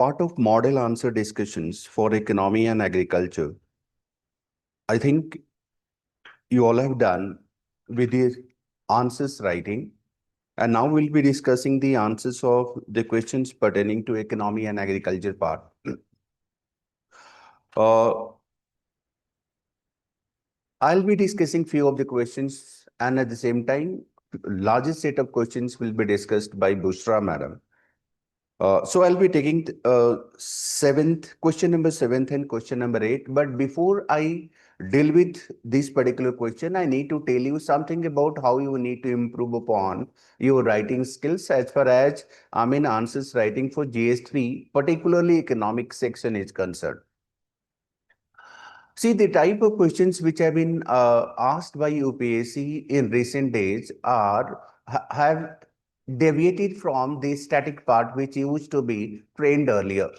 part of model answer discussions for economy and agriculture. I think you all have done with the answers writing, and now we'll be discussing the answers of the questions pertaining to economy and agriculture part. I'll be discussing few of the questions, and at the same time, largest set of questions will be discussed by Bushra madam. So I'll be taking question number 7 and question number 8. But before I deal with this particular question, I need to tell you something about how you need to improve upon your writing skills as far as answers writing for GS3, particularly economic section is concerned. See, the type of questions which have been asked by UPSC in recent days have deviated from the static part which used to be trained earlier.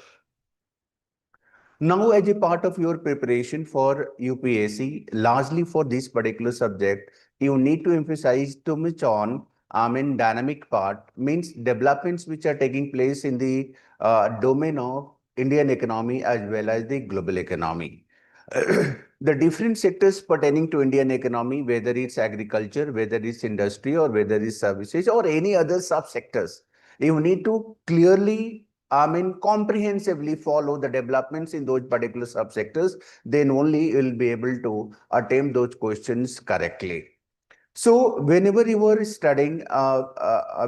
Now, as a part of your preparation for UPSC, largely for this particular subject, you need to emphasize too much on dynamic part, means developments which are taking place in the domain of Indian economy as well as the global economy. The different sectors pertaining to Indian economy, whether it's agriculture, whether it's industry, or whether it's services, or any other subsectors, you need to clearly, comprehensively follow the developments in those particular subsectors. Then only you'll be able to attempt those questions correctly. So whenever you were studying,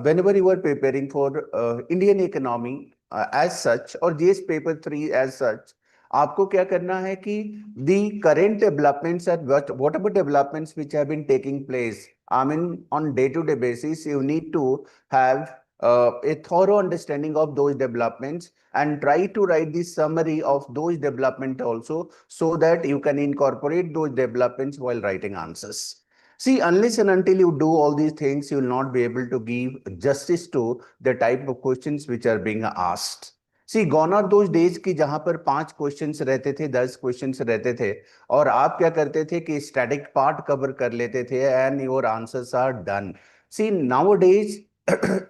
whenever you were preparing for Indian economy as such, or GS paper 3 as such, आपको क्या करना है कि the current developments and whatever developments which have been taking place, on day-to-day basis, you need to have a thorough understanding of those developments and try to write the summary of those developments also, so that you can incorporate those developments while writing answers. See, unless and until you do all these things, you will not be able to give justice to the type of questions which are being asked. See, gone are those days कि जहां पर 5 questions रहते थे, 10 questions रहते थे, और आप क्या करते थे कि स्टैटिक पार्ट कवर कर लेते थे and your answers are done. See, nowadays,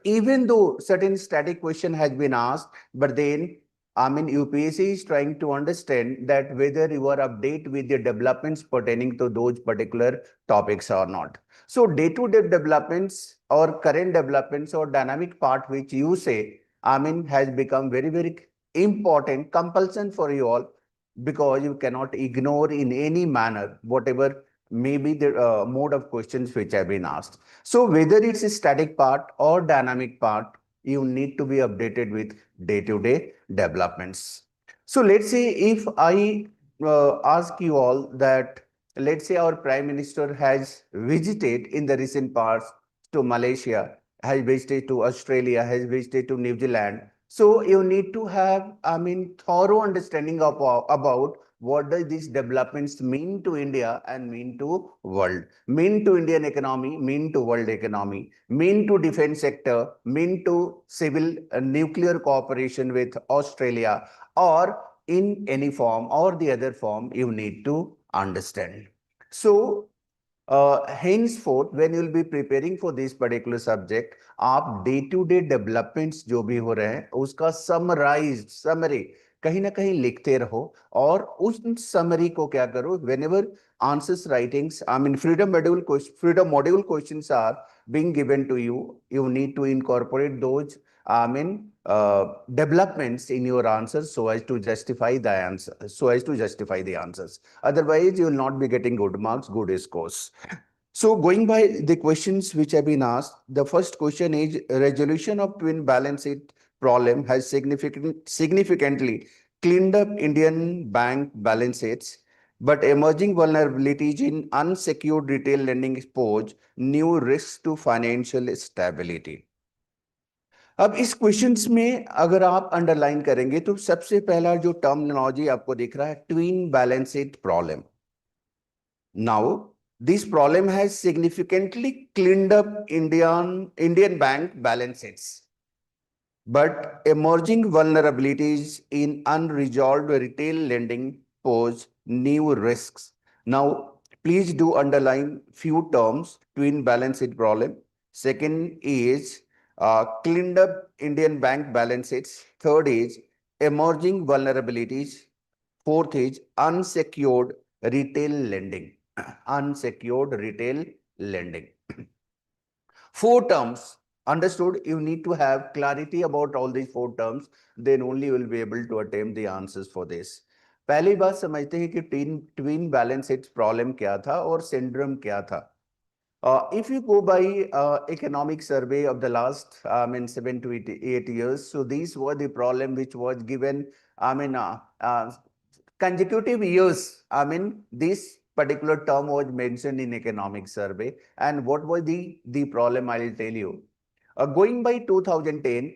even though certain static question has been asked, but then UPSC is trying to understand that whether you are updated with the developments pertaining to those particular topics or not. So day-to-day developments or current developments or dynamic part which you say, has become very, very important, compulsion for you all, because you cannot ignore in any manner whatever may be the mode of questions which have been asked. So whether it's a static part or dynamic part, you need to be updated with day-to-day developments. So let's say if I ask you all that, let's say our Prime Minister has visited in the recent past to Malaysia, has visited to Australia, has visited to New Zealand. So you need to have, thorough understanding of, about what does these developments mean to India and mean to world, mean to Indian economy, mean to world economy, mean to defense sector, mean to civil nuclear cooperation with Australia, or in any form or the other form you need to understand. So henceforth, when you will be preparing for this particular subject, आप day to day developments जो भी हो रहे हैं उसका summary कहीं ना कहीं लिखते रहो, और उस समरी को क्या करो, whenever answers writings, freedom module questions are being given to you, you need to incorporate those developments in your answers so as to justify the answers. Otherwise, you will not be getting good marks, good scores. So going by the questions which have been asked, the first question is, resolution of twin balance sheet problem has significantly cleaned up Indian bank balance sheets, but emerging vulnerabilities in unsecured retail lending pose new risks to financial stability. अब इस questions में अगर आप underline करेंगे तो सबसे पहला जो टर्मिनोलॉजी आपको दिख रहा है, twin balance sheet problem. Now this problem has significantly cleaned up Indian bank balance sheets, but emerging vulnerabilities in unresolved retail lending pose new risks. Now, please do underline few terms: twin balance sheet problem. Second is cleaned up Indian bank balance sheets. Third is emerging vulnerabilities. Fourth is unsecured retail lending. Unsecured retail lending. Four terms. Understood? You need to have clarity about all these four terms. Then only you will be able to attempt the answers for this. पहली बात समझते हैं कि twin balance sheet problem क्या था और syndrome क्या था. If you go by economic survey of the last, 7 to 8 years, so these were the problem which was given, consecutive years. This particular term was mentioned in economic survey. And what was the problem, I will tell you. Going by 2010,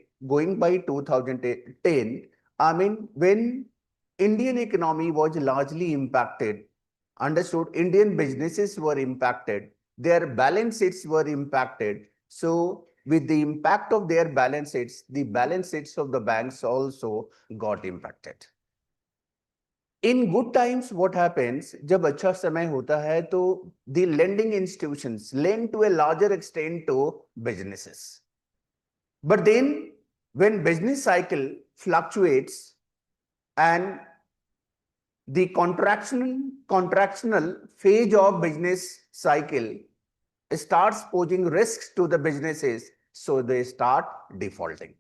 when Indian economy was largely impacted, understood, Indian businesses were impacted, their balance sheets were impacted. So with the impact of their balance sheets, the balance sheets of the banks also got impacted. In good times, what happens, जब अच्छा समय होता है तो the lending institutions lend to a larger extent to businesses. But then when business cycle fluctuates and the contractional phase of business cycle starts posing risks to the businesses, so they start defaulting.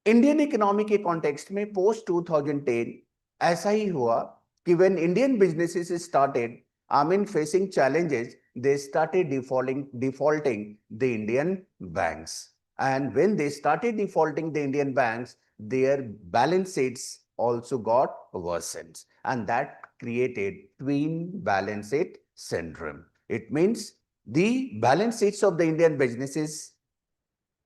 Indian economy के context में post 2010 ऐसा ही हुआ कि when Indian businesses started, facing challenges, they started defaulting the Indian banks. And when they started defaulting the Indian banks, their balance sheets also got worsened. And that created twin balance sheet syndrome. It means the balance sheets of the Indian businesses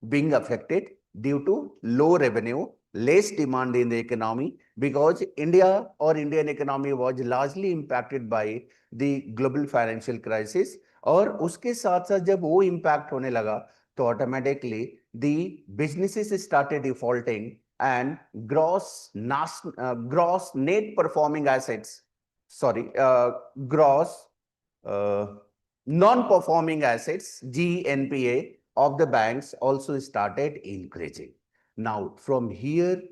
being affected due to low revenue, less demand in the economy, because India or Indian economy was largely impacted by the global financial crisis. और उसके साथ साथ जब वो impact होने लगा तो automatically the businesses started defaulting and gross net performing assets, gross non-performing assets, GNPA, of the banks also started increasing. Now, from here,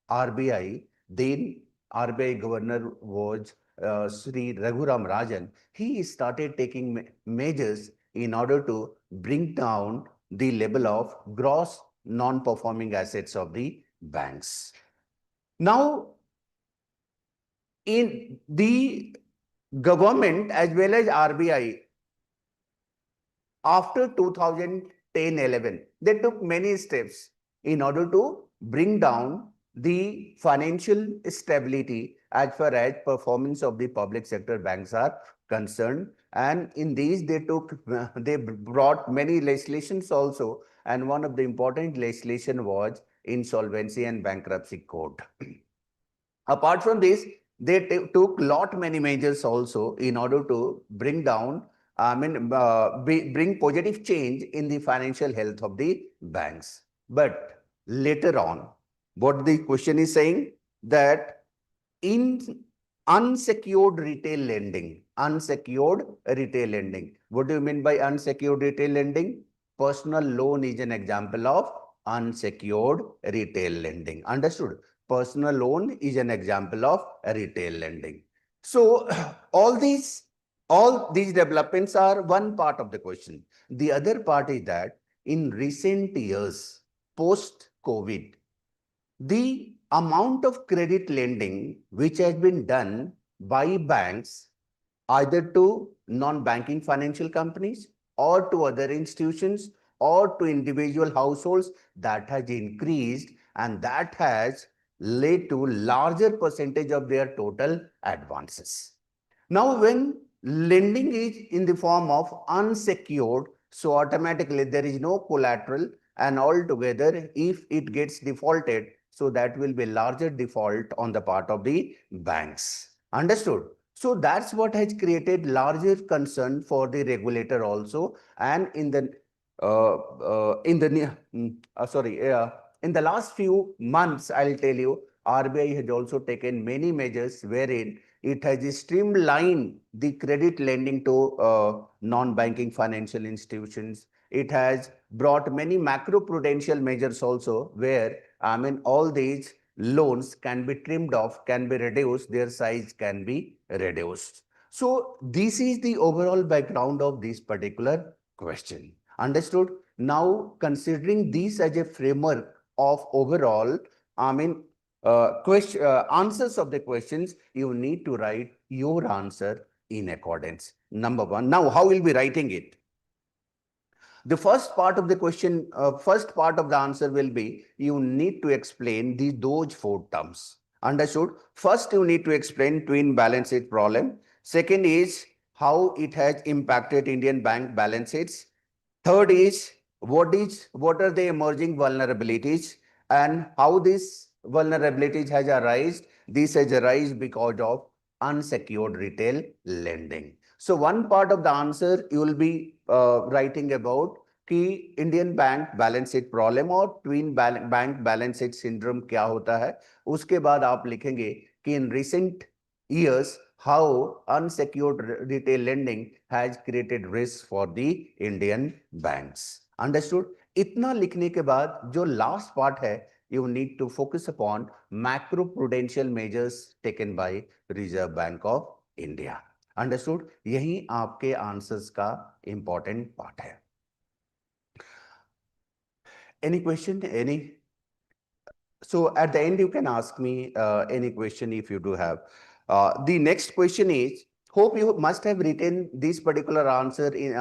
then RBI governor was Sri Raghuram Rajan. He started taking measures in order to bring down the level of gross non-performing assets of the banks. Now, in the government as well as RBI, after 2010-11, they took many steps in order to bring down the financial stability as far as performance of the public sector banks are concerned. And in these, they brought many legislations also. And one of the important legislation was Insolvency and Bankruptcy Code. Apart from this, they took many measures also in order to bring down, bring positive change in the financial health of the banks. But later on, what the question is saying, that in unsecured retail lending, what do you mean by unsecured retail lending? Personal loan is an example of unsecured retail lending. Understood? Personal loan is an example of retail lending. So all these developments are one part of the question. The other part is that in recent years, post-COVID, the amount of credit lending which has been done by banks either to non-banking financial companies or to other institutions or to individual households, that has increased, and that has led to larger percentage of their total advances. Now, when lending is in the form of unsecured, so automatically there is no collateral, and altogether if it gets defaulted, so that will be larger default on the part of the banks. Understood? So that's what has created larger concern for the regulator also. And in the last few months, I'll tell you, RBI has also taken many measures wherein it has streamlined the credit lending to non-banking financial institutions. It has brought many macro-prudential measures also, where all these loans can be trimmed off, can be reduced, their size can be reduced. So this is the overall background of this particular question. Understood? Now, considering this as a framework of overall, answers of the questions, you need to write your answer in accordance. Number one. Now, how will be writing it? The first part of the question, first part of the answer will be, you need to explain those four terms. Understood? First, you need to explain twin balance sheet problem. Second is how it has impacted Indian bank balance sheets. Third is what are the emerging vulnerabilities and how this vulnerabilities has arisen. This has arisen because of unsecured retail lending. So one part of the answer you will be writing about कि Indian bank balance sheet problem और twin bank balance sheet syndrome क्या होता है. उसके बाद आप लिखेंगे कि in recent years how unsecured retail lending has created risk for the Indian banks. Understood? इतना लिखने के बाद जो लास्ट पार्ट है, you need to focus upon macro prudential measures taken by Reserve Bank of India. Understood? यही आपके answers का important part है. Any question? Any? So at the end, you can ask me any question if you do have. The next question is, hope you must have written this particular answer in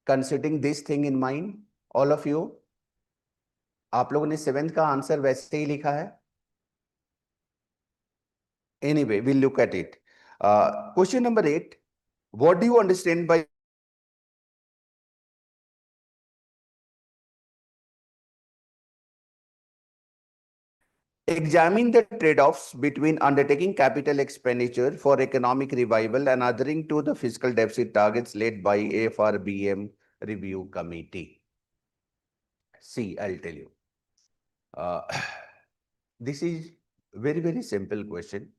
considering this thing in mind, all of you. आप लोगों ने 7th का answer वैसे ही लिखा है. Anyway, we'll look at it. Question number 8. What do you understand by examine the trade-offs between undertaking capital expenditure for economic revival and adhering to the fiscal deficit targets led by AFRBM review committee? See, I'll tell you. This is very simple question.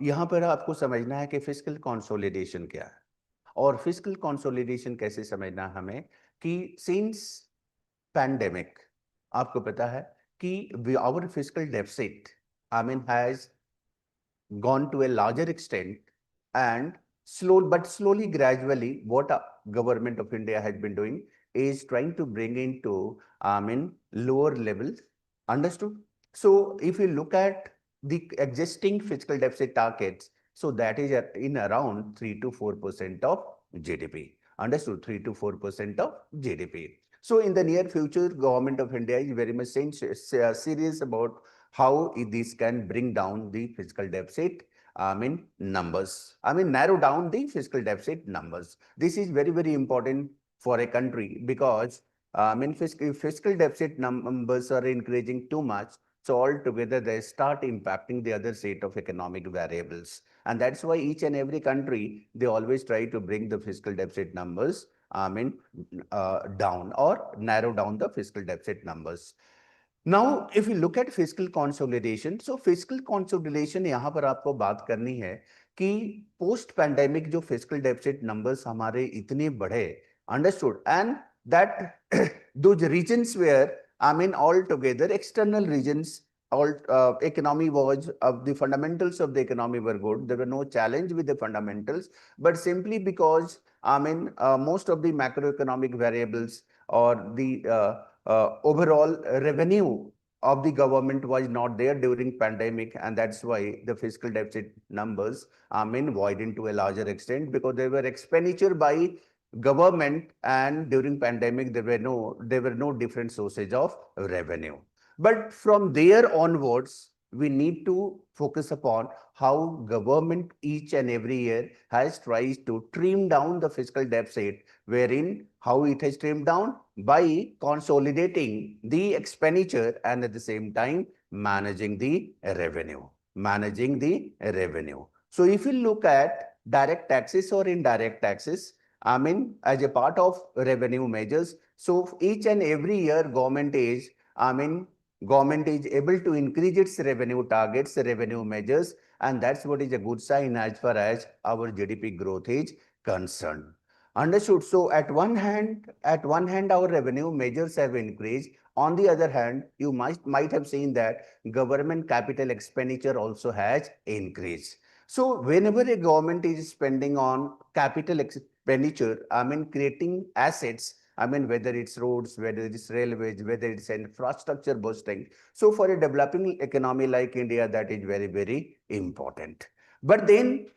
यहाँ पर आपको समझना है कि fiscal consolidation क्या है और fiscal consolidation कैसे समझना हमें कि सिंस पैंडेमिक आपको पता है कि our fiscal deficit, has gone to a larger extent and slowly, gradually, what government of India has been doing is trying to bring into, lower levels. Understood? So if you look at the existing fiscal deficit targets, so that is in around 3 to 4% of GDP. Understood? 3 to 4% of GDP. So in the near future, government of India is very much serious about how this can bring down the fiscal deficit, numbers. Narrow down the fiscal deficit numbers. This is very important for a country because, fiscal deficit numbers are increasing too much. So altogether, they start impacting the other set of economic variables. And that's why each and every country, they always try to bring the fiscal deficit numbers down or narrow down the fiscal deficit numbers. Now, if you look at fiscal consolidation, so fiscal consolidation यहाँ पर आपको बात करनी है कि post pandemic जो fiscal deficit numbers हमारे इतने बढ़े, understood, and that those regions where all together external regions, all economy was the fundamentals of the economy were good. There were no challenge with the fundamentals, but simply because most of the macroeconomic variables or the overall revenue of the government was not there during pandemic, and that's why the fiscal deficit numbers widened to a larger extent because there were expenditure by government, and during pandemic there were no different sources of revenue. But from there onwards, we need to focus upon how government each and every year has tried to trim down the fiscal deficit, wherein how it has trimmed down by consolidating the expenditure and at the same time managing the revenue. So if you look at direct taxes or indirect taxes, as a part of revenue measures, so each and every year government is able to increase its revenue targets, revenue measures, and that's what is a good sign as far as our GDP growth is concerned. Understood. So at one hand, our revenue measures have increased. On the other hand, you might have seen that government capital expenditure also has increased. So whenever a government is spending on capital expenditure, I mean creating assets, I mean whether it's roads, whether it's railways, whether it's infrastructure boosting. So for a developing economy like India, that is very, very important. But then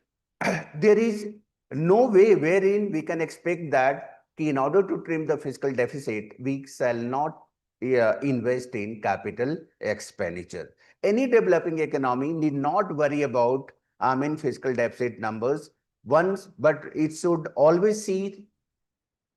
there is no way wherein we can expect that in order to trim the fiscal deficit, we shall not invest in capital expenditure. Any developing economy need not worry about, I mean, fiscal deficit numbers once, but it should always see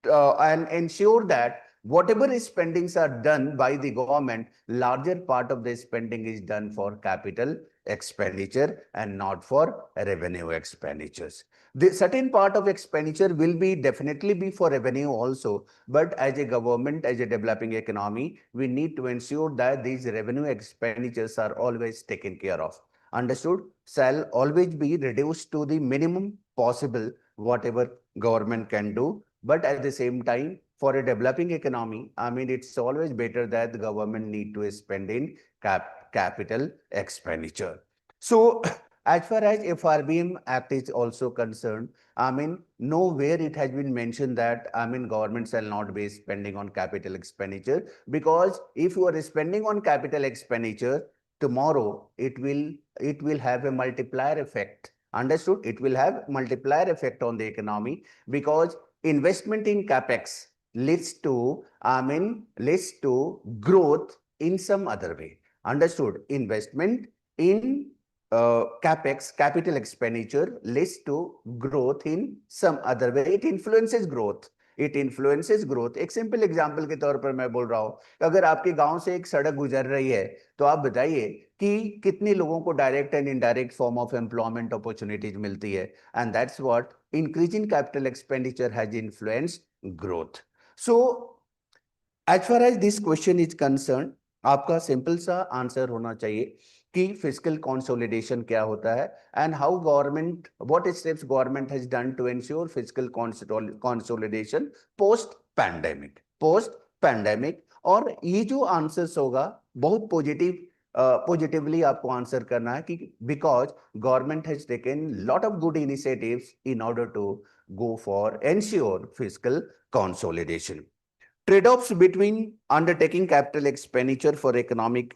and ensure that whatever spendings are done by the government, larger part of the spending is done for capital expenditure and not for revenue expenditures. The certain part of expenditure will be definitely be for revenue also, but as a government, as a developing economy, we need to ensure that these revenue expenditures are always taken care of. Understood? Shall always be reduced to the minimum possible, whatever government can do. But at the same time, for a developing economy, I mean, it's always better that the government need to spend in capital expenditure. So, as far as FRBM Act is also concerned, I mean, nowhere it has been mentioned that, I mean, government shall not be spending on capital expenditure, because if you are spending on capital expenditure, tomorrow it will have a multiplier effect. Understood? It will have multiplier effect on the economy, because investment in capex leads to growth in some other way. Understood? Investment in capex, capital expenditure, leads to growth in some other way. It influences growth. It influences growth. एक simple example के तौर पर मैं बोल रहा हूं, अगर आपके गांव से एक सड़क गुजर रही है, तो आप बताइए कि कितने लोगों को direct and indirect form of employment opportunities मिलती है. And that's what increase in capital expenditure has influenced growth. So as far as this question is concerned, आपका सिंपल सा आंसर होना चाहिए कि फिजिकल कंसोलिडेशन क्या होता है and how government, what steps government has done to ensure physical consolidation post pandemic. और ये जो आंसर्स होगा बहुत पॉजिटिवली आपको आंसर करना है कि because government has taken lot of good initiatives in order to go for ensure fiscal consolidation. Trade-offs between undertaking capital expenditure for economic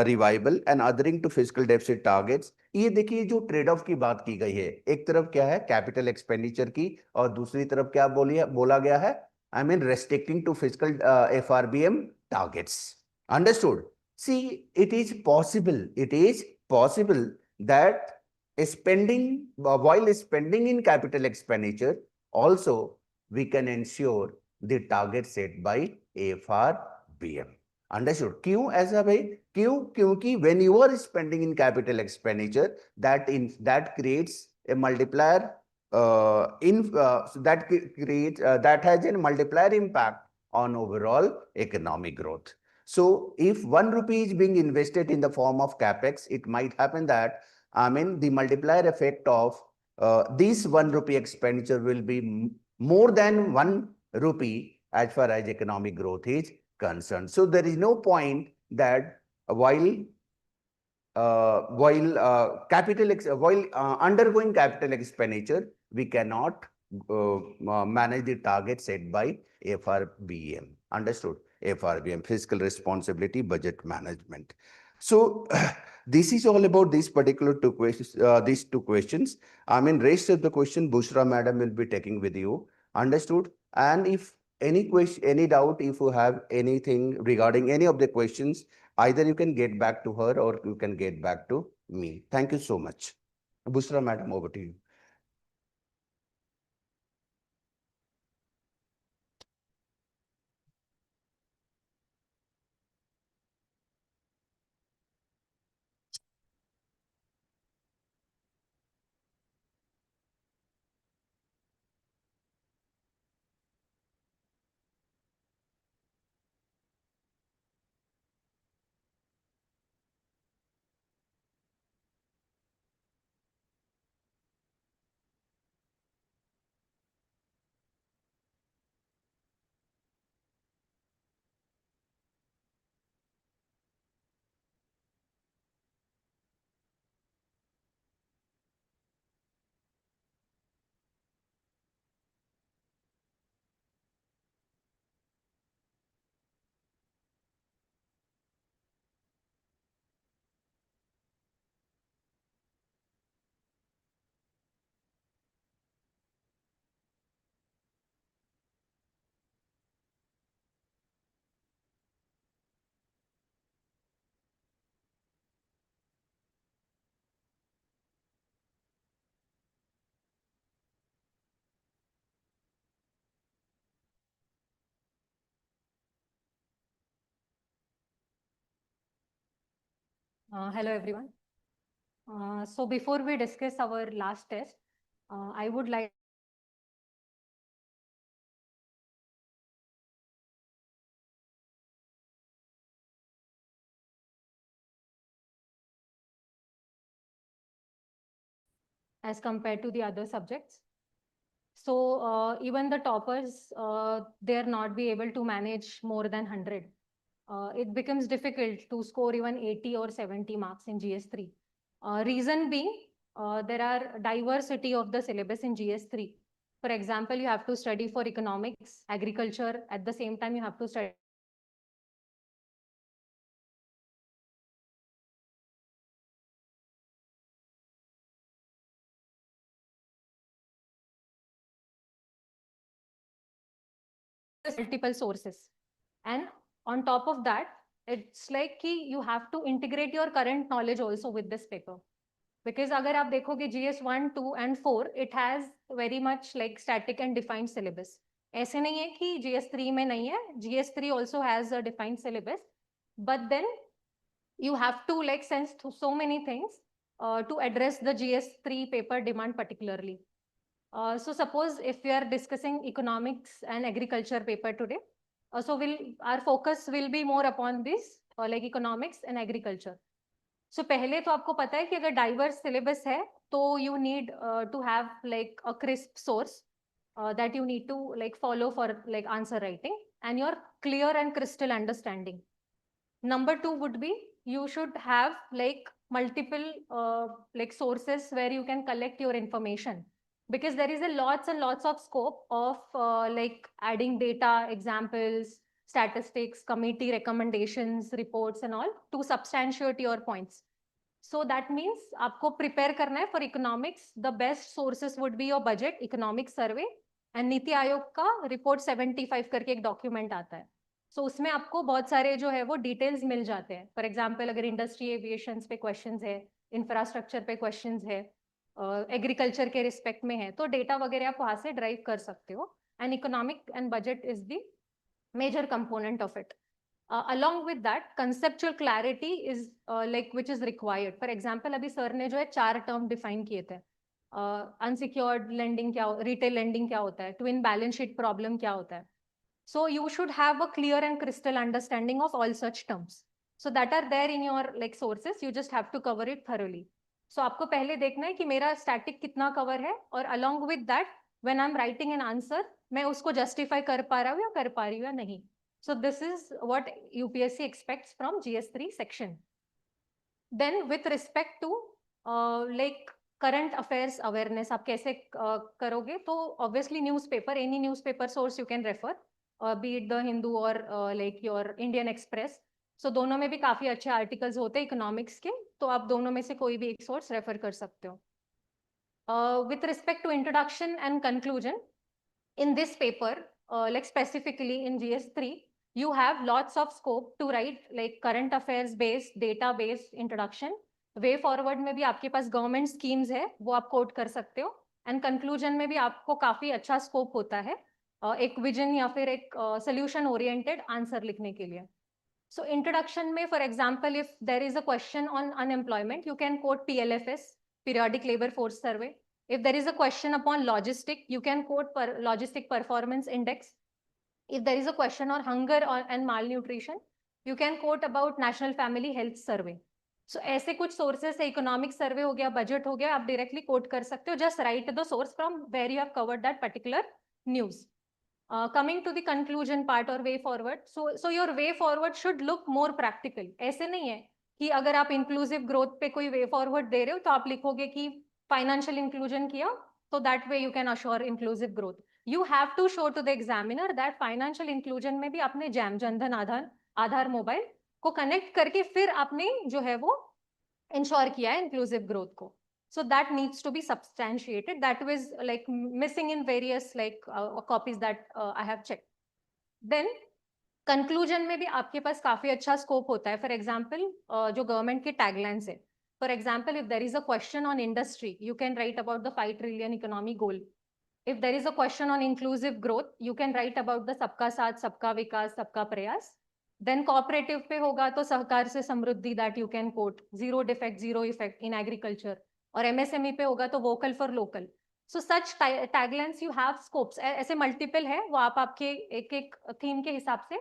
revival and adhering to fiscal deficit targets. ये देखिए जो trade off की बात की गई है, एक तरफ क्या है कैपिटल एक्सपेंडिचर की, और दूसरी तरफ क्या बोला गया है, I mean restricting to physical FRBM targets. Understood? See, it is possible that spending, while spending in capital expenditure, also we can ensure the target set by FRBM. Understood? क्यों ऐसा भाई? क्योंकि when you are spending in capital expenditure, that creates a multiplier that has a multiplier impact on overall economic growth. So if 1 rupee is being invested in the form of capex, it might happen that, I mean, the multiplier effect of this 1 rupee expenditure will be more than 1 rupee as far as economic growth is concerned. So there is no point that while undergoing capital expenditure, we cannot manage the target set by FRBM. Understood? FRBM, Fiscal Responsibility Budget Management. So this is all about these particular two questions. These two questions. I mean, rest of the question, Bushra madam will be taking with you. Understood? And if any question, any doubt, if you have anything regarding any of the questions, either you can get back to her or you can get back to me. Thank you so much. Bushra madam, over to you. Hello everyone. So before we discuss our last test, I would like as compared to the other subjects. So even the toppers, they're not be able to manage more than 100. It becomes difficult to score even 80 or 70 marks in GS3. Reason being, there are diversity of the syllabus in GS3. For example, you have to study for economics, agriculture. At the same time, you have to study multiple sources. And on top of that, it's like you have to integrate your current knowledge also with this paper. Because अगर आप देखोगे GS1, 2 and 4, it has very much like static and defined syllabus. ऐसे नहीं है कि GS3 में नहीं है. GS3 also has a defined syllabus. But then you have to like sense so many things to address the GS3 paper demand particularly. So suppose if we are discussing economics and agriculture paper today, so our focus will be more upon this like economics and agriculture. So पहले तो आपको पता है कि अगर diverse syllabus है तो you need to have like a crisp source that you need to like follow for like answer writing and your clear and crystal understanding. Number 2 would be you should have like multiple like sources where you can collect your information, because there is a lots and lots of scope of like adding data, examples, statistics, committee recommendations, reports and all to substantiate your points. So that means आपको prepare करना है for economics. The best sources would be your budget, economic survey and NITI Aayog का report 75 करके एक document आता है. So उसमें आपको बहुत सारे जो है वो details मिल जाते हैं. For example, अगर industry aviations पे questions है, infrastructure पे questions है, agriculture के respect में है, तो data वगैरह आप वहाँ से drive कर सकते हो. And economic and budget is the major component of it. Along with that, conceptual clarity is like which is required. For example, अभी सर ने जो है 4 term define किए थे. Unsecured lending क्या, retail lending क्या होता है, twin balance sheet problem क्या होता है. So you should have a clear and crystal understanding of all such terms. So that are there in your like sources. You just have to cover it thoroughly. So आपको पहले देखना है कि मेरा static कितना cover है, और along with that, when I'm writing an answer, मैं उसको justify कर पा रहा हूँ या कर पा रही हूँ या नहीं. So this is what UPSC expects from GS3 section. Then with respect to like current affairs awareness, आप कैसे करोगे? तो obviously newspaper, any newspaper source you can refer, be it the Hindu or like your Indian Express. So दोनों में भी काफी अच्छे articles होते हैं economics के, तो आप दोनों में से कोई भी एक source refer कर सकते हो. With respect to introduction and conclusion, in this paper, like specifically in GS3, you have lots of scope to write like current affairs based, data based introduction. Way forward में भी आपके पास government schemes है, वो आप quote कर सकते हो. And conclusion में भी आपको काफी अच्छा scope होता है एक vision या फिर एक solution oriented answer लिखने के लिए. So introduction में, for example, if there is a question on unemployment, you can quote PLFS, Periodic Labor Force Survey. If there is a question upon logistic, you can quote Logistic Performance Index. If there is a question on hunger and malnutrition, you can quote about National Family Health Survey. So ऐसे कुछ sources है, economic survey हो गया, budget हो गया, आप directly quote कर सकते हो. Just write the source from where you have covered that particular news. Coming to the conclusion part or way forward, so your way forward should look more practical. ऐसे नहीं है कि अगर आप inclusive growth पे कोई way forward दे रहे हो तो आप लिखोगे कि financial inclusion किया, so that way you can assure inclusive growth. You have to show to the examiner that financial inclusion में भी आपने जैम जनधन आधार मोबाइल को कनेक्ट करके फिर आपने जो है वो इंश्योर किया है inclusive growth को. So that needs to be substantiated. That was like missing in various like copies that I have checked. Then conclusion में भी आपके पास काफी अच्छा scope होता है. For example, जो government के taglines है. For example, if there is a question on industry, you can write about the 5 trillion economy goal. If there is a question on inclusive growth, you can write about the सबका साथ, सबका विकास, सबका प्रयास. Then cooperative पे होगा तो सहकार से समृद्धि, that you can quote, zero defect zero effect in agriculture, और एमएसएमई पे होगा तो vocal for local. So such taglines you have scopes, ऐसे मल्टीपल है, वो आप आपके एक एक थीम के हिसाब से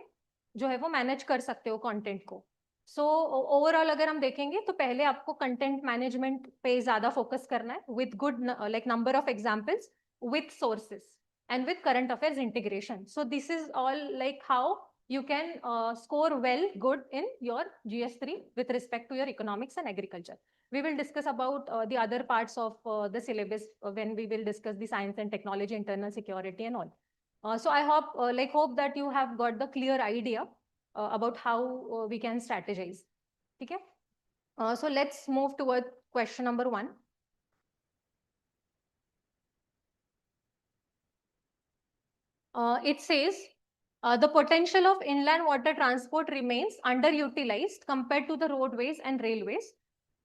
जो है वो मैनेज कर सकते हो कंटेंट को. सो ओवरऑल अगर हम देखेंगे तो पहले आपको कंटेंट मैनेजमेंट पे ज्यादा फोकस करना है with good like number of examples, with sources and with current affairs integration. So this is all like how you can score well good in your GS3 with respect to your economics and agriculture. We will discuss about the other parts of the syllabus when we will discuss the science and technology, internal security and all. So I hope that you have got the clear idea about how we can strategize. Okay? So let's move toward question number 1. It says, the potential of inland water transport remains underutilized compared to the roadways and railways.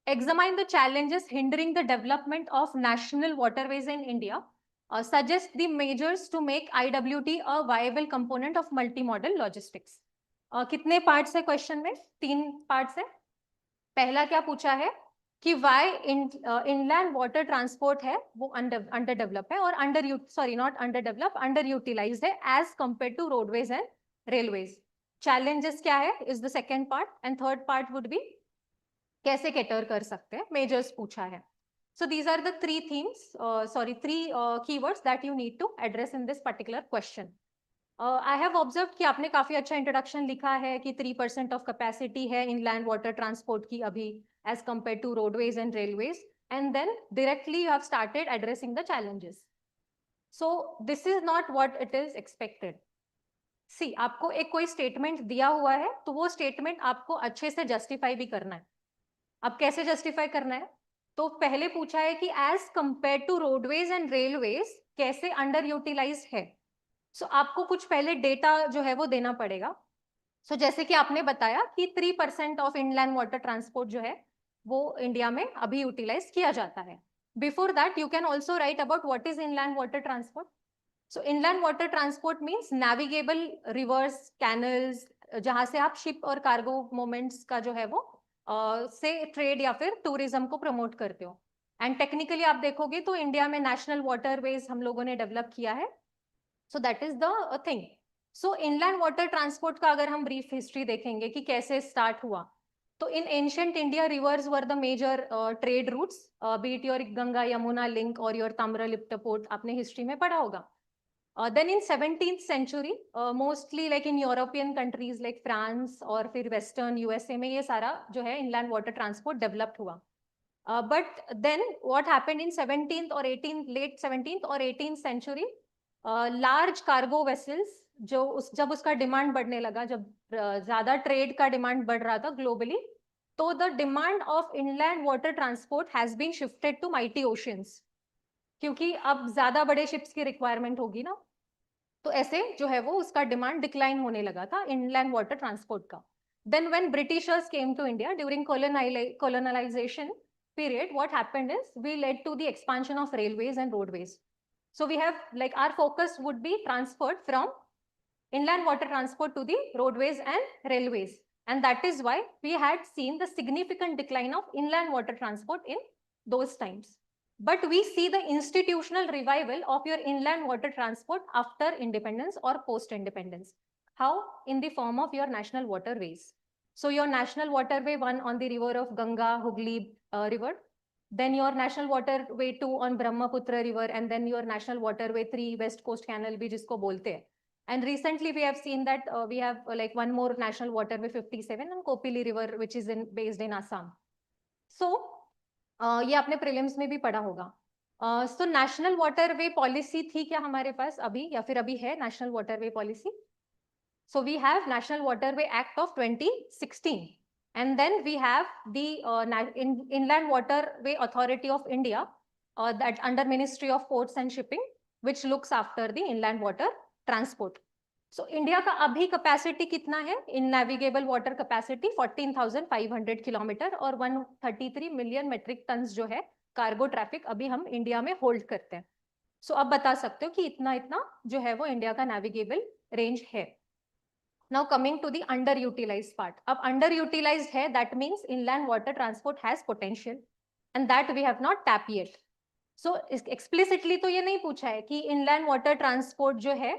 Examine the challenges hindering the development of national waterways in India. Suggest the measures to make IWT a viable component of multimodal logistics. कितने parts है question में? 3 parts है. पहला क्या पूछा है कि Y inland water transport है वो अंडर डेवलप है और अंडर यूटिलाइज्ड है as compare to roadways and railways. Challenges क्या है is the second part, and third part would be कैसे कैटर कर सकते हैं, मेजर्स पूछा है. So these are the 3 themes, 3 keywords that you need to address in this particular question. I have observe कि आपने काफी अच्छा इंट्रोडक्शन लिखा है कि 3% ऑफ कैपेसिटी है इनलैंड वाटर ट्रांसपोर्ट की अभी as compare to roadways and railways, and then directly you have started addressing the challenges. So this is not what it is expected. See, आपको एक कोई स्टेटमेंट दिया हुआ है तो वो स्टेटमेंट आपको अच्छे से जस्टिफाई भी करना है. अब कैसे जस्टिफाई करना है? तो पहले पूछा है कि as compare to roadways and railways कैसे अंडर यूटिलाइज है. सो आपको कुछ पहले डेटा जो है वो देना पड़ेगा. सो जैसे कि आपने बताया कि 3% ऑफ इनलैंड वाटर ट्रांसपोर्ट जो है वो इंडिया में अभी यूटिलाइज किया जाता है. Before that you can also right about what is inland water transport. So inland water transport means navigable reverse, canals, जहां से आप शिप और कार्गो मूवमेंट्स का जो है वो से ट्रेड या फिर टूरिज्म को प्रमोट करते हो. एंड टेक्निकली आप देखोगे तो इंडिया में नेशनल वाटरवेज हम लोगों ने डेवलप किया है. So that is the thing. So inland water transport का अगर हम brief history देखेंगे कि कैसे start हुआ, तो in ancient India rivers were the major trade routes, be it your Ganga Yamuna link or your Tamra-Lipta port, आपने history में पढ़ा होगा. Then in 17th century, mostly like in European countries like France और फिर Western USA में ये सारा जो है inland water transport developed हुआ. But then what happened in 17th or 18th, late 17th or 18th century, large cargo vessels जब उसका डिमांड बढ़ने लगा, जब ज्यादा ट्रेड का डिमांड बढ़ रहा था ग्लोबली, तो the demand of inland water transport has been shifted to mighty oceans, क्योंकि अब ज्यादा बड़े शिप्स की रिक्वायरमेंट होगी ना, तो ऐसे जो है वो उसका डिमांड डिक्लाइन होने लगा था इनलैंड वाटर ट्रांसपोर्ट का. Then when Britishers came to India during colonization period, what happened is we led to the expansion of railways and roadways. So we have like our focus would be transferred from inland water transport to the roadways and railways, and that is why we had seen the significant decline of inland water transport in those times. But we see the institutional revival of your inland water transport after independence or post independence. How? In the form of your national waterways. So your national waterway 1 on the river of Ganga Hooghly river, then your national waterway 2 on Brahmaputra river, and then your national waterway 3 west coast canal bhi jisko bolte hain. And recently we have seen that we have like one more national waterway 57 on Kopili river, which is based in Assam. So ये आपने prelims में भी पढ़ा होगा. So national waterway policy थी क्या हमारे पास अभी, या फिर अभी है national waterway policy? So we have National Waterway Act of 2016. And then we have the Inland Waterway Authority of India, that under Ministry of Ports and Shipping, which looks after the inland water transport. So India का अभी capacity कितना है? In navigable water capacity 14,500 kilometre और 133 million metric tons जो है cargo traffic अभी हम India में होल्ड करते हैं. So अब बता सकते हो कि इतना जो है वो इंडिया का नेविगेबल रेंज है. Now coming to the underutilized part. अब underutilized है, that means inland water transport has potential and that we have not tapped yet. So explicitly तो ये नहीं पूछा है कि inland water transport जो है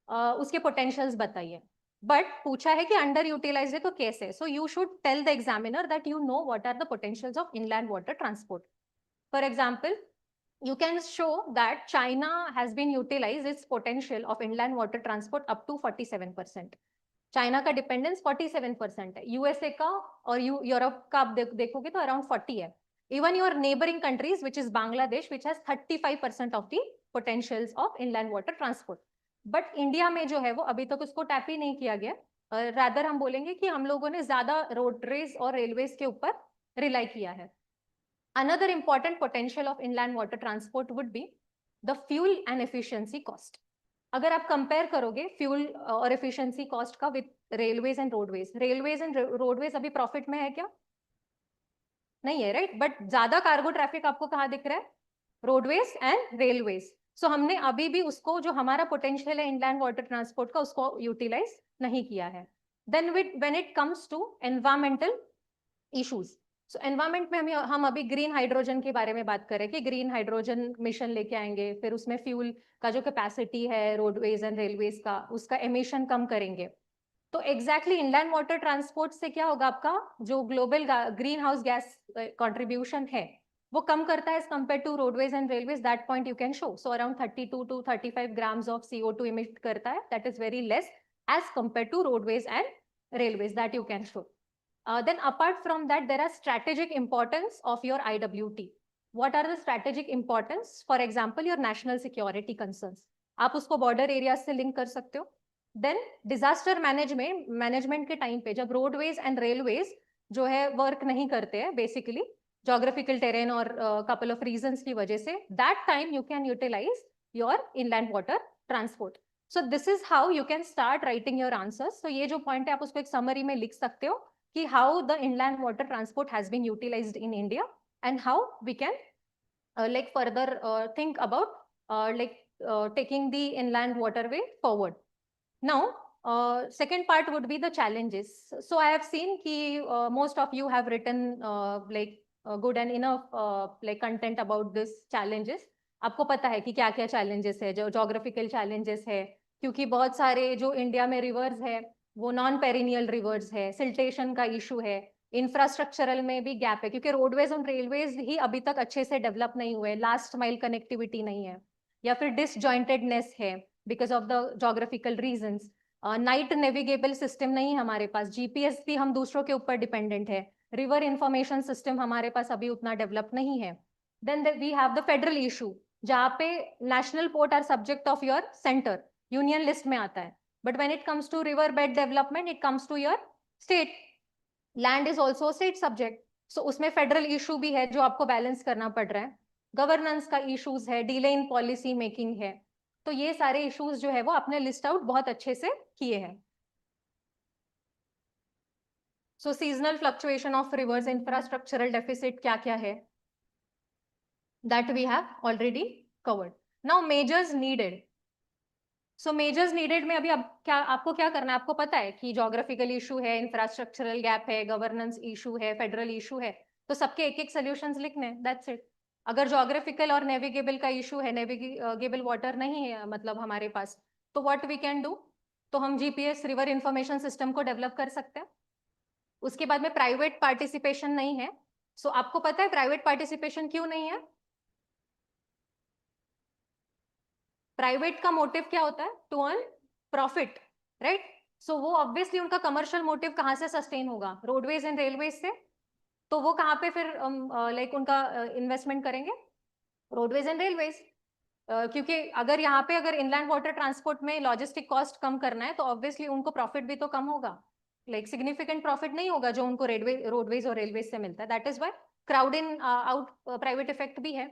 उसके potentials बताइए, but पूछा है कि underutilized है तो कैसे. So you should tell the examiner that you know what are the potentials of inland water transport. For example, you can show that China has been utilized its potential of inland water transport up to 47%. China का dependence 47% है, USA का और Europe का आप देखोगे तो around 40 है. Even your neighbouring countries which is Bangladesh which has 35% of the potentials of inland water transport. But India में जो है वो अभी तक उसको टैप ही नहीं किया गया. रादर हम बोलेंगे कि हम लोगों ने ज्यादा रोडवेज और रेलवेज के ऊपर रिलाई किया है. Another important potential of inland water transport would be the fuel and efficiency cost. अगर आप कंपेयर करोगे फ्यूल और एफिशिएंसी कॉस्ट का विद रेलवेज एंड रोडवेज अभी प्रॉफिट में है क्या? नहीं है, राइट? बट ज्यादा कार्गो ट्रैफिक आपको कहाँ दिख रहा है? Roadways and railways. सो हमने अभी भी उसको जो हमारा पोटेंशियल है इनलैंड वाटर ट्रांसपोर्ट का उसको यूटिलाइज नहीं किया है. Then when it comes to environmental issues, so environment में हम अभी ग्रीन हाइड्रोजन के बारे में बात करें कि ग्रीन हाइड्रोजन मिशन लेके आएंगे, फिर उसमें फ्यूल का जो कैपेसिटी है रोडवेज एंड रेलवेज का उसका एमिशन कम करेंगे. तो एग्जैक्टली इनलैंड वाटर ट्रांसपोर्ट से क्या होगा, आपका जो global greenhouse gas contribution है वो कम करता है as compare to roadways and railways. That point you can show. So around 32 to 35 grams of CO2 emit करता है. That is very less as compare to roadways and railways. That you can show. Then apart from that, there are strategic importance of your IWT. What are the strategic importance? For example, your national security concerns. आप उसको border areas से link कर सकते हो. Then disaster management के time पे जब roadways and railways जो है work नहीं करते हैं basically geographical terrain और couple of reasons की वजह से, that time you can utilize your inland water transport. So this is how you can start writing your answers. So ये जो point है आप उसको एक summary में लिख सकते हो कि how the inland water transport has been utilized in India and how we can like further think about taking the inland waterway forward. Now second part would be the challenges. So I have seen ki most of you have written good and enough like content about this challenges. आपको पता है कि क्या क्या challenges है, जो geographical challenges है, क्योंकि बहुत सारे जो इंडिया में rivers है वो नॉन पेरिनियल रिवर्स है, सिल्टेशन का इशू है, इंफ्रास्ट्रक्चरल में भी गैप है क्योंकि रोडवेज और रेलवेज ही अभी तक अच्छे से डेवलप नहीं हुए, लास्ट माइल कनेक्टिविटी नहीं है, या फिर डिसजॉइंटेडनेस है because of the geographical reasons. Night navigable system नहीं है हमारे पास, जीपीएस भी हम दूसरों के ऊपर डिपेंडेंट है, रिवर इंफॉर्मेशन सिस्टम हमारे पास अभी उतना डेवलप नहीं है. Then we have the federal issue जहाँ पे national port are subject of your centre, union list में आता है. But when it comes to river bed development, it comes to your state. Land is also a state subject. So उसमें federal issue भी है जो आपको balance करना पड़ रहा है. Governance का issues है, delay in policy making है. तो ये सारे issues जो है वो आपने list out बहुत अच्छे से किए हैं. So seasonal fluctuation of rivers, infrastructural deficit क्या क्या है? That we have already covered. Now measures needed. So measures needed में अभी आपको क्या करना है, आपको पता है कि जोग्राफिकल इशू है, इंफ्रास्ट्रक्चरल गैप है, गवर्नेंस इशू है, फेडरल इशू है, तो सबके एक एक सोल्यूशंस लिखने हैं, दैट्स इट. अगर जोग्राफिकल और नेविगेबल का इशू है, नेविगेबल वाटर नहीं है मतलब हमारे पास, तो व्हाट वी कैन डू, तो हम जीपीएस रिवर इंफॉर्मेशन सिस्टम को डेवलप कर सकते हैं. उसके बाद में प्राइवेट पार्टिसिपेशन नहीं है. सो आपको पता है प्राइवेट पार्टिसिपेशन क्यों नहीं है? प्राइवेट का मोटिव क्या होता है? To earn profit, right? So वो ऑब्वियसली उनका कमर्शियल मोटिव कहाँ से सस्टेन होगा? रोडवेज एंड रेलवेज से. तो वो कहाँ पे फिर लाइक उनका इन्वेस्टमेंट करेंगे? Roadways and railways. क्योंकि अगर यहाँ पे अगर इनलैंड वाटर ट्रांसपोर्ट में लॉजिस्टिक कॉस्ट कम करना है तो ऑब्वियसली उनको प्रॉफिट भी तो कम होगा, लाइक सिग्निफिकेंट प्रॉफिट नहीं होगा जो उनको रोडवेज और रेलवेज से मिलता है. That is why crowd in out private effect भी है.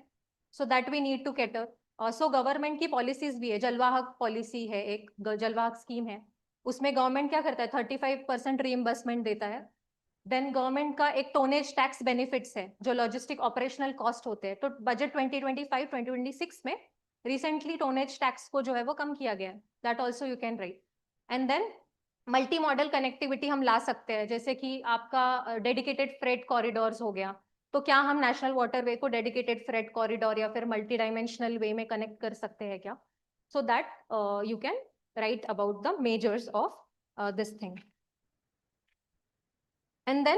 So that we need to cater. So government की पॉलिसीज भी है, जलवाहक पॉलिसी है, एक जलवाहक स्कीम है, उसमें गवर्नमेंट क्या करता है 35% रीइंबर्समेंट देता है. देन गवर्नमेंट का एक टोनेज टैक्स बेनिफिट्स है जो लॉजिस्टिक ऑपरेशनल कॉस्ट होते हैं. तो बजट 2025-2026 में रिसेंटली टोनेज टैक्स को जो है वो कम किया गया है. That also you can write. And then multi modal connectivity हम ला सकते हैं, जैसे कि आपका डेडिकेटेड फ्रेट कॉरिडोर्स हो गया, तो क्या हम नेशनल वाटरवे को डेडिकेटेड फ्रेट कॉरिडोर या फिर मल्टी डायमेंशनल वे में कनेक्ट कर सकते हैं क्या? सो that you can write about the measures of this thing. And then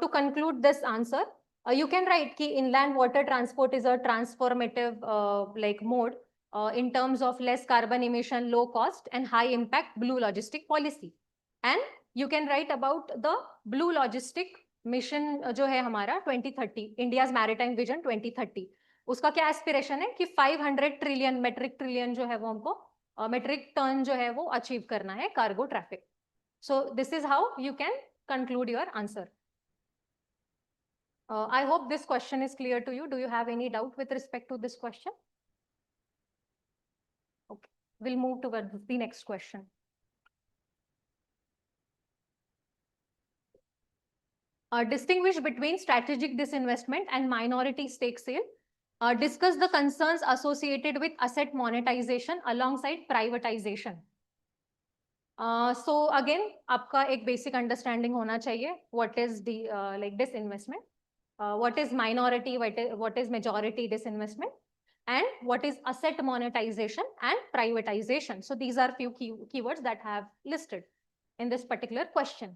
to conclude this answer, you can write ki inland water transport is a transformative like mode in terms of less carbon emission, low cost and high impact blue logistic policy. And you can write about the blue logistic mission जो है हमारा 2030 India's maritime vision 2030. उसका क्या aspiration है कि 500 trillion metric trillion जो है वो हमको मेट्रिक टन जो है वो अचीव करना है cargo traffic. So this is how you can conclude your answer. I hope this question is clear to you. Do you have any doubt with respect to this question? Okay, we'll move towards the next question. Distinguish between strategic disinvestment and minority stake sale. Discuss the concerns associated with asset monetization alongside privatization. So again, आपका एक basic understanding होना चाहिए. What is the like disinvestment? What is minority? What is majority disinvestment? And what is asset monetization and privatization? So these are few keywords that I have listed in this particular question.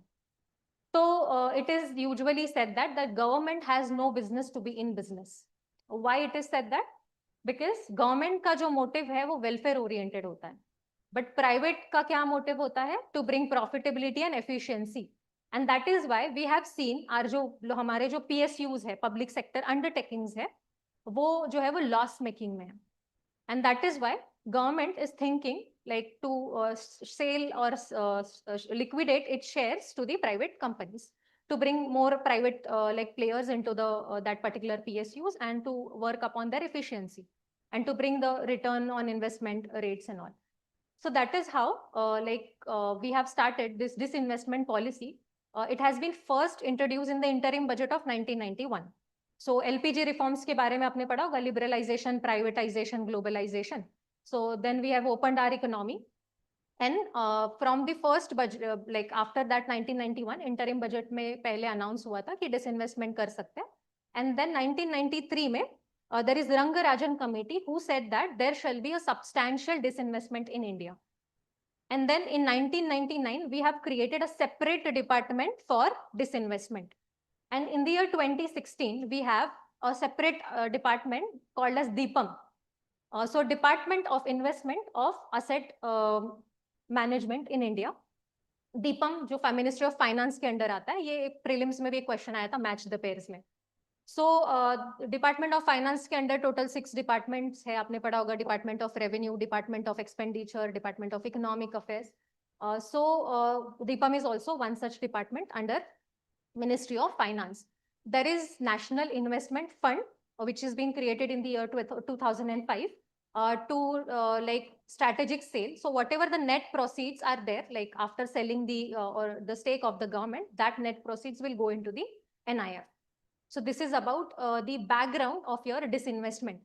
So it is usually said that the government has no business to be in business. Why it is said that? Because government का जो motive है वो welfare oriented होता है. But private का क्या motive होता है? To bring profitability and efficiency. And that is why we have seen our जो हमारे जो PSUs है, public sector undertakings है, वो जो है वो loss making में है. And that is why government is thinking like to sell or liquidate its shares to the private companies to bring more private like players into the that particular PSUs and to work upon their efficiency and to bring the return on investment rates and all. So that is how we have started this disinvestment policy. It has been first introduced in the interim budget of 1991. So LPG reforms के बारे में आपने पढ़ा होगा, liberalization, privatization, globalization. So then we have opened our economy. And from the first budget, like after that 1991 interim budget में पहले announce हुआ था कि disinvestment कर सकते हैं. And then 1993 में there is Rangarajan committee who said that there shall be a substantial disinvestment in India. And then in 1999, we have created a separate department for disinvestment. And in the year 2016, we have a separate department called as DIPAM. So Department of Investment of Asset Management in India. DIPAM जो Ministry of Finance के under आता है, ये prelims में भी एक question आया था match the pairs में. So Department of Finance के अंडर total 6 departments है, आपने पढ़ा होगा Department of Revenue, Department of Expenditure, Department of Economic Affairs. So DIPAM is also one such department under Ministry of Finance. There is National Investment Fund, which has been created in the year 2005 to like strategic sale. So whatever the net proceeds are there, like after selling the or the stake of the government, that net proceeds will go into the NIF. So this is about the background of your disinvestment.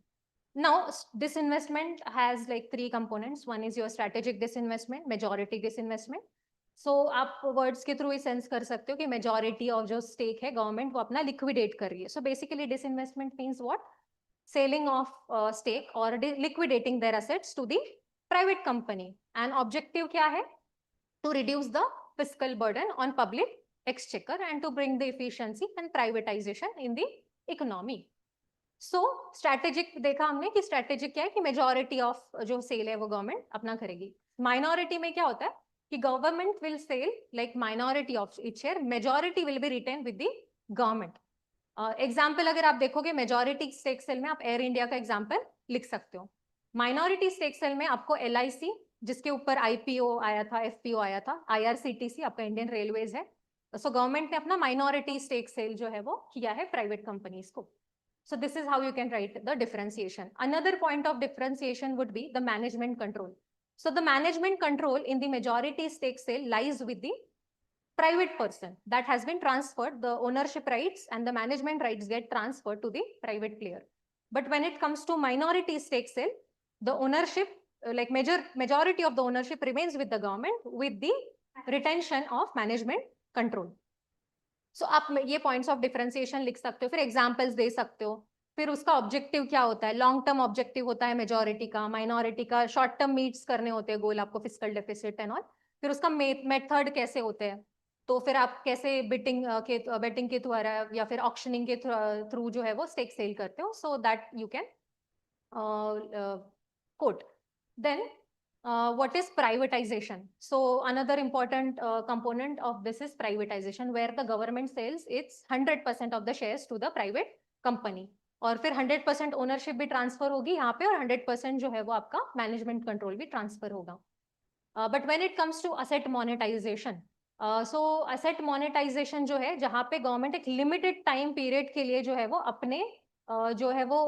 Now, disinvestment has like 3 components. One is your strategic disinvestment, majority disinvestment. So आप words के through ही sense कर सकते हो कि majority of जो stake है government वो अपना liquidate कर रही है. So basically disinvestment means what? Selling of stake or liquidating their assets to the private company. And objective क्या है? To reduce the fiscal burden on public exchequer and to bring the efficiency and privatization in the economy. So strategic देखा हमने कि strategic क्या है कि majority of जो sale है वो government अपना करेगी. Minority में क्या होता है कि government will sell like minority of each share, majority will be retained with the government. Example अगर आप देखोगे majority stake sale में आप Air India का example लिख सकते हो. Minority stake sale में आपको LIC जिसके ऊपर IPO आया था, FPO आया था, IRCTC आपका Indian Railways है. So government ने अपना minority stake sale जो है वो किया है private companies को. So this is how you can write the differentiation. Another point of differentiation would be the management control. So the management control in the majority stake sale lies with the private person that has been transferred. The ownership rights and the management rights get transferred to the private player. But when it comes to minority stake sale, the ownership, like majority of the ownership remains with the government with the retention of management control. So आप ये points of differentiation लिख सकते हो, फिर examples दे सकते हो, फिर उसका ऑब्जेक्टिव क्या होता है, लॉन्ग टर्म ऑब्जेक्टिव होता है मेजॉरिटी का, माइनॉरिटी का शॉर्ट टर्म मीट्स करने होते हैं गोल आपको, फिस्कल डेफिसिट एंड ऑल, फिर उसका मेथड कैसे होते हैं, तो फिर आप कैसे बेटिंग के द्वारा या फिर ऑक्शनिंग के थ्रू जो है वो स्टेक सेल करते हो, सो that you can quote. Then what is privatization? So another important component of this is privatization, where the government sells its 100% of the shares to the private company, और फिर 100% ownership भी transfer होगी यहाँ पे, और 100% जो है वो आपका मैनेजमेंट कंट्रोल भी ट्रांसफर होगा. But when it comes to asset monetisation, so asset monetisation जो है, जहाँ पे गवर्नमेंट एक लिमिटेड टाइम पीरियड के लिए जो है वो अपने जो है वो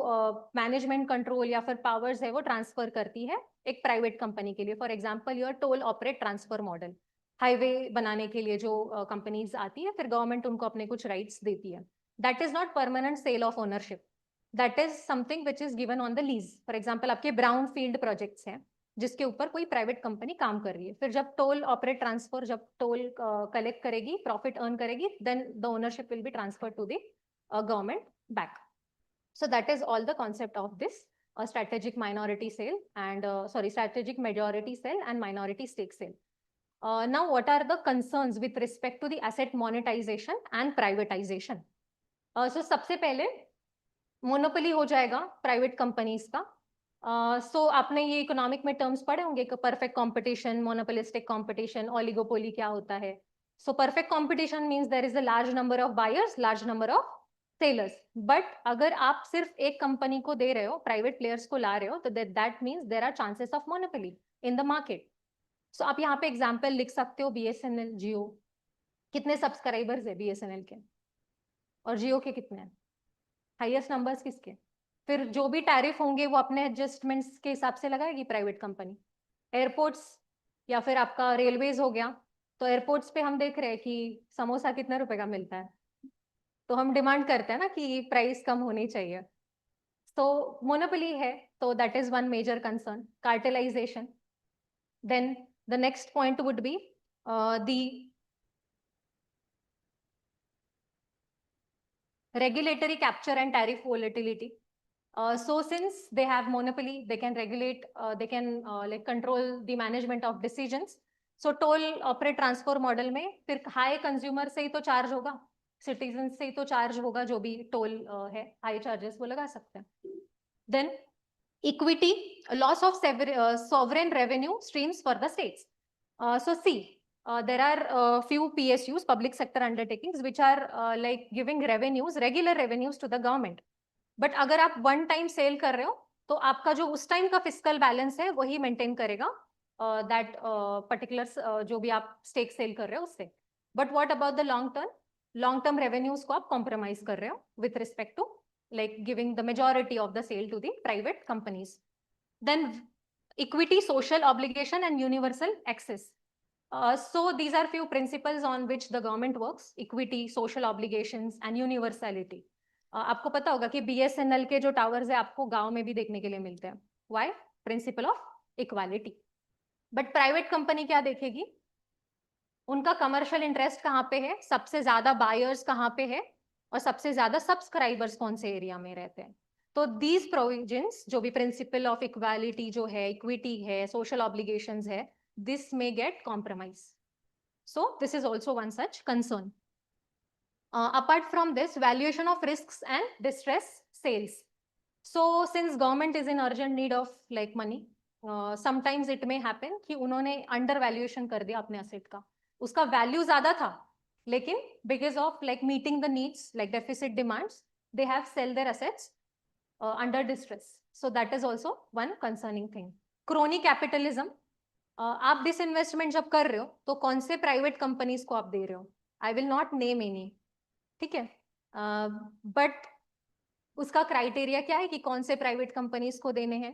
मैनेजमेंट कंट्रोल या फिर पावर्स है वो ट्रांसफर करती है एक प्राइवेट कंपनी के लिए. For example your toll operate transfer model, highway बनाने के लिए जो कंपनीज आती है, फिर गवर्नमेंट उनको अपने कुछ राइट्स देती है. That is not permanent sale of ownership, that is something which is given on the lease. For example आपके ब्राउन फील्ड प्रोजेक्ट्स हैं जिसके ऊपर कोई प्राइवेट कंपनी काम कर रही है, फिर जब टोल ऑपरेट ट्रांसफर, जब टोल कलेक्ट करेगी, प्रॉफिट अर्न करेगी, then the ownership will be transfer to the government back. So that is all the concept of this strategic minority sale and strategic majority sale and minority stake sale. Now what are the concerns with respect to the asset monetization and privatization? So सबसे पहले monopoly हो जाएगा private companies का. सो आपने ये economic में terms पढ़े होंगे कि perfect competition, monopolistic competition, oligopoly क्या होता है. So perfect competition means there is a large number of buyers, large number of sellers. But अगर आप सिर्फ एक कंपनी को दे रहे हो, प्राइवेट प्लेयर्स को ला रहे हो, तो that means there are chances of monopoly in the market. So आप यहाँ पे एग्जांपल लिख सकते हो, बीएसएनएल, जियो. कितने सब्सक्राइबर्स है बीएसएनएल के और जियो के कितने हैं, हाईएस्ट नंबर्स किसके. फिर जो भी टैरिफ होंगे वो अपने एडजस्टमेंट्स के हिसाब से लगाएगी प्राइवेट कंपनी. एयरपोर्ट्स या फिर आपका रेलवेज हो गया, तो एयरपोर्ट्स पे हम देख रहे हैं कि समोसा कितने रुपए का मिलता है, तो हम डिमांड करते हैं ना कि प्राइस कम होनी चाहिए. तो मोनोपोली है, तो that is one major concern. Cartelisation. Then the next point would be the regulatory capture and tariff volatility. So since they have monopoly, they can regulate, they can like control the management of decisions. So toll operate transfer model में फिर high consumer से ही तो charge होगा, citizens से ही तो charge होगा, जो भी toll है, high charges वो लगा सकते हैं. Then equity, loss of sovereign revenue streams for the states. So see, there are few PSUs, public sector undertakings, which are like giving revenues, regular revenues to the government. But अगर आप one time sale कर रहे हो, तो आपका जो उस time का fiscal balance है वही maintain करेगा that particular जो भी आप stake sale कर रहे हो उससे. But what about the long term? Long term revenues को आप compromise कर रहे हो with respect to like giving the majority of the sale to the private companies. Then equity, social obligation and universal access. So these are few principles on which the government works: equity, social obligations and universality. आपको पता होगा कि BSNL के जो towers है आपको गांव में भी देखने के लिए मिलते हैं. Why? Principle of equality. But private company क्या देखेगी, उनका कमर्शियल इंटरेस्ट कहाँ पे है, सबसे ज्यादा बायर्स कहाँ पे है, और सबसे ज्यादा सब्सक्राइबर्स कौन से एरिया में रहते हैं. तो दीज प्रोविजंस, जो भी प्रिंसिपल ऑफ इक्वालिटी जो है, इक्विटी है, सोशल ऑब्लिगेशंस है, this may get compromised. So this is also one such concern. Apart from this, valuation of risks and distress sales. So since government is in urgent need of like money, sometimes it may happen कि उन्होंने under valuation कर दिया अपने asset का, उसका value ज्यादा था, लेकिन because of like meeting the needs, like deficit demands, they have sell their assets under distress. So that is also one concerning thing. Crony capitalism. आप डिसइन्वेस्टमेंट जब कर रहे हो तो कौन से प्राइवेट कंपनीज को आप दे रहे हो, I will not name any, ठीक है, बट उसका क्राइटेरिया क्या है कि कौन से प्राइवेट कंपनीज को देने हैं,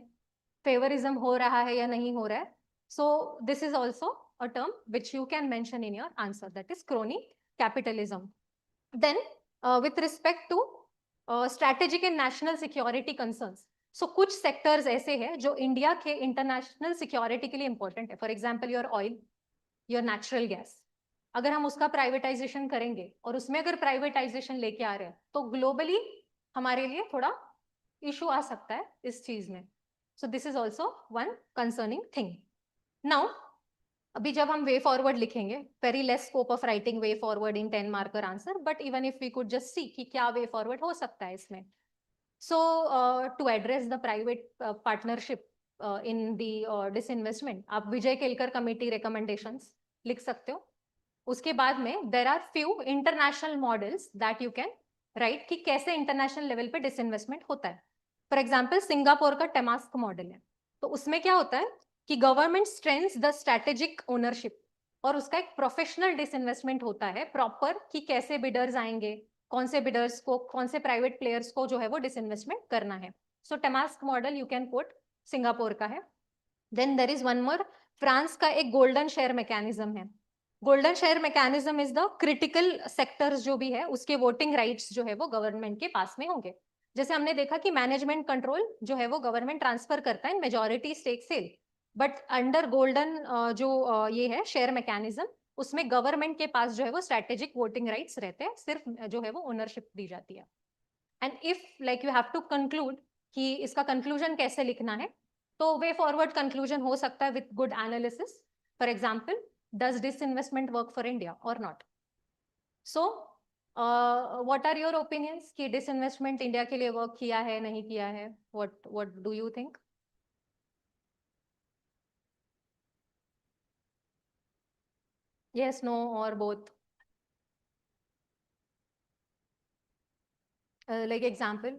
फेवरिज्म हो रहा है या नहीं हो रहा है. So this is also a term which you can mention in your answer, that is crony capitalism. Then with respect to strategic and national security concerns. So कुछ सेक्टर्स ऐसे हैं जो इंडिया के इंटरनेशनल सिक्योरिटी के लिए important है. For example your oil, your natural gas, अगर हम उसका प्राइवेटाइजेशन करेंगे और उसमें अगर प्राइवेटाइजेशन लेके आ रहे हैं तो ग्लोबली हमारे लिए थोड़ा इशू आ सकता है इस चीज में. So this is also one concerning thing. Now अभी जब हम वे फॉरवर्ड लिखेंगे, very less scope of writing way forward in 10 marker answer, but even if we could just see कि क्या वे फॉरवर्ड हो सकता है इसमें. So to address the private partnership in the disinvestment, आप विजय केलकर कमेटी रिकमेंडेशंस लिख सकते हो. उसके बाद में there are few international models that you can write कि कैसे इंटरनेशनल लेवल पे डिसइन्वेस्टमेंट होता है. फॉर एग्जाम्पल सिंगापुर का टेमास्क मॉडल है. तो उसमें क्या होता है कि government strengths the strategic ownership, और उसका एक प्रोफेशनल डिसइन्वेस्टमेंट होता है प्रॉपर कि कैसे बिडर्स आएंगे, कौन से बिडर्स को, कौन से प्राइवेट प्लेयर्स को जो है वो डिसइन्वेस्टमेंट करना है. So Temasek model you can quote, Singapore का है. Then there is one more, France का एक गोल्डन शेयर मैकेनिज्म है. Golden share mechanism is the critical sectors जो भी है उसके वोटिंग राइट्स जो है वो गवर्नमेंट के पास में होंगे. जैसे हमने देखा कि मैनेजमेंट कंट्रोल जो है वो गवर्नमेंट ट्रांसफर करता है majority stake sale, but under golden जो ये है शेयर मैकेनिज्म, उसमें गवर्नमेंट के पास जो है वो स्ट्रेटेजिक वोटिंग राइट्स रहते हैं, सिर्फ जो है वो ओनरशिप दी जाती है. And if like you have to conclude कि इसका कंक्लूजन कैसे लिखना है, तो वे फॉरवर्ड कंक्लूजन हो सकता है with good analysis. For example, does disinvestment work for India और not. So what are your opinions कि डिसइन्वेस्टमेंट इंडिया के लिए वर्क किया है, नहीं किया है? What do you think? Yes, no, or both. Like example.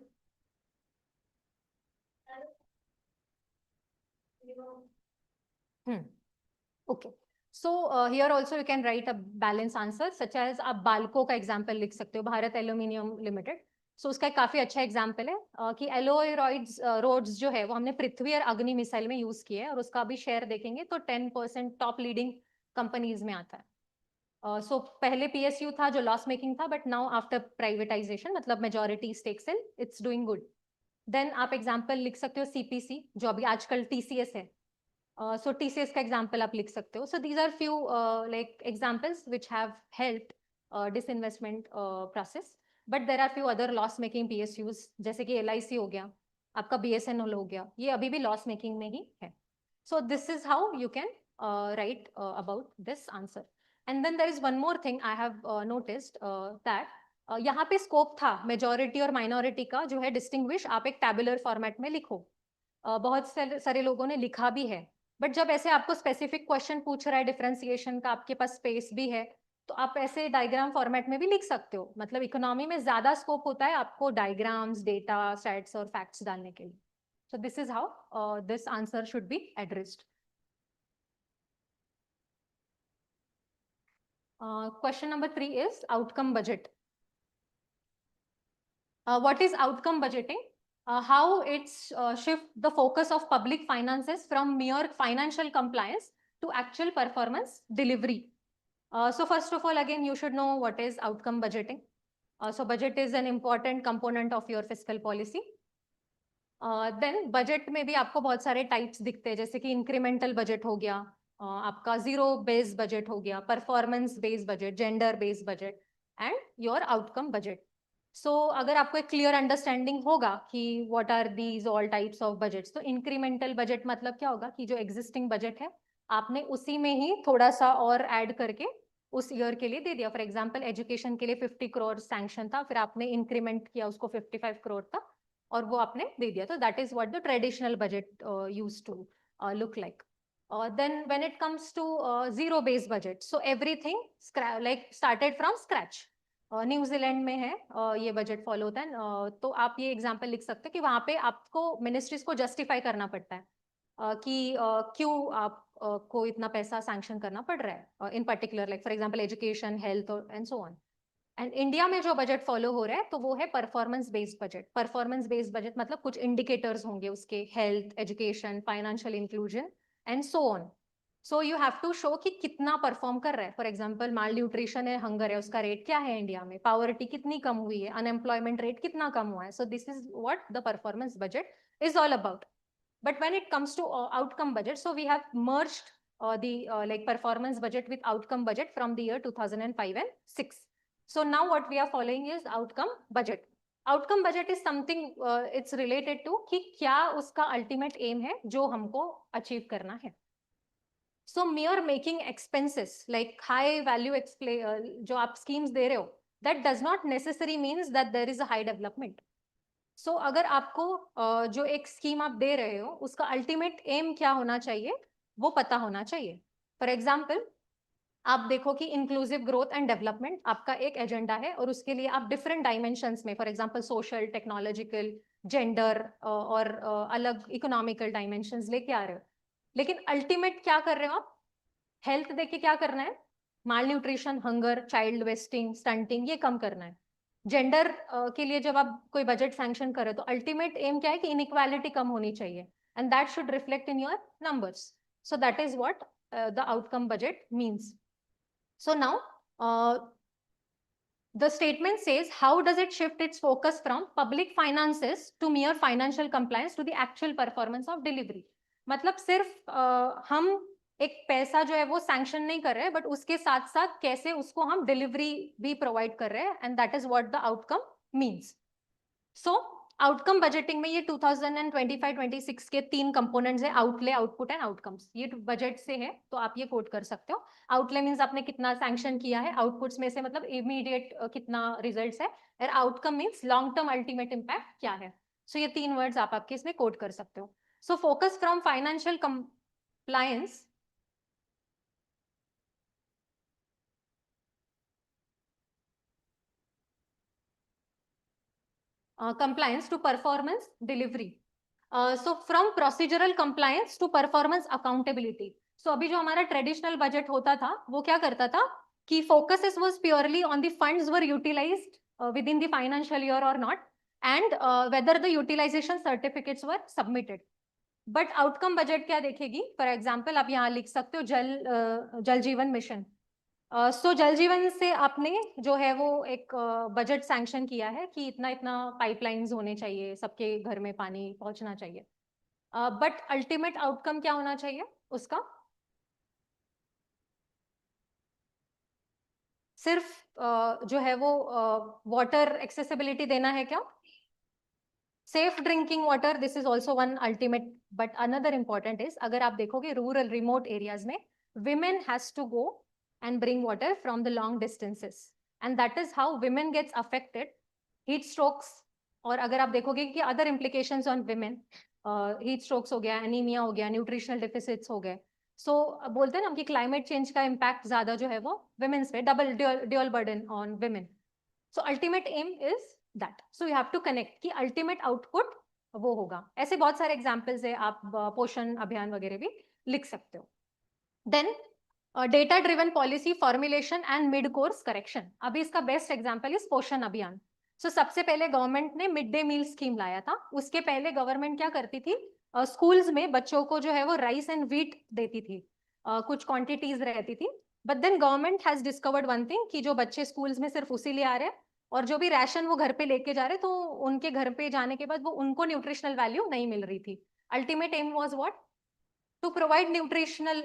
Okay. So here also you can write a balanced answer such as आप बाल्को का एग्जाम्पल लिख सकते हो, भारत एल्यूमिनियम लिमिटेड. सो उसका एक काफी अच्छा एग्जाम्पल है कि एलोय रोड्स जो है वो हमने पृथ्वी और अग्नि मिसाइल में यूज किया है, और उसका भी शेयर देखेंगे तो 10% टॉप लीडिंग कंपनीज में आता है. सो पहले पीएसयू था जो लॉस मेकिंग था, बट नाउ आफ्टर प्राइवेटाइजेशन मतलब majority stake sale, it's doing good. Then आप एग्जाम्पल लिख सकते हो सीपीसी जो अभी आजकल टीसीएस है. सो टीसीएस का एग्जाम्पल आप लिख सकते हो. So these are few like examples which have helped disinvestment process. But there are few other loss making PSUs, जैसे कि एलआईसी हो गया, आपका बीएसएनएल हो गया, ये अभी भी लॉस मेकिंग में ही है. So this is how you can write about this answer. And then there is one more thing I have noticed that यहाँ पे स्कोप था मेजॉरिटी और माइनॉरिटी का जो है डिस्टिंग्विश आप एक टैबुलर फॉर्मेट में लिखो. बहुत सारे लोगों ने लिखा भी है, बट जब ऐसे आपको स्पेसिफिक क्वेश्चन पूछ रहा है डिफरेंशिएशन का, आपके पास स्पेस भी है, तो आप ऐसे डायग्राम फॉर्मेट में भी लिख सकते हो. मतलब इकोनॉमी में ज्यादा स्कोप होता है आपको डायग्राम्स, डेटा सेट्स और फैक्ट्स डालने के लिए. सो this is how this answer should be addressed. Question number 3 is outcome budget. What is outcome budgeting? How it's shift the focus of public finances from mere financial compliance to actual performance delivery. So first of all, again, you should know what is outcome budgeting. So budget is an important component of your fiscal policy. Then budget में भी आपको बहुत सारे types दिखते हैं, जैसे कि incremental budget हो गया, आपका zero based budget हो गया, performance based budget, gender based budget, and your outcome budget. So अगर आपको एक क्लियर अंडरस्टैंडिंग होगा कि what are these all types of budgets, तो इंक्रीमेंटल बजट मतलब क्या होगा कि जो एग्जिस्टिंग बजट है आपने उसी में ही थोड़ा सा और ऐड करके उस ईयर के लिए दे दिया. फॉर एग्जांपल एजुकेशन के लिए 50 करोड़ सैंक्शन था, फिर आपने इंक्रीमेंट किया उसको 55 करोड़ तक और वो आपने दे दिया. तो that is what the traditional budget used to look like. Then when it comes to zero based budget, so everything like started from scratch. New Zealand में है ये बजट फॉलो होता है. तो आप ये एग्जांपल लिख सकते हैं कि वहां पे आपको मिनिस्ट्रीज को जस्टिफाई करना पड़ता है कि क्यों आप को इतना पैसा सैंक्शन करना पड़ रहा है इन particular, like for example education, health and so on. And India में जो बजट फॉलो हो रहा है तो वो है performance based budget. Performance based budget मतलब कुछ इंडिकेटर्स होंगे उसके, health, education, financial inclusion and so on. So you have to show कि कितना परफॉर्म कर रहा है. फॉर एग्जांपल माल न्यूट्रिशन है, हंगर है, उसका रेट क्या है इंडिया में, पावर्टी कितनी कम हुई है, अनएम्प्लॉयमेंट रेट कितना कम हुआ है. So this is what the performance budget is all about. But when it comes to outcome budget, so we have merged like performance budget with outcome budget from the year 2005 and 6. So now what we are following is outcome budget. Outcome budget is something it's related to कि क्या उसका ultimate aim है जो हमको achieve करना है. So mere making expenses like high value जो आप schemes दे रहे हो, that does not necessarily means that there is a high development. So अगर आपको जो एक स्कीम आप दे रहे हो उसका अल्टीमेट एम क्या होना चाहिए वो पता होना चाहिए. फॉर एग्जाम्पल आप देखो कि इंक्लूसिव ग्रोथ एंड डेवलपमेंट आपका एक एजेंडा है और उसके लिए आप डिफरेंट डायमेंशंस में, for example social, technological, gender और अलग इकोनॉमिकल डायमेंशंस लेके आ रहे हो. लेकिन अल्टीमेट क्या कर रहे हो आप? हेल्थ देख के क्या करना है? Malnutrition, hunger, child wasting, stunting, ये कम करना है. जेंडर के लिए जब आप कोई बजट सैंक्शन करें तो अल्टीमेट एम क्या है कि इनइक्वालिटी कम होनी चाहिए and that should reflect in your numbers. So that is what the outcome budget means. So now the statement says how does it shift its focus from public finances to mere financial compliance to the actual performance of delivery. मतलब सिर्फ हम एक पैसा जो है वो sanction नहीं कर रहे हैं बट उसके साथ साथ कैसे उसको हम डिलीवरी भी प्रोवाइड कर रहे हैं and that is what the outcome means. So outcome budgeting में ये 2025-26 के 3 कंपोनेंट्स है, आउटले, आउटपुट एंड आउटकम्स. ये बजट से है तो आप ये कोट कर सकते हो. आउटले मीन्स आपने कितना सैंक्शन किया है, आउटपुट्स में से मतलब इमीडिएट कितना रिजल्ट्स है, और outcome means long term ultimate impact क्या है. सो ये 3 वर्ड्स आप आपके इसमें कोट कर सकते हो. So focus from financial compliance compliance to performance delivery. So from procedural compliance to performance accountability. So अभी जो हमारा ट्रेडिशनल बजट होता था वो क्या करता था कि focus was purely on the funds were utilized within the financial year or not and whether the utilization certificates were submitted. But outcome budget क्या देखेगी? फॉर एग्जाम्पल आप यहाँ लिख सकते हो जल जीवन मिशन. सो जल जीवन से आपने जो है वो एक बजट सैंक्शन किया है कि इतना इतना पाइपलाइंस होने चाहिए, सबके घर में पानी पहुंचना चाहिए. बट अल्टीमेट आउटकम क्या होना चाहिए उसका? सिर्फ जो है वो वाटर एक्सेसिबिलिटी देना है क्या? Safe drinking water, this is also one ultimate. But another important is, अगर आप देखोगे रूरल रिमोट एरियाज में women has to go and bring water from the long distances and that is how women gets affected. Heat strokes, और अगर आप देखोगे कि other implications on women, heat strokes हो गया, anemia हो गया, nutritional deficits हो गए. So बोलते हैं ना कि climate change का impact ज्यादा जो है वो women's पे, double dual burden on women. So ultimate aim is that. So you have to connect कि ultimate output वो होगा. ऐसे बहुत सारे examples है, आप पोषण अभियान वगैरह भी लिख सकते हो. Then data driven policy formulation and mid course correction. अभी इसका बेस्ट एग्जांपल इज पोषण अभियान. सो सबसे पहले गवर्नमेंट ने मिड डे मील स्कीम लाया था. उसके पहले गवर्नमेंट क्या करती थी? स्कूल्स में बच्चों को जो है वो राइस एंड व्हीट देती थी, कुछ क्वांटिटीज रहती थी. But then government has discovered one thing कि जो बच्चे स्कूल्स में सिर्फ उसी लिए आ रहे हैं और जो भी राशन वो घर पे लेके जा रहे तो उनके घर पे जाने के बाद वो उनको न्यूट्रिशनल वैल्यू नहीं मिल रही थी. Ultimate aim was what? To provide nutritional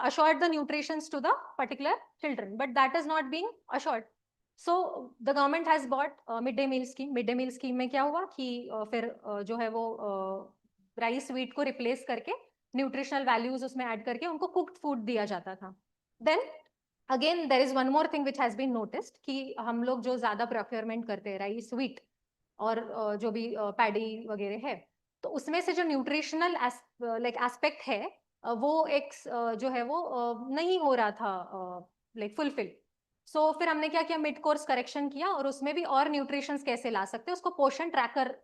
assured the nutritions to the particular children, but that is not being assured. So the government has bought midday meal scheme. Midday meal scheme में क्या हुआ कि फिर जो है वो rice wheat को replace करके न्यूट्रिशनल वैल्यूज उसमें ऐड करके उनको कुक्ड फूड दिया जाता था. Then again there is one more thing which has been noticed कि हम लोग जो ज्यादा प्रोक्योरमेंट करते हैं राइस व्हीट और जो भी पैडी वगैरह है तो उसमें से जो न्यूट्रिशनल एस्पेक्ट है वो एक जो है वो नहीं हो रहा था फुलफिल. सो फिर हमने क्या किया? मिड कोर्स करेक्शन किया और उसमें भी और न्यूट्रिशंस कैसे ला सकते हैं उसको पोषण ट्रैकर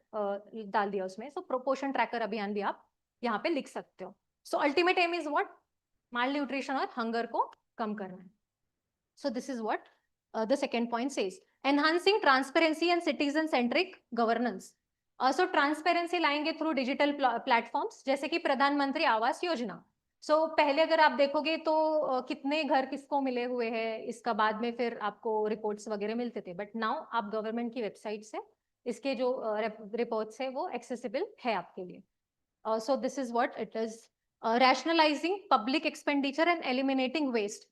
डाल दिया उसमें. सो पोषण ट्रैकर अभियान भी आप यहाँ पे लिख सकते हो. सो ultimate aim is what? Mall nutrition और हंगर को कम करना है. So this is what the second point says. Enhancing transparency and citizen centric governance. So transparency लाएंगे थ्रू डिजिटल प्लेटफॉर्म्स जैसे कि प्रधानमंत्री आवास योजना. सो पहले अगर आप देखोगे तो कितने घर किसको मिले हुए हैं इसका बाद में फिर आपको रिपोर्ट्स वगैरह मिलते थे. बट नाउ आप गवर्नमेंट की वेबसाइट से इसके जो रिपोर्ट्स है वो एक्सेसिबल है आपके लिए. सो this is what it is rationalizing public expenditure and eliminating waste.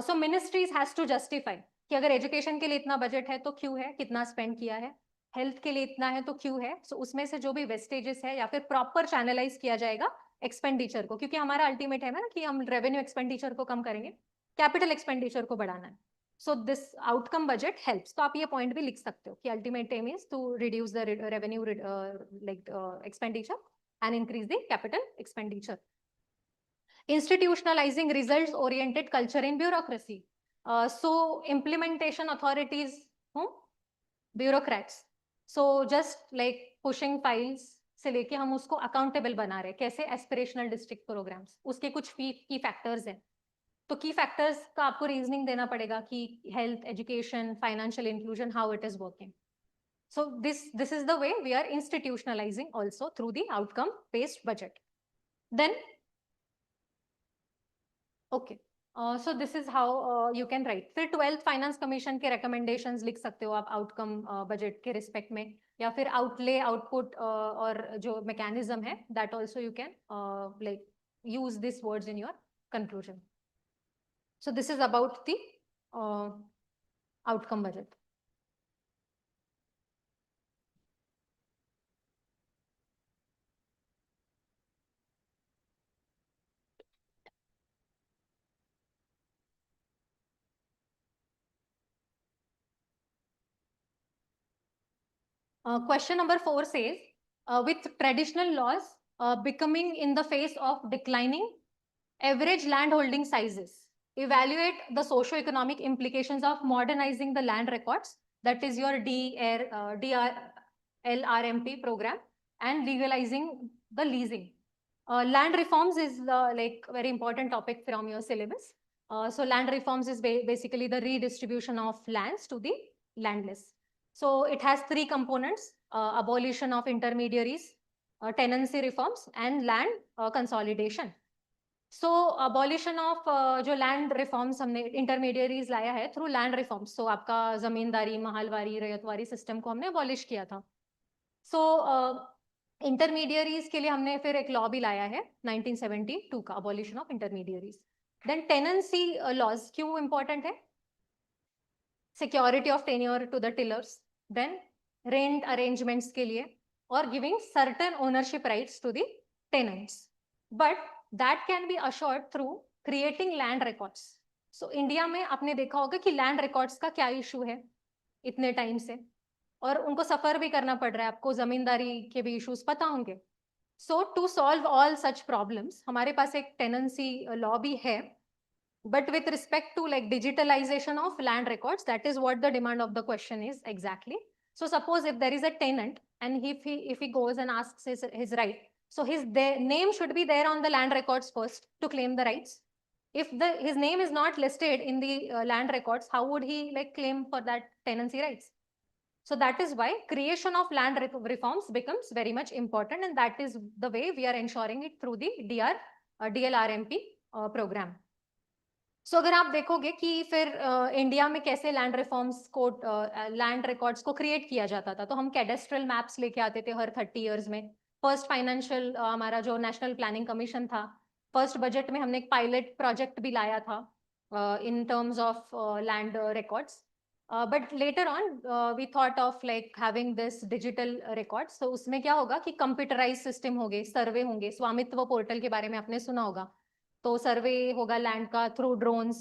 So ministries has to justify कि अगर एजुकेशन के लिए इतना बजट है तो क्यों है, कितना स्पेंड किया है, हेल्थ के लिए इतना है तो क्यों है. सो उसमें से जो भी वेस्टेजेस है या फिर प्रॉपर चैनलाइज किया जाएगा एक्सपेंडिचर को, क्योंकि हमारा अल्टीमेट है ना कि हम रेवेन्यू एक्सपेंडिचर को कम करेंगे, कैपिटल एक्सपेंडिचर को बढ़ाना है. So this outcome budget helps. तो आप ये पॉइंट भी लिख सकते हो कि ultimate aim is to reduce the revenue like expenditure and increase the capital expenditure. Institutionalizing results oriented culture in bureaucracy. So implementation authorities, bureaucrats. So just like pushing files से लेके हम उसको अकाउंटेबल बना रहे हैं. कैसे? एस्पिरेशनल डिस्ट्रिक्ट प्रोग्राम्स, उसके कुछ की फैक्टर्स हैं. तो की फैक्टर्स का आपको रीजनिंग देना पड़ेगा कि health, education, financial inclusion, how it is working. So this is the way we are institutionalizing also through the outcome based budget. Then okay, so this is how you can write. फिर 12th finance commission के recommendations लिख सकते हो आप outcome budget के respect में, या फिर outlay, output और जो mechanism है that also you can like use these words in your conclusion. So this is about the outcome budget. Question number 4 says, with traditional laws becoming in the face of declining average land holding sizes, evaluate the socio-economic implications of modernizing the land records, that is your DRLRMP program, and legalizing the leasing. Land reforms is like very important topic from your syllabus. So land reforms is basically the redistribution of lands to the landless. So it has 3 components: abolition of intermediaries, tenancy reforms, and land consolidation. So abolition of जो land reforms हमने intermediaries लाया है through land reforms. So आपका जमींदारी, Mahalwari, ryotwari system को हमने abolish किया था. So intermediaries के लिए हमने फिर एक law भी लाया है 1972 का, abolition of intermediaries. Then tenancy laws क्यों important है? Security of tenure to the tillers. Then rent arrangements के लिए, or giving certain ownership rights to the tenants. But that can be assured through creating land records. So India में आपने देखा होगा कि land records का क्या issue है इतने टाइम से, और उनको सफर भी करना पड़ रहा है. आपको जमींदारी के भी issues पता होंगे. So to solve all such problems, हमारे पास एक tenancy law भी है. But with respect to like digitalization of land records, that is what the demand of the question is exactly. So suppose if there is a tenant and if he goes and asks his right, so his name should be there on the land records first to claim the rights. If his name is not listed in the land records, how would he like claim for that tenancy rights? So that is why creation of land reforms becomes very much important, and that is the way we are ensuring it through the DLRMP program. So अगर आप देखोगे कि फिर India में कैसे land reforms को land records को create किया जाता था, तो हम कैडेस्ट्रल मैप्स लेके आते थे हर 30 इयर्स में. फर्स्ट फाइनेंशियल हमारा जो नेशनल प्लानिंग कमीशन था, फर्स्ट बजट में हमने एक पायलट प्रोजेक्ट भी लाया था in terms of land records. But later on we thought of like having this digital records. तो उसमें क्या होगा कि कंप्यूटराइज सिस्टम होंगे, सर्वे होंगे. स्वामित्व पोर्टल के बारे में आपने सुना होगा. तो सर्वे होगा लैंड का थ्रू ड्रोन्स,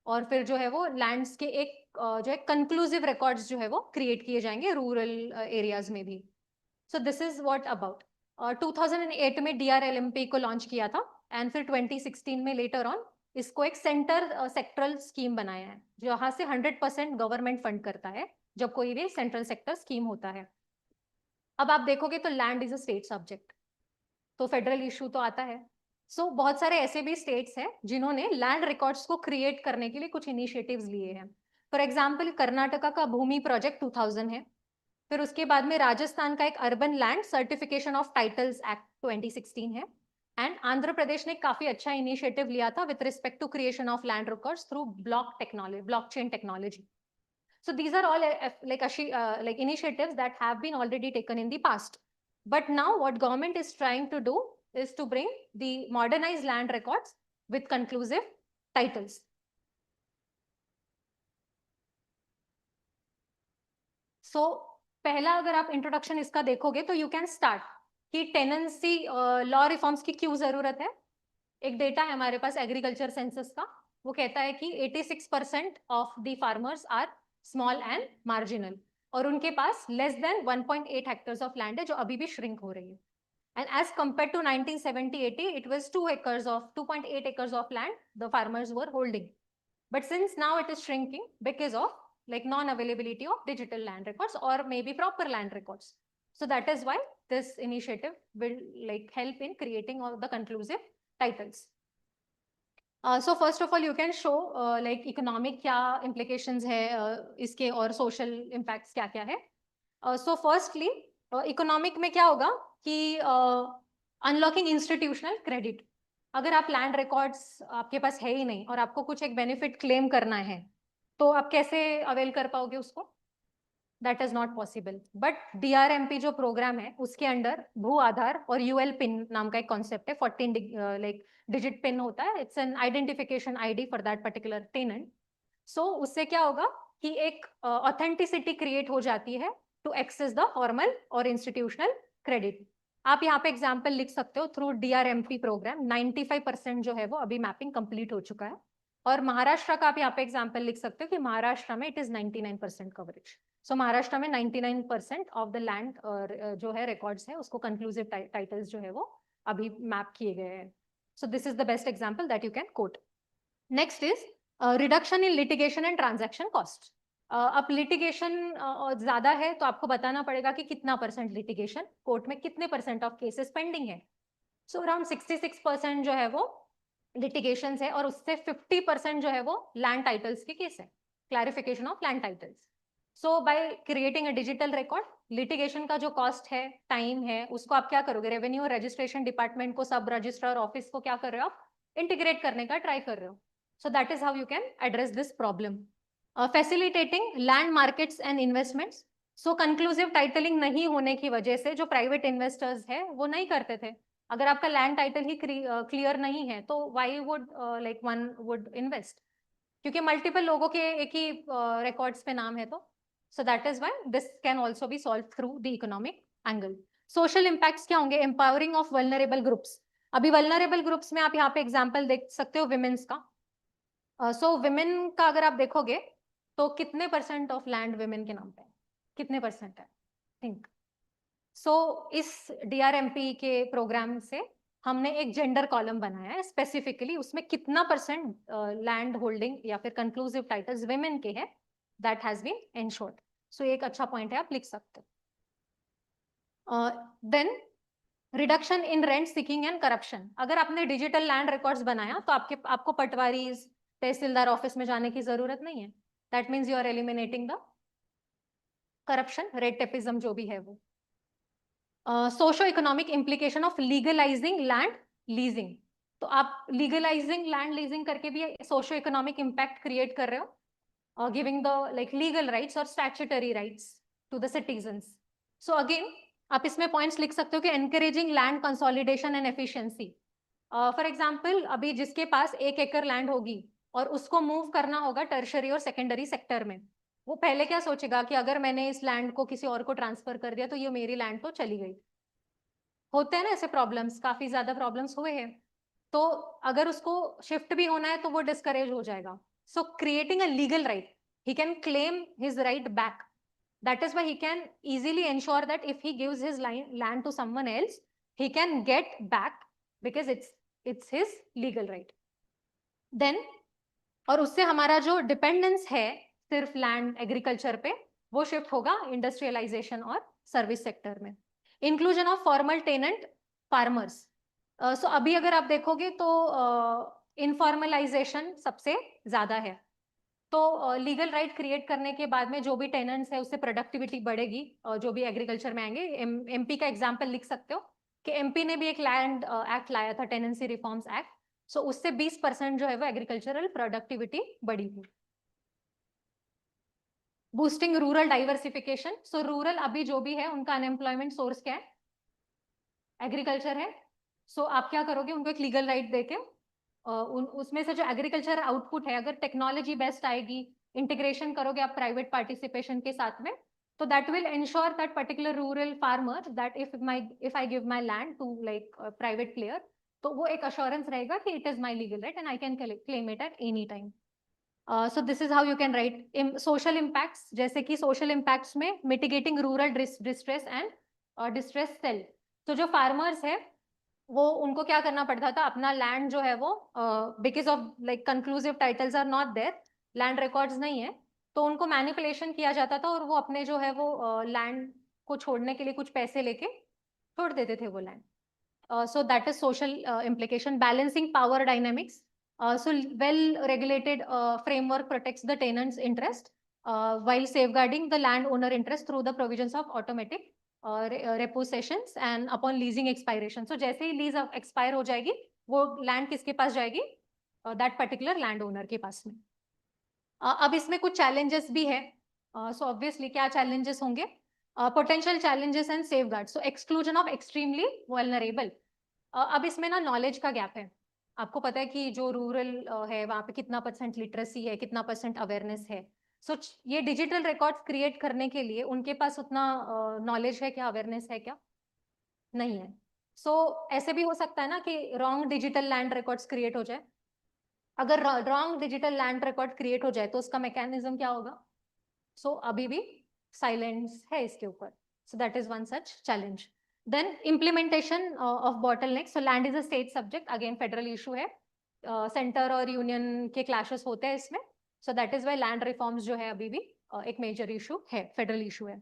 और फिर जो है वो लैंड्स के एक जो है कंक्लूसिव रिकॉर्ड्स जो है वो क्रिएट किए जाएंगे रूरल एरियाज में भी. सो दिस इज व्हाट अबाउट 2008 में DRLMP को लॉन्च किया था, एंड फिर 2016 में लेटर ऑन इसको एक सेंटर सेक्टरल स्कीम बनाया है, जहाँ से 100% गवर्नमेंट फंड करता है जब कोई भी सेंट्रल सेक्टर स्कीम होता है. अब आप देखोगे तो land is a state subject, तो फेडरल इशू तो आता है. सो बहुत सारे ऐसे भी स्टेट्स हैं जिन्होंने लैंड रिकॉर्ड्स को क्रिएट करने के लिए कुछ इनिशिएटिव्स लिए हैं. फॉर एग्जांपल कर्नाटका का भूमि प्रोजेक्ट 2000 है. फिर उसके बाद में राजस्थान का एक urban land certification of titles act 2016 है. एंड आंध्र प्रदेश ने काफी अच्छा इनिशिएटिव लिया था with respect to creation of land records through blockchain technology. So these are all like initiatives that have been already taken in the past. But now what government is trying to do is to bring the modernized land records with conclusive titles. So पहला अगर आप introduction इसका देखोगे तो you can start कि tenancy law reforms की क्यों जरूरत है. एक डेटा है हमारे पास एग्रीकल्चर सेंसस का, वो कहता है कि 86% of the farmers are small and marginal, और उनके पास less than 1.8 hectares of land है जो अभी भी श्रिंक हो रही है. And as compared to 1970-80, it was 2.8 acres of land the farmers were holding. But since now it is shrinking because of like non-availability of digital land records or maybe proper land records. So that is why this initiative will like help in creating all the conclusive titles. So first of all, you can show like economic क्या implications है इसके और social impacts क्या क्या है. So firstly, economic में क्या होगा कि अनलॉकिंग इंस्टीट्यूशनल क्रेडिट. अगर आप लैंड रिकॉर्ड्स आपके पास है ही नहीं और आपको कुछ एक बेनिफिट क्लेम करना है तो आप कैसे अवेल कर पाओगे उसको? That is not possible. But DRMP जो प्रोग्राम है उसके अंडर भू आधार और UL पिन नाम का एक कॉन्सेप्ट है. 14 लाइक डिजिट पिन होता है. It's an identification ID for that particular tenant. So उससे क्या होगा कि एक ऑथेंटिसिटी क्रिएट हो जाती है टू एक्सेस द फॉर्मल और इंस्टीट्यूशनल क्रेडिट. आप यहाँ पे एग्जाम्पल लिख सकते हो थ्रू DRMP प्रोग्राम 95% जो है वो अभी मैपिंग कंप्लीट हो चुका है. और महाराष्ट्र का आप यहाँ पे एग्जाम्पल लिख सकते हो कि महाराष्ट्र में इट इज 99% कवरेज. सो महाराष्ट्र में 99% ऑफ द लैंड जो है रिकॉर्ड्स है उसको कंक्लूसिव टाइटल्स जो है वो अभी मैप किए गए हैं. So this is the best example that you can coat. Next is reduction in litigation and transaction cost. अब लिटिगेशन ज्यादा है तो आपको बताना पड़ेगा कि कितना परसेंट लिटिगेशन, कोर्ट में कितने परसेंट ऑफ केसेस पेंडिंग है. सो अराउंड 66% जो है वो लिटिगेशन है और उससे 50% जो है वो लैंड टाइटल्स के केस है, clarification of land titles. So by creating a digital record, litigation का जो कॉस्ट है, टाइम है, उसको आप क्या करोगे, रेवेन्यू और रजिस्ट्रेशन डिपार्टमेंट को, सब रजिस्ट्रार ऑफिस को क्या कर रहे हो आप, इंटीग्रेट करने का ट्राई कर रहे हो. So that is how you can address this problem. Facilitating land markets and investments. So conclusive titling नहीं होने की वजह से जो private investors है वो नहीं करते थे. अगर आपका land title ही clear नहीं है तो why would like one would invest? क्योंकि multiple लोगों के एक ही records पे नाम है तो. So that is why this can also be solved through the economic angle. Social impacts क्या होंगे? Empowering of vulnerable groups. अभी vulnerable groups में आप यहाँ पे example देख सकते हो women's का. सो विमेन का अगर आप देखोगे तो कितने परसेंट ऑफ लैंड विमेन के नाम पे है, कितने परसेंट है थिंक. सो इस DRMP के प्रोग्राम से हमने एक जेंडर कॉलम बनाया है स्पेसिफिकली, उसमें कितना परसेंट लैंड होल्डिंग या फिर कंक्लूसिव टाइटल्स विमेन के है, that has been ensured. So एक अच्छा पॉइंट है, आप लिख सकते हो. Then reduction in rent seeking and corruption. अगर आपने डिजिटल लैंड रिकॉर्ड्स बनाया तो आपको पटवारी तहसीलदार ऑफिस में जाने की जरूरत नहीं है. That means you are eliminating the corruption, red tapeism जो भी है वो. Socio economic implication of legalising land leasing. तो आप लीगलाइजिंग लैंड लीजिंग करके भी सोशो इकोनॉमिक इम्पैक्ट क्रिएट कर रहे हो, giving the like legal rights और statutory rights to the citizens. So again आप इसमें पॉइंट्स लिख सकते हो कि encouraging land consolidation and efficiency. For example अभी जिसके पास 1 एकड़ लैंड होगी और उसको मूव करना होगा टर्शरी और सेकेंडरी सेक्टर में, वो पहले क्या सोचेगा कि अगर मैंने इस लैंड को किसी और को ट्रांसफर कर दिया तो ये मेरी लैंड तो चली गई. होते हैं ना ऐसे प्रॉब्लम्स, काफी ज्यादा प्रॉब्लम्स हुए हैं. तो अगर उसको शिफ्ट भी होना है तो वो डिस्करेज हो जाएगा. सो creating a legal right, he can claim his right back. That is why he can easily ensure that if he gives his land to someone else, he can get back because it's his legal right. Then और उससे हमारा जो dependence है सिर्फ land agriculture पे वो shift होगा industrialisation और सर्विस सेक्टर में. Inclusion of formal tenant farmers. So अभी अगर आप देखोगे तो इनफॉर्मलाइजेशन सबसे ज्यादा है. तो लीगल राइट क्रिएट करने के बाद में जो भी टेनेंट्स है उससे प्रोडक्टिविटी बढ़ेगी और जो भी एग्रीकल्चर में आएंगे. MP का एग्जांपल लिख सकते हो कि MP ने भी एक लैंड एक्ट लाया था, टेनेंसी रिफॉर्म्स एक्ट. सो उससे 20% जो है वो एग्रीकल्चरल प्रोडक्टिविटी बढ़ी थी. Boosting rural diversification. सो रूरल अभी जो भी है उनका अनएम्प्लॉयमेंट सोर्स क्या है, एग्रीकल्चर है. सो आप क्या करोगे, उनको एक लीगल राइट देके उसमें से जो एग्रीकल्चर आउटपुट है, अगर टेक्नोलॉजी बेस्ट आएगी, इंटीग्रेशन करोगे आप प्राइवेट पार्टिसिपेशन के साथ में, तो that will ensure that particular rural farmer that if I give my land to like private player, तो वो एक अश्योरेंस रहेगा कि it is my legal right and I can claim it at any time. So this is how you can write social impacts. जैसे कि social impacts में mitigating rural distress and distress cell. तो जो farmers है वो उनको क्या करना पड़ता था, अपना लैंड जो है वो because of like conclusive titles are not there, land records नहीं है, तो उनको मैनिपुलेशन किया जाता था और वो अपने जो है वो लैंड को छोड़ने के लिए कुछ पैसे लेके छोड़ देते थे वो land. So that is social implication. Balancing power dynamics. So well-regulated framework protects the tenant's interest while safeguarding the landowner interest through the provisions of automatic repossessions and upon leasing expiration. So जैसे ही lease expire हो जाएगी, वो land किसके पास जाएगी? That particular landowner के पास में. अब इसमें कुछ challenges भी है. So obviously क्या challenges होंगे? Potential challenges and safeguards. So exclusion of extremely vulnerable. अब इसमें ना knowledge का gap है. आपको पता है कि जो रूरल है वहाँ पे कितना % लिटरेसी है, कितना % अवेयरनेस है. सो ये डिजिटल रिकॉर्ड्स क्रिएट करने के लिए उनके पास उतना नॉलेज है क्या, अवेयरनेस है क्या? नहीं है. सो ऐसे भी हो सकता है ना कि wrong digital land records create हो जाए. अगर wrong digital land record create हो जाए तो उसका मैकेनिज्म क्या होगा? सो अभी भी साइलेंस है इसके ऊपर. So that is one such challenge. Then implementation of bottlenecks. So land is a state subject. Again, federal issue है. Center और union के clashes होते हैं इसमें. So that is why land reforms जो है अभी भी एक major issue है, federal issue है.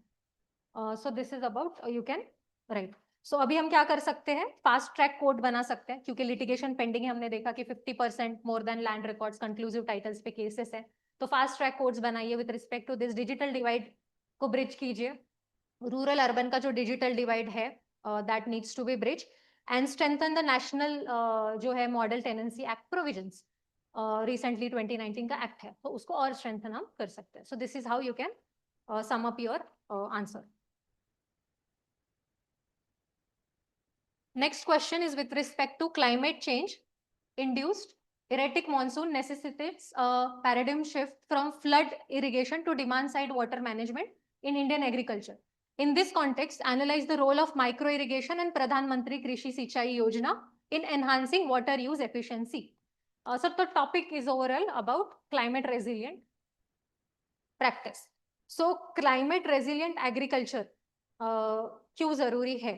So this is about you can write. So अभी हम क्या कर सकते हैं? Fast track code बना सकते हैं क्योंकि litigation pending है. हमने देखा कि 50% more than land records conclusive titles पे cases है. तो fast track codes बनाइए with respect to this digital divide को bridge कीजिए. रूरल अर्बन का जो डिजिटल डिवाइड है that needs to be bridge and strengthen the national जो है model tenancy act provisions. Recently 2019 का एक्ट है तो उसको और स्ट्रेंथन हम कर सकते हैं. So this is how you can sum up your answer. Next question is with respect to climate change induced erratic monsoon necessitates a paradigm shift from flood irrigation to demand side water management in Indian agriculture. In this context, analyze the role of micro irrigation and Pradhan Mantri Krishi Sinchai Yojana in enhancing water use efficiency. So the topic is overall about climate resilient practice. So climate resilient agriculture क्यों जरूरी है?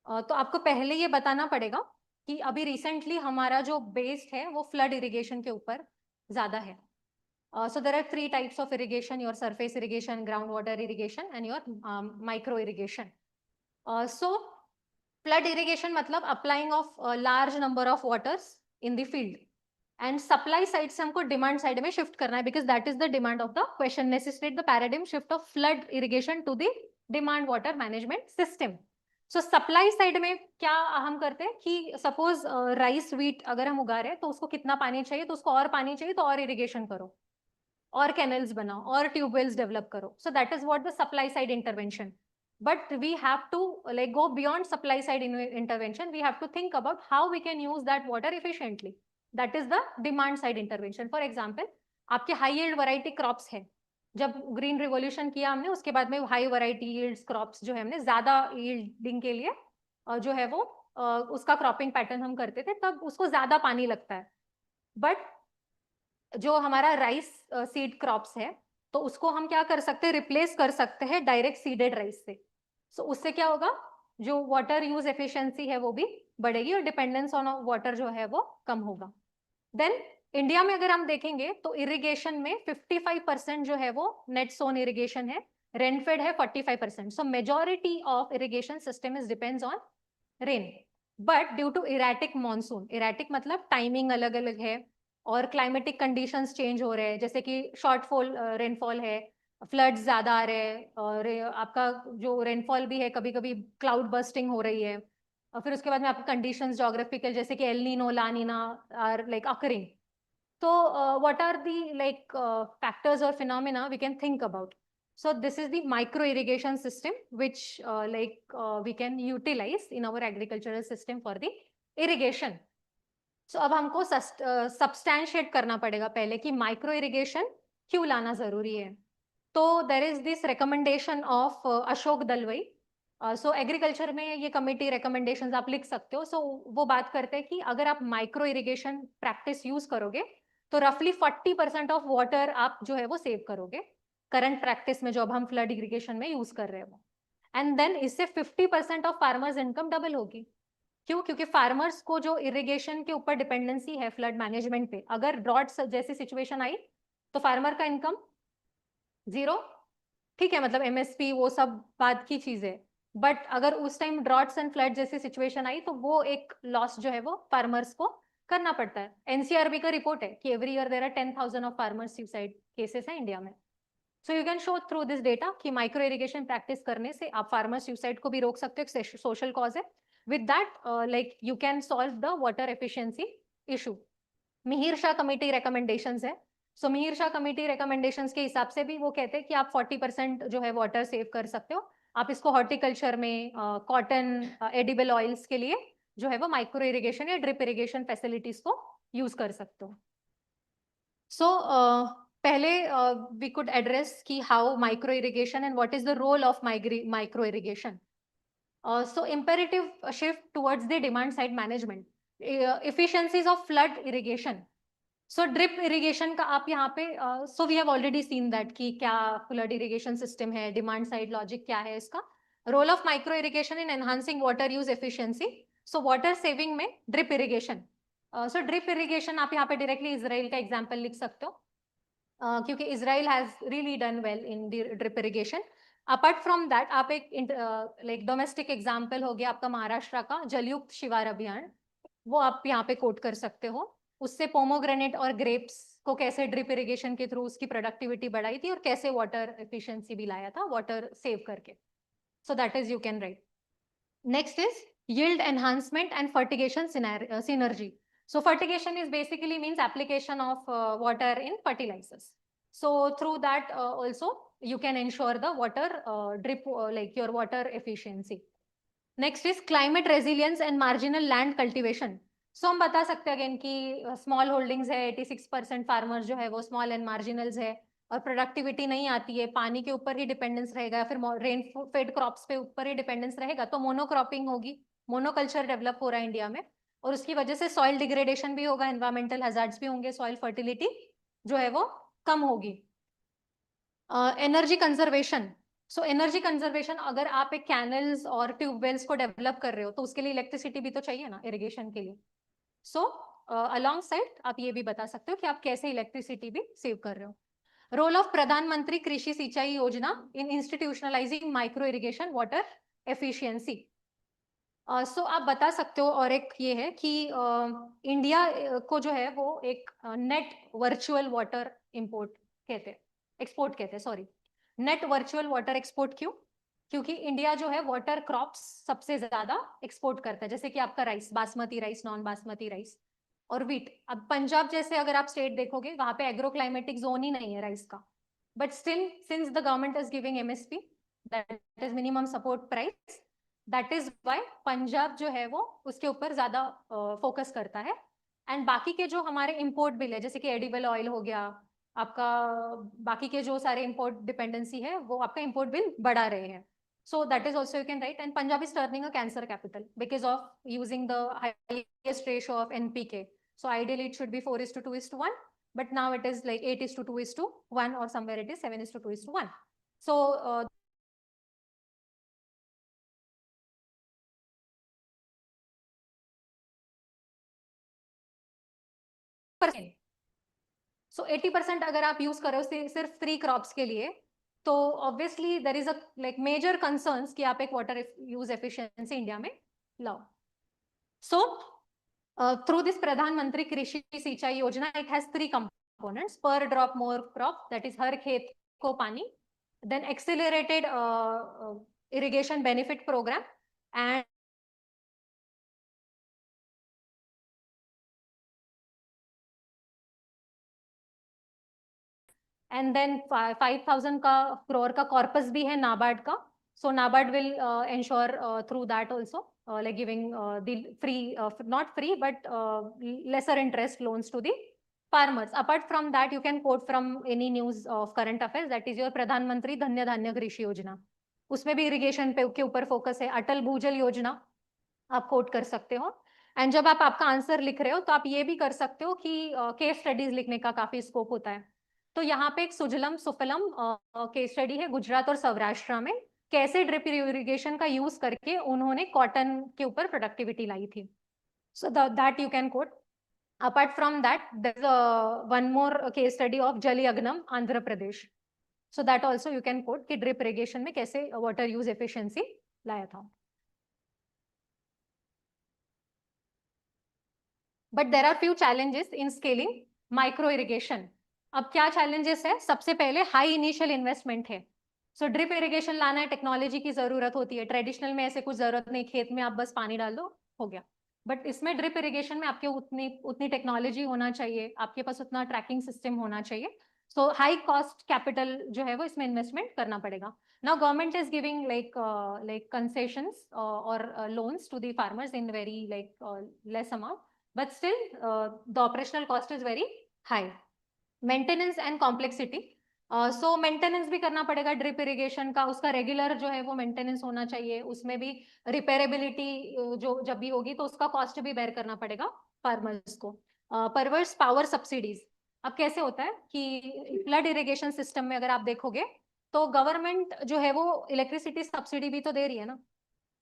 तो आपको पहले ये बताना पड़ेगा कि अभी रिसेंटली हमारा जो बेस्ड है वो फ्लड इरिगेशन के ऊपर ज्यादा है. So there are 3 types of irrigation: your surface irrigation, groundwater irrigation, and your micro irrigation. So flood irrigation मतलब applying of a large number of waters in the field. And supply side से हमको demand side में shift करना है because that is the demand of the question. Necessitate the paradigm shift of flood irrigation to the demand water management system. So supply side में क्या हम करते हैं कि suppose राइस व्हीट अगर हम उगा रहे हैं तो उसको कितना पानी चाहिए, तो उसको और पानी चाहिए तो और इरिगेशन करो और कैनल्स बनाओ और ट्यूबवेल्स डेवलप करो. So that is what the supply side intervention. But we have to like go beyond supply side intervention. We have to think about how we can use that water efficiently. That is the demand side intervention. For example, आपके high yield variety crops है. जब green revolution किया हमने उसके बाद में high variety yields crops जो है हमने ज्यादा यील्डिंग के लिए जो है वो उसका क्रॉपिंग पैटर्न हम करते थे, तब उसको ज्यादा पानी लगता है. बट जो हमारा राइस सीड क्रॉप्स है तो उसको हम क्या कर सकते हैं, रिप्लेस कर सकते हैं डायरेक्ट सीडेड राइस से. सो उससे क्या होगा, जो वाटर यूज एफिशिएंसी है वो भी बढ़ेगी और डिपेंडेंस ऑन वाटर जो है वो कम होगा. देन इंडिया में अगर हम देखेंगे तो इरिगेशन में 55% जो है वो नेट सोन इरिगेशन है, रेनफेड है 45%. So majority of irrigation system is depends on rain. But due to erratic monsoon, erratic मतलब टाइमिंग अलग अलग है और क्लाइमेटिक कंडीशंस चेंज हो रहे हैं, जैसे कि शॉर्टफॉल रेनफॉल है, फ्लड्स ज्यादा आ रहे हैं और आपका जो रेनफॉल भी है कभी कभी क्लाउड बर्स्टिंग हो रही है. और फिर उसके बाद में आपकी कंडीशंस जोग्राफिकल जैसे कि El Nino La Nina are like occurring. तो what are the like factors और phenomena we can think about. So this is the micro irrigation system which like we can utilize in our agricultural system for the irrigation. So अब हमको substantiate करना पड़ेगा पहले कि micro irrigation क्यों लाना जरूरी है। तो there is this recommendation of Ashok Dalvi. So agriculture में ये कमेटी रिकमेंडेशंस आप लिख सकते हो। सो वो बात करते हैं कि अगर आप माइक्रो इरिगेशन प्रैक्टिस यूज करोगे तो रफली 40% ऑफ वाटर आप जो है वो सेव करोगे करंट प्रैक्टिस में जो अब हम फ्लड इरिगेशन में यूज कर रहे हो। एंड देन इससे 50% ऑफ फार्मर्स इनकम डबल होगी। क्यों? क्योंकि फार्मर्स को जो इरिगेशन के ऊपर डिपेंडेंसी है फ्लड मैनेजमेंट पे, अगर ड्रॉट जैसी सिचुएशन आई तो फार्मर का इनकम जीरो। ठीक है, मतलब एमएसपी वो सब बात की चीज है, बट अगर उस टाइम ड्रॉट्स एंड फ्लड जैसी सिचुएशन आई तो वो एक लॉस जो है वो फार्मर्स को करना पड़ता है। एनसीआरबी का रिपोर्ट है कि every year there are 10,000 of farmers suicide cases है इंडिया में। So you can show through this data कि माइक्रो इरिगेशन प्रैक्टिस करने से आप फार्मर सुसाइड को भी रोक सकते हो, एक सोशल कॉज है। With that like you can solve the water efficiency issue. Mihir Shah committee recommendations है। सो मिहिर शाह कमेटी रिकमेंडेशंस के हिसाब से भी वो कहते हैं कि आप 40% जो है वाटर सेव कर सकते हो। आप इसको हॉर्टिकल्चर में कॉटन एडिबल ऑयल्स के लिए जो है वो माइक्रो इरिगेशन या ड्रिप इरिगेशन फैसिलिटीज को यूज कर सकते हो। सो पहले वी कुड एड्रेस कि how micro irrigation and what is the role of micro irrigation. So imperative shift towards the demand side management, efficiencies of flood irrigation. So drip irrigation का आप यहाँ पे so we have already seen that कि क्या flood irrigation system है, demand side logic क्या है इसका। Role of micro irrigation in enhancing water use efficiency. So water saving में drip irrigation. So drip irrigation आप यहाँ पे directly इसराइल का example लिख सकते हो क्योंकि Israel has really done well in drip irrigation. Apart from that आप एक लाइक डोमेस्टिक एग्जांपल हो गया आपका महाराष्ट्र का जलयुक्त शिवार अभियान, वो आप यहाँ पे कोट कर सकते हो। उससे पोमोग्रेनेट और ग्रेप्स को कैसे ड्रिप इरिगेशन के थ्रू उसकी प्रोडक्टिविटी बढ़ाई थी और कैसे वाटर एफिशिएंसी भी लाया था वाटर सेव करके। So that is you can right. Next is yield enhancement and fertigation synergy. So fertigation is basically means application of water in fertilizers. So through that also you can ensure the water drip like your water efficiency. Next is climate resilience and marginal land cultivation. So हम बता सकते हैं again कि small holdings है, 86% farmers जो है वो small and मार्जिनल्स है और प्रोडक्टिविटी नहीं आती है, पानी के ऊपर ही डिपेंडेंस रहेगा या फिर रेन फेड क्रॉप्स पे ऊपर ही डिपेंडेंस रहेगा तो मोनोक्रॉपिंग होगी, मोनोकल्चर डेवलप हो रहा है इंडिया में और उसकी वजह से सॉइल डिग्रेडेशन भी होगा, एनवायरमेंटल हैजार्ड्स भी होंगे, सॉइल फर्टिलिटी जो है वो कम होगी। Energy conservation. So energy conservation, अगर आप एक कैनल्स और ट्यूबवेल्स को डेवलप कर रहे हो तो उसके लिए इलेक्ट्रिसिटी भी तो चाहिए ना इरिगेशन के लिए। सो अलोंग साइड आप ये भी बता सकते हो कि आप कैसे इलेक्ट्रिसिटी भी सेव कर रहे हो। रोल ऑफ प्रधानमंत्री Krishi Sinchai Yojana in institutionalising micro irrigation water efficiency. So आप बता सकते हो और एक ये है कि इंडिया को जो है वो एक नेट वर्चुअल वाटर इंपोर्ट कहते हैं, एक्सपोर्ट कहते हैं, sorry, net virtual water export. क्यों? क्योंकि इंडिया जो है वाटर क्रॉप्स सबसे ज्यादा एक्सपोर्ट करता है, जैसे कि आपका rice, basmati rice, non basmati rice और व्हीट। अब पंजाब जैसे अगर आप स्टेट देखोगे वहां पे एग्रो क्लाइमेटिक जोन ही नहीं है राइस का, but still since the government is giving MSP that is minimum support price, that is why Punjab जो है वो उसके ऊपर ज्यादा फोकस करता है। एंड बाकी के जो हमारे इंपोर्ट बिल है जैसे कि एडिबल ऑयल हो गया आपका, बाकी के जो सारे इंपोर्ट डिपेंडेंसी है वो आपका इंपोर्ट बिल बढ़ा रहे हैं। So that is also you can write. And Punjab is turning a cancer capital because of using the highest ratio of NPK. So ideally it should be 4:2:1, but now it is like 8:2:1 or somewhere it is 7:2:1. So सो 80% अगर आप use करो सिर्फ 3 crops के लिए तो obviously there is a like major concerns कि आप एक वाटर यूज एफिशिएंसी इंडिया में लाओ। सो through this प्रधानमंत्री कृषि सिंचाई योजना, it has 3 components: per drop more crop, that is हर खेत को पानी, then accelerated irrigation benefit program, and then 5,000 का crore का कॉर्पस भी है नाबार्ड का। So NABARD will ensure through that also, like giving the free, not free, but lesser interest loans to the farmers. Apart from that, you can quote from any news of current affairs, that is your प्रधानमंत्री धन्य धान्य कृषि योजना, उसमें भी irrigation पे के ऊपर फोकस है. अटल भूजल योजना आप कोट कर सकते हो. एंड जब आप आपका आंसर लिख रहे हो तो आप ये भी कर सकते हो कि केस स्टडीज लिखने का काफी स्कोप होता है. तो यहाँ पे एक सुजलम सुफलम केस स्टडी है गुजरात और सौराष्ट्र में, कैसे ड्रिप इरिगेशन का यूज करके उन्होंने कॉटन के ऊपर प्रोडक्टिविटी लाई थी. सो that you can coat. Apart from that, there's one more case study of Jaliagnam, Andhra Pradesh. So that also you can quote कि drip irrigation में कैसे water use efficiency लाया था. But there are few challenges in scaling micro irrigation. अब क्या challenges है? सबसे पहले high initial investment है. So drip irrigation लाना है, टेक्नोलॉजी की जरूरत होती है. ट्रेडिशनल में ऐसे कुछ जरूरत नहीं, खेत में आप बस पानी डाल दो, हो गया. बट इसमें ड्रिप इरिगेशन में आपके उतनी टेक्नोलॉजी होना चाहिए, आपके पास उतना ट्रैकिंग सिस्टम होना चाहिए. सो हाई कॉस्ट कैपिटल जो है वो इसमें इन्वेस्टमेंट करना पड़ेगा. Now government is giving like concessions और loans to the farmers in very less amount, but still the operational cost is very high. Maintenance and complexity. So maintenance भी करना पड़ेगा ड्रिप इरिगेशन का, उसका रेगुलर जो है वो मेंटेनेंस होना चाहिए. उसमें भी रिपेरेबिलिटी जो जब भी होगी तो उसका कॉस्ट भी बेयर करना पड़ेगा फार्मर्स को. परवर्स पावर सब्सिडीज. अब कैसे होता है कि फ्लड इरिगेशन सिस्टम में अगर आप देखोगे तो गवर्नमेंट जो है वो इलेक्ट्रिसिटी सब्सिडी भी तो दे रही है ना,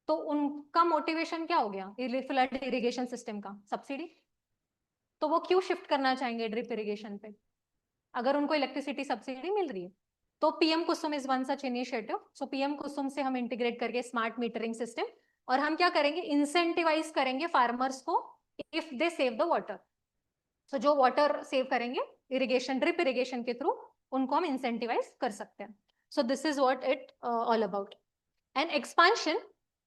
तो उनका मोटिवेशन क्या हो गया फ्लड इरिगेशन सिस्टम का? सब्सिडी. तो वो क्यों शिफ्ट करना चाहेंगे ड्रिप इरिगेशन पे अगर उनको इलेक्ट्रिसिटी सब्सिडी मिल रही है? तो PM Kusum is one such initiative. So PM Kusum से हम इंटीग्रेट करके स्मार्ट मीटरिंग सिस्टम, और हम क्या करेंगे, इंसेंटिवाइज करेंगे फार्मर्स को if they save the water. So जो वाटर सेव करेंगे इरिगेशन, ड्रिप इरिगेशन के थ्रू, उनको हम इंसेंटिवाइज कर सकते हैं. So this is what it all about. And expansion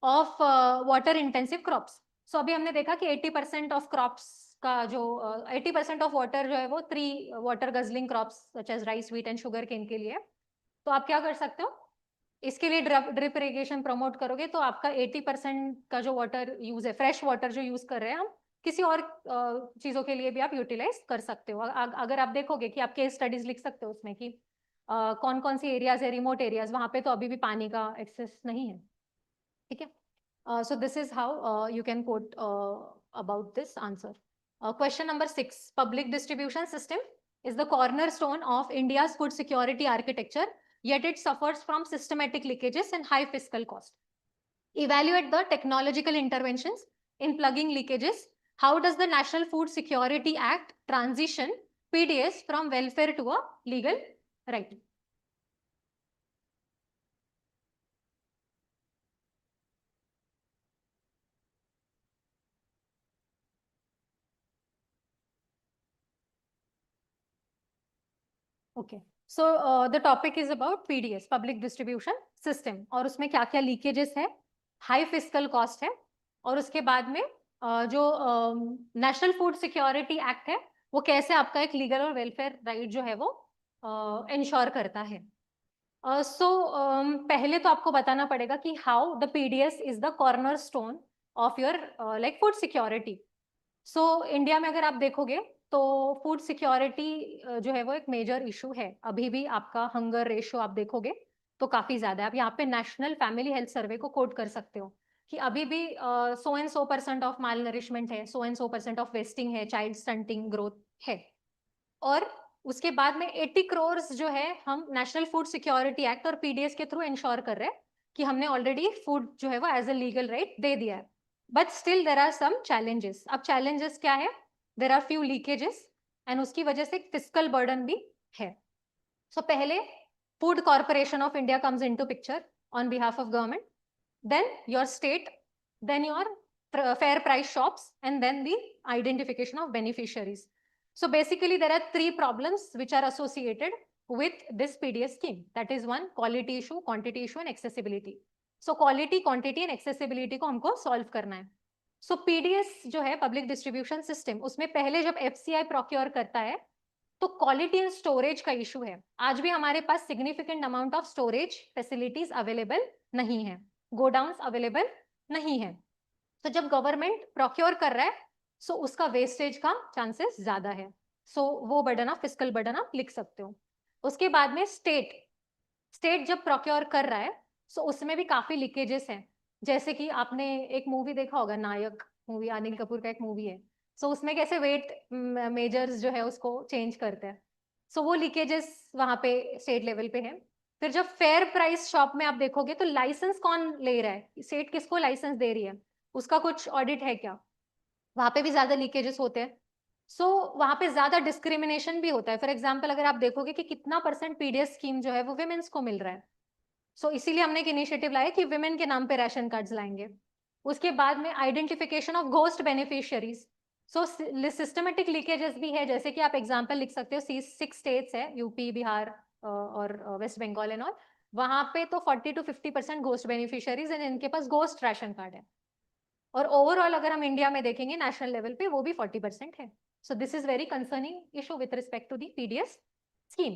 of water intensive crops. So अभी हमने देखा कि 80% ऑफ क्रॉप्स का जो 80% ऑफ वाटर जो है वो 3 water guzzling crops such as rice, wheat and sugar cane के लिए. तो आप क्या कर सकते हो, इसके लिए ड्रिप इरिगेशन प्रमोट करोगे तो आपका 80% का जो वाटर यूज है, फ्रेश वाटर जो यूज कर रहे हैं हम, किसी और चीजों के लिए भी आप यूटिलाइज कर सकते हो. अगर आप देखोगे कि आप केस स्टडीज लिख सकते हो उसमें कि कौन कौन सी एरियाज है, रिमोट एरियाज, वहां पे तो अभी भी पानी का एक्सेस नहीं है. ठीक है. So this is how you can quote about this answer. Question number 6. Public distribution system is the cornerstone of India's food security architecture, yet it suffers from systematic leakages and high fiscal cost. Evaluate the technological interventions in plugging leakages. How does the National Food Security Act transition PDS from welfare to a legal right? Okay. So the topic is about PDS, public distribution system, और उसमें क्या क्या leakages है, high fiscal cost है, और उसके बाद में जो नेशनल फूड सिक्योरिटी एक्ट है वो कैसे आपका एक लीगल और वेलफेयर राइट जो है वो इंश्योर करता है. सो पहले तो आपको बताना पड़ेगा कि how the PDS is the corner stone of your like food security. So India में अगर आप देखोगे तो फूड सिक्योरिटी जो है वो एक मेजर इशू है. अभी भी आपका हंगर रेशियो आप देखोगे तो काफी ज्यादा है. आप यहाँ पे नेशनल फैमिली हेल्थ सर्वे को कोट कर सकते हो कि अभी भी so and so % of malnourishment है, so and so % of wasting है, चाइल्ड स्टंटिंग ग्रोथ है. और उसके बाद में 80 करोड़ जो है हम नेशनल फूड सिक्योरिटी एक्ट और पीडीएस के थ्रू इंश्योर कर रहे हैं कि हमने ऑलरेडी फूड जो है वो एज अ लीगल राइट दे दिया है. But still there are some challenges. अब चैलेंजेस क्या है, there are few leakages and उसकी वजह से फिस्कल बर्डन भी है. सो पहले food corporation of India comes into picture on behalf of government, then your state, then your fair price shops, and then the identification of beneficiaries. So basically there are 3 problems which are associated with this PDS scheme. That is one, quality issue, quantity issue and accessibility. So quality, quantity and accessibility को हमको solve करना है. So PDS जो है public distribution system, उसमें पहले जब FCI procure करता है तो क्वालिटी एंड स्टोरेज का इशू है. आज भी हमारे पास significant amount of storage facilities available नहीं है, गोडाउन्स अवेलेबल नहीं है। तो जब गवर्नमेंट प्रोक्योर कर रहा है सो उसका वेस्टेज का चांसेस ज्यादा है, सो वो बर्डन ऑफ फिस्कल बर्डन आप लिख सकते हो। उसके बाद में स्टेट जब प्रोक्योर कर रहा है सो उसमें भी काफी लीकेजेस हैं, जैसे कि आपने एक मूवी देखा होगा, नायक मूवी, अनिल कपूर का एक मूवी है, सो उसमें कैसे वेट मेजर्स जो है उसको चेंज करते हैं, सो वो लीकेजेस वहां पे स्टेट लेवल पे है। फिर जब फेयर प्राइस शॉप में आप देखोगे तो लाइसेंस कौन ले रहा है, स्टेट किसको लाइसेंस दे रही है, उसका कुछ ऑडिट है क्या, वहां पे भी ज्यादा लीकेजेस होते हैं। सो वहां पे ज्यादा डिस्क्रिमिनेशन भी होता है। फॉर एग्जाम्पल अगर आप देखोगे कि कितना परसेंट पीडीएस स्कीम जो है वो विमेन्स को मिल रहा है, सो इसीलिए हमने एक इनिशिएटिव लाया कि विमेन के नाम पे राशन कार्ड्स लाएंगे। उसके बाद में identification of ghost beneficiaries, so systematic leakages भी है, जैसे कि आप एग्जाम्पल लिख सकते हो, 6 स्टेट्स है, यूपी, बिहार और वेस्ट बंगाल एंड ऑल, वहां पे तो 40 to 50% घोस्ट बेनिफिशियरीज एंड इनके पास घोस्ट राशन कार्ड है। और ओवरऑल अगर हम इंडिया में देखेंगे नेशनल लेवल पे वो भी 40% है। So this is very concerning issue with respect to the PDS scheme.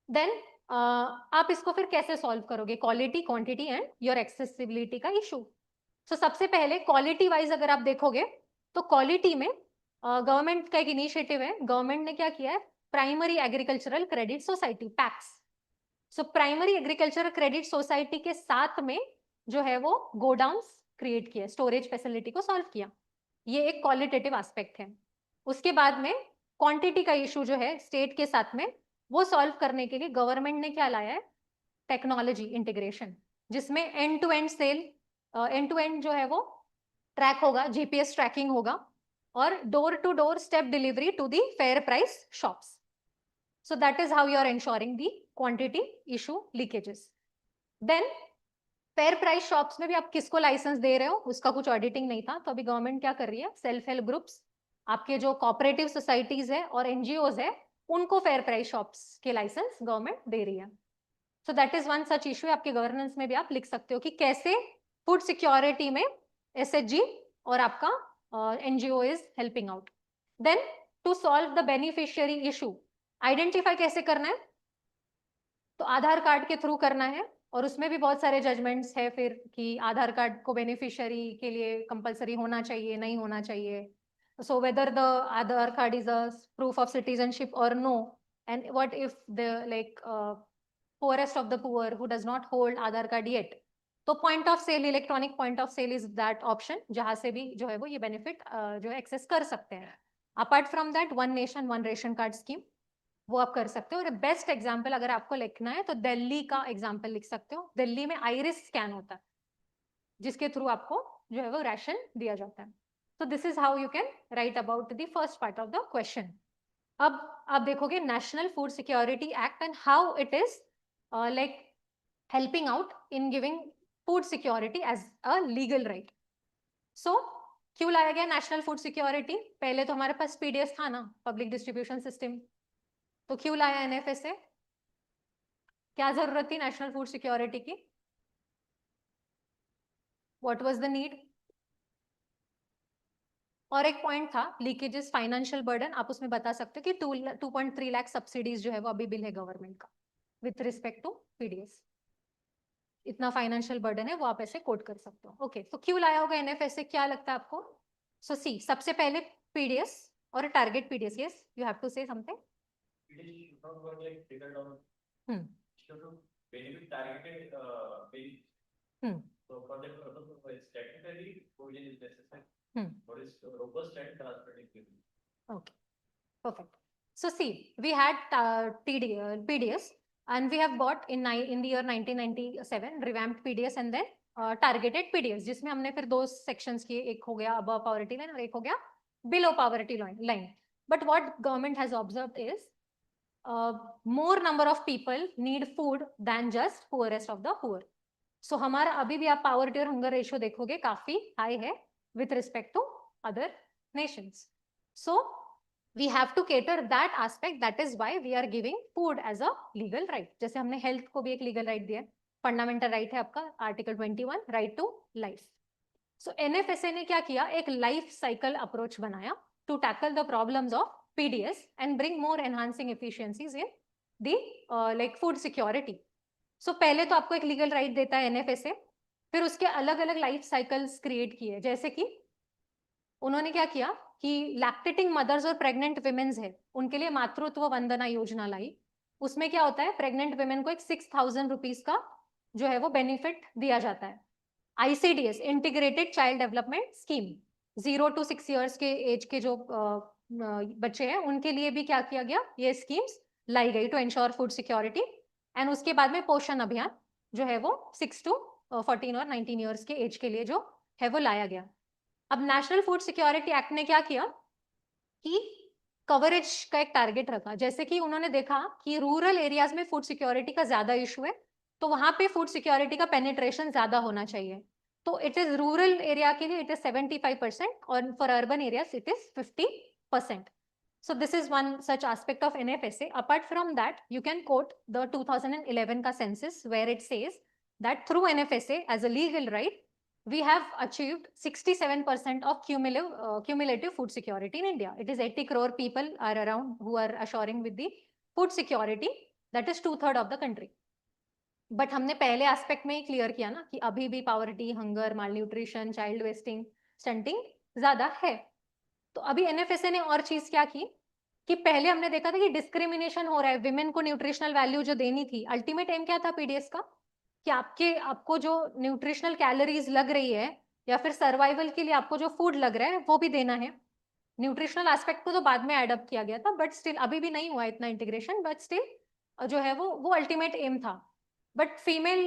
Then आप इसको फिर कैसे सॉल्व करोगे, quality, quantity and your accessibility का इशू। सो सबसे पहले क्वालिटी वाइज अगर आप देखोगे तो क्वालिटी में गवर्नमेंट का एक इनिशिएटिव है, गवर्नमेंट ने क्या किया है, primary agricultural credit society, PACS. So primary agricultural credit society के साथ में जो है वो गोडाउन्स क्रिएट किया, स्टोरेज फैसिलिटी को सॉल्व किया, ये एक क्वालिटेटिव एस्पेक्ट है। उसके बाद में क्वांटिटी का इशू जो है स्टेट के साथ में, वो सॉल्व करने के लिए गवर्नमेंट ने क्या लाया है, टेक्नोलॉजी इंटीग्रेशन, जिसमें end to end sale, end to end जो है वो ट्रैक होगा, जीपीएस ट्रैकिंग होगा, और door to door step delivery to the fair price shops. So that is how you are ensuring the quantity issue leakages. Then fair price shops में भी आप किसको लाइसेंस दे रहे हो, उसका कुछ ऑडिटिंग नहीं था, तो अभी गवर्नमेंट क्या कर रही है, सेल्फ हेल्प ग्रुप्स, आपके जो कोऑपरेटिव सोसाइटीज है और एनजीओज है, उनको फेयर प्राइस शॉप्स के लाइसेंस गवर्नमेंट दे रही है। So that is one such issue, आपके गवर्नेंस में भी आप लिख सकते हो कि कैसे फूड सिक्योरिटी में एसएचजी और आपका NGO is helping out. Then to solve the beneficiary issue, identify कैसे करना है, तो आधार कार्ड के थ्रू करना है, और उसमें भी बहुत सारे जजमेंट्स है फिर कि आधार कार्ड को बेनिफिशियरी के लिए कंपलसरी होना चाहिए, नहीं होना चाहिए, so whether the Aadhaar card is a proof of citizenship और no, and what if the like poorest of the poor who does not hold Aadhaar card yet, तो point of sale, electronic point of sale is that option जहां से भी जो है वो ये benefit जो है एक्सेस कर सकते हैं। Apart from that one nation one ration card scheme, वो आप कर सकते हो। और बेस्ट एग्जांपल अगर आपको लिखना है तो दिल्ली का एग्जांपल लिख सकते हो, दिल्ली में आइरिस स्कैन होता है जिसके थ्रू आपको जो है वो राशन दिया जाता है। तो this is how you can write about the first part of the question. अब आप देखोगे national food security act and how it is like helping out in giving food security as a legal right. So क्यों लाया गया national food security, पहले तो हमारे पास PDS था ना, पब्लिक डिस्ट्रीब्यूशन सिस्टम, तो क्यों लाया एनएफएसए, क्या जरूरत थी नेशनल फूड सिक्योरिटी की, व्हाट वाज द नीड। और एक पॉइंट था लीकेजेस फाइनेंशियल बर्डन, आप उसमें बता सकते हो कि 2.3 लाख सब्सिडीज जो है वो अभी बिल है गवर्नमेंट का विथ रिस्पेक्ट टू पीडीएस, इतना फाइनेंशियल बर्डन है, वो आप ऐसे कोट कर सकते हो। ओके, तो क्यों लाया होगा एनएफएसए, क्या लगता है आपको। सो सी, सबसे पहले पीडीएस और target PDS, yes you have to say something. benefit targeted benefit. So for that purpose, statutory provision is necessary. What is robust and transparent? Okay, perfect. So see, we had PDS and we have got in the year 1997 revamped PDS and then targeted PDS, जिसमें हमने फिर दो sections किए, एक हो गया above poverty line और एक हो गया below poverty line. But what government has observed is more number of people need food than just poorest of the poor. So हमारा अभी भी आप poverty और hunger ratio देखोगे काफी high है with respect to other nations. So we have to cater that aspect, that is why we are giving food as a legal right. जैसे हमने health को भी एक legal right दिया, fundamental right है आपका article 21 right to life. So NFSA ने क्या किया, एक life cycle approach बनाया to tackle the problems of PDS and bring more enhancing efficiencies in the like food security. सो पहले तो आपको एक लीगल राइट देता है एनएफएसए, फिर उसके अलग अलग लाइफ साइकिल्स क्रिएट किए, जैसे कि उन्होंने क्या किया कि लैक्टेटिंग मदर्स और प्रेग्नेंट विमेन्स है उनके लिए मातृत्व वंदना योजना लाई। उसमें क्या होता है, प्रेग्नेंट विमेन को एक 6,000 रुपीज का जो है वो बेनिफिट दिया जाता है। ICDS, integrated child development scheme, 0 to 6 years के एज के जो बच्चे हैं उनके लिए भी क्या किया गया, ये स्कीम्स लाई गई to ensure food security. And उसके बाद में पोषण अभियान जो है वो 6 to 14 और 19 ईयर्स के एज के लिए जो है वो लाया गया। अब नेशनल फूड सिक्योरिटी एक्ट ने क्या किया कि कवरेज का एक टारगेट रखा, जैसे कि उन्होंने देखा कि रूरल एरियाज में फूड सिक्योरिटी का ज्यादा इशू है, तो वहां पे फूड सिक्योरिटी का पेनिट्रेशन ज्यादा होना चाहिए। तो इट इज रूरल एरिया के लिए इट इज 75% और for urban areas it is 50%. So this is one such aspect of NFSA. Apart from that, you can quote the 2011 ka census where it says that through NFSA as a legal right, we have achieved 67% of cumulative food security in India. It is 80 crore people are around who are assuring with the food security. That is 2/3 of the country. But हमने पहले aspect में ही clear किया ना कि अभी भी poverty, hunger, माल nutrition, child wasting, stunting ज्यादा है। तो अभी एनएफएसए ने और चीज क्या की कि पहले हमने देखा था कि डिस्क्रिमिनेशन हो रहा है, विमेन को न्यूट्रिशनल वैल्यू जो देनी थी, अल्टीमेट एम क्या था पीडीएस का कि आपको जो न्यूट्रिशनल कैलोरीज लग रही है या फिर सर्वाइवल के लिए आपको जो फूड लग रहा है वो भी देना है। न्यूट्रिशनल एस्पेक्ट को तो बाद में एडअप किया गया था, बट स्टिल अभी भी नहीं हुआ इतना इंटीग्रेशन, बट स्टिल जो है वो अल्टीमेट एम था। बट फीमेल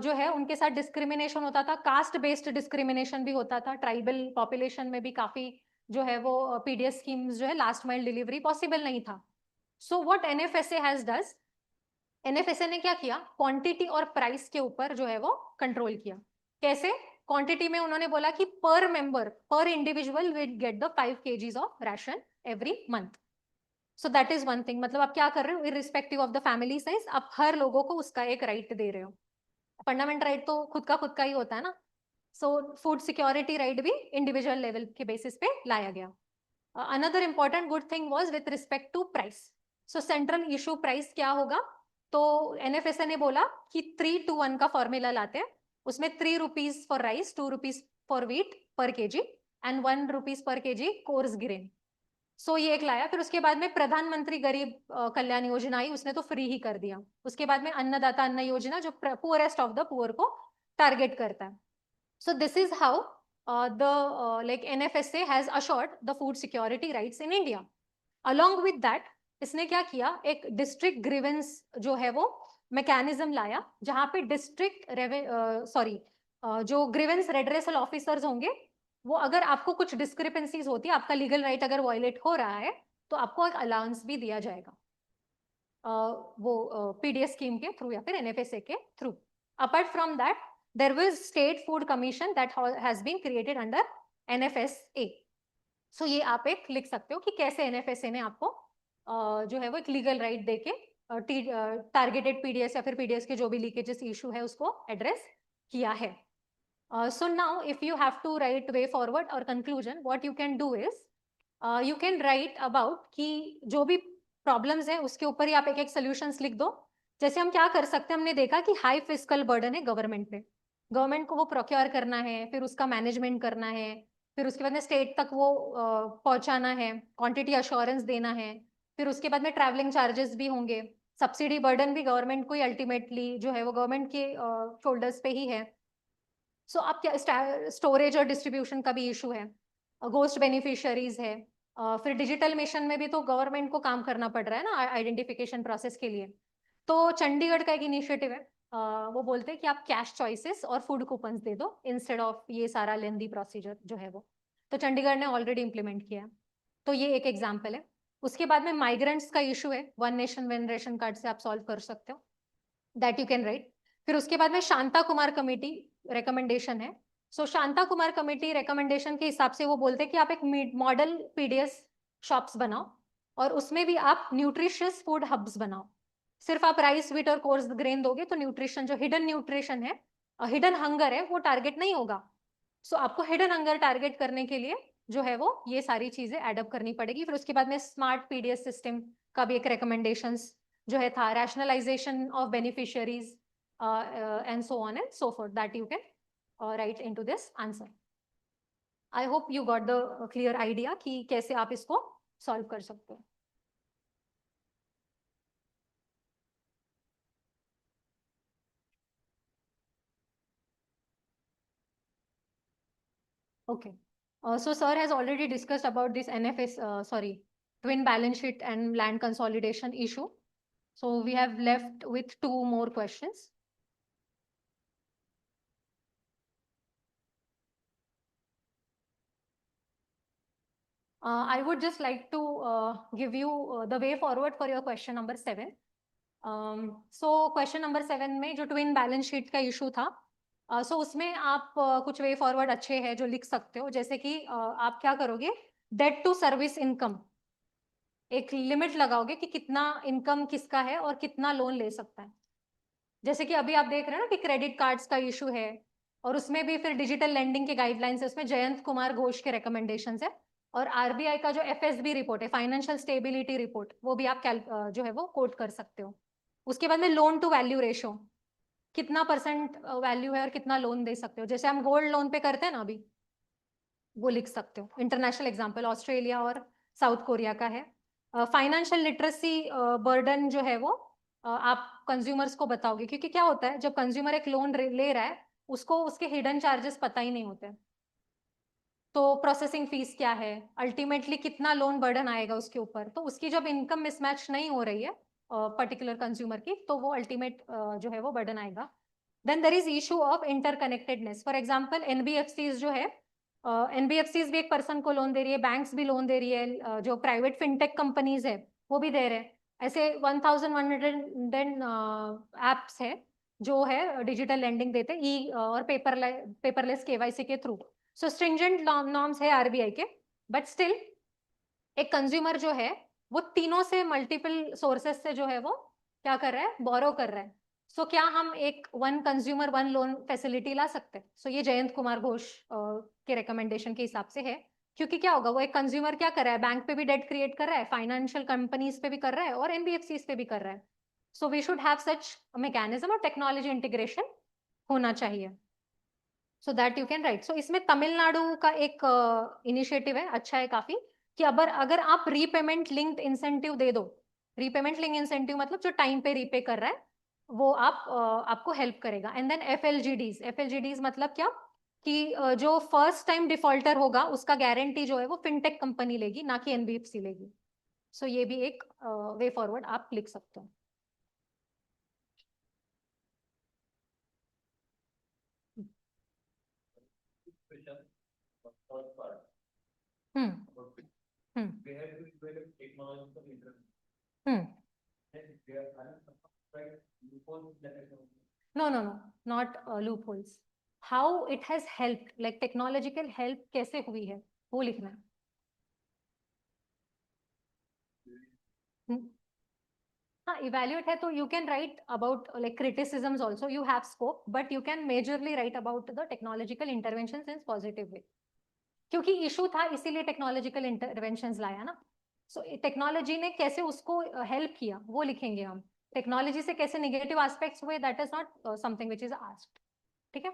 जो है उनके साथ डिस्क्रिमिनेशन होता था, कास्ट बेस्ड डिस्क्रिमिनेशन भी होता था, ट्राइबल पॉपुलेशन में भी काफी जो है वो पीडीएस स्कीम्स जो है लास्ट माइल डिलीवरी पॉसिबल नहीं था। So what NFSA has does, NFSA ने क्या किया, क्वांटिटी और प्राइस के ऊपर जो है वो कंट्रोल किया। कैसे? क्वांटिटी में उन्होंने बोला कि पर मेंबर, पर individual will get the 5 kgs of ration every month. So that is one thing, मतलब आप क्या कर रहे हो, irrespective of the family size आप हर लोगों को उसका एक राइट दे रहे हो। फंडामेंटल राइट तो खुद का ही होता है ना। सो फूड सिक्योरिटी राइट भी इंडिविजुअल लेवल के बेसिस पे लाया गया। Another important good thing was with respect to price. So central issue price क्या होगा, तो एनएफएसए ने बोला कि 3:1 का फॉर्मूला लाते हैं, उसमें 3 rupees for rice, 2 rupees for wheat पर केजी एंड 1 रुपीज पर केजी कोर्स ग्रेन। सो ये एक लाया। फिर उसके बाद में प्रधानमंत्री गरीब कल्याण योजना आई, उसने तो फ्री ही कर दिया। उसके बाद में अन्नदाता अन्न योजना जो पुअरेस्ट ऑफ द पुअर को टारगेट करता है। So this is how the like NFSA has assured the food security rights in India. Along with that, इसने क्या किया, एक डिस्ट्रिक्ट ग्रीवेंस जो है वो मैकेनिज्म लाया, जहां पे डिस्ट्रिक्ट जो ग्रीवेंस रेड्रेसल ऑफिसर्स होंगे, वो अगर आपको कुछ डिस्क्रिपेंसीज होती है, आपका लीगल राइट अगर वायलेट हो रहा है, तो आपको एक अलाउंस भी दिया जाएगा वो पीडीएस स्कीम के थ्रू या फिर एनएफएसए के through. Apart from that there was state food commission that has been created under NFSA. So ये आप एक लिख सकते हो कि कैसे NFSA ने आपको जो है वो एक लीगल राइट देके टारगेटेड पीडीएस या फिर पीडीएस के जो भी लीकेजेस इशू है उसको एड्रेस किया है। So now if you have to write way forward or conclusion, what you can do is you can write about कि जो भी प्रॉब्लम्स है उसके ऊपर ही आप एक एक सोल्यूशंस लिख दो। जैसे हम क्या कर सकते हैं, हमने देखा कि हाई फिस्कल बर्डन है गवर्नमेंट पे, गवर्नमेंट को वो प्रोक्योर करना है, फिर उसका मैनेजमेंट करना है, फिर उसके बाद में स्टेट तक वो पहुंचाना है, क्वांटिटी अश्योरेंस देना है, फिर उसके बाद में ट्रैवलिंग चार्जेस भी होंगे, सब्सिडी बर्डन भी गवर्नमेंट को ही अल्टीमेटली जो है वो गवर्नमेंट के शोल्डर्स पे ही है। सो आप क्या, स्टोरेज और डिस्ट्रीब्यूशन का भी इशू है, घोस्ट बेनिफिशियरीज है, फिर डिजिटल मिशन में भी तो गवर्नमेंट को काम करना पड़ रहा है ना आइडेंटिफिकेशन प्रोसेस के लिए। तो चंडीगढ़ का एक इनिशिएटिव है, वो बोलते हैं कि आप कैश चॉइसेस और फूड कूपन्स दे दो इंस्टेड ऑफ ये सारा लेंदी प्रोसीजर जो है वो, तो चंडीगढ़ ने ऑलरेडी इंप्लीमेंट किया है। तो ये एक एग्जाम्पल है। उसके बाद में माइग्रेंट्स का इशू है, 1 नेशन 1 रेशन कार्ड से आप सॉल्व कर सकते हो, दैट यू कैन राइट। फिर उसके बाद में शांता कुमार कमेटी रिकमेंडेशन है। सो शांता कुमार कमेटी रिकमेंडेशन के हिसाब से वो बोलते हैं कि आप एक मॉडल पीडीएस शॉप्स बनाओ और उसमें भी आप न्यूट्रिशियस फूड हब्स बनाओ। सिर्फ आप राइस, व्हीट और कोर्स ग्रेन दोगे तो न्यूट्रिशन, जो हिडन न्यूट्रिशन है, हिडन हंगर है, वो टारगेट नहीं होगा। सो आपको हिडन हंगर टारगेट करने के लिए जो है वो ये सारी चीजें एडअप करनी पड़ेगी। फिर उसके बाद में स्मार्ट पीडीएस सिस्टम का भी एक रिकमेंडेशंस जो है था, rationalisation of beneficiaries, and so on and so forth that you can write into this answer. I hope you got the clear idea कि कैसे आप इसको solve कर सकते हो. Okay. So sir has already discussed about this twin balance sheet and land consolidation issue. So we have left with 2 more questions. I would just like to give you the way forward for your question number 7. So question number 7 में जो twin balance sheet का issue था, so उसमें आप कुछ way forward अच्छे हैं जो लिख सकते हो, जैसे कि आप क्या करोगे, debt to service income एक लिमिट लगाओगे कि कितना इनकम किसका है और कितना लोन ले सकता है. जैसे कि अभी आप देख रहे हैं ना कि क्रेडिट कार्ड्स का इशू है और उसमें भी फिर डिजिटल लेंडिंग के गाइडलाइंस है, उसमें जयंत कुमार घोष के रिकमेंडेशंस है और आरबीआई का जो एफएसबी रिपोर्ट है, फाइनेंशियल स्टेबिलिटी रिपोर्ट, वो भी आप जो है वो कोट कर सकते हो. उसके बाद में लोन टू वैल्यू रेशो कितना % वैल्यू है और कितना लोन दे सकते हो, जैसे हम गोल्ड लोन पे करते हैं ना अभी, वो लिख सकते हो. इंटरनेशनल एग्जाम्पल ऑस्ट्रेलिया और साउथ कोरिया का है. फाइनेंशियल लिटरेसी बर्डन जो है वो आप कंज्यूमर्स को बताओगे, क्योंकि क्या होता है जब कंज्यूमर एक लोन ले रहा है उसको उसके हिडन चार्जेस पता ही नहीं होते, तो प्रोसेसिंग फीस क्या है, अल्टीमेटली कितना लोन बर्डन आएगा उसके ऊपर, तो उसकी जब इनकम मिसमैच नहीं हो रही है पर्टिकुलर कंज्यूमर की, तो वो अल्टीमेट जो है वो बर्डन आएगा. Then there is issue of interconnectedness. For example NBFCs जो है, एनबीएफसीज भी एक पर्सन को लोन दे रही है, बैंक्स भी लोन दे रही है, जो प्राइवेट फिनटेक कंपनीज है वो भी दे रहे हैं. ऐसे 1100 एप्स है जो है डिजिटल लेंडिंग देते ई और पेपरलेस केवाईसी के थ्रू. सो स्ट्रिंजेंट नॉर्म्स है आरबीआई के, बट स्टिल एक कंज्यूमर जो है वो तीनों से मल्टीपल सोर्सेस से जो है वो क्या कर रहा है, बोरो कर रहा है. सो क्या हम एक one consumer one loan facility ला सकते हैं? सो ये जयंत कुमार घोष के रिकमेंडेशन के हिसाब से है, क्योंकि क्या होगा, वो एक कंज्यूमर क्या कर रहा है, बैंक पे भी डेट क्रिएट कर रहा है, फाइनेंशियल कंपनीज पे भी कर रहा है और एनबीएफसीज पे भी कर रहा है. So we should have such mechanism और टेक्नोलॉजी इंटीग्रेशन होना चाहिए, so that you can write. So इसमें तमिलनाडु का एक इनिशिएटिव है, अच्छा है काफी, कि अगर आप रीपेमेंट लिंक्ड इंसेंटिव दे दो, रीपेमेंट लिंक इंसेंटिव मतलब जो टाइम पे रीपे कर रहा है वो आपको हेल्प करेगा. एंड देन एफएलजीडीज मतलब क्या, कि जो फर्स्ट टाइम डिफॉल्टर होगा उसका गारंटी जो है वो फिनटेक कंपनी लेगी, ना कि एनबीएफसी लेगी. सो ये भी एक वे फॉरवर्ड आप लिख सकते हो. First part. Hmm We have to develop technological intervention. Hmm And we are right loopholes that are No, not loopholes. How it has helped, like technological help कैसे हुई है, वो लिखना है. हाँ, evaluate है तो you can write about like criticisms also. You have scope, but you can majorly write about the technological interventions in positive way. क्योंकि इशू था इसीलिए टेक्नोलॉजिकल इंटरवेंशंस लाया ना. सो टेक्नोलॉजी ने कैसे उसको हेल्प किया वो लिखेंगे हम. टेक्नोलॉजी से कैसे नेगेटिव एस्पेक्ट्स हुए, that is not something which is asked. ठीक है.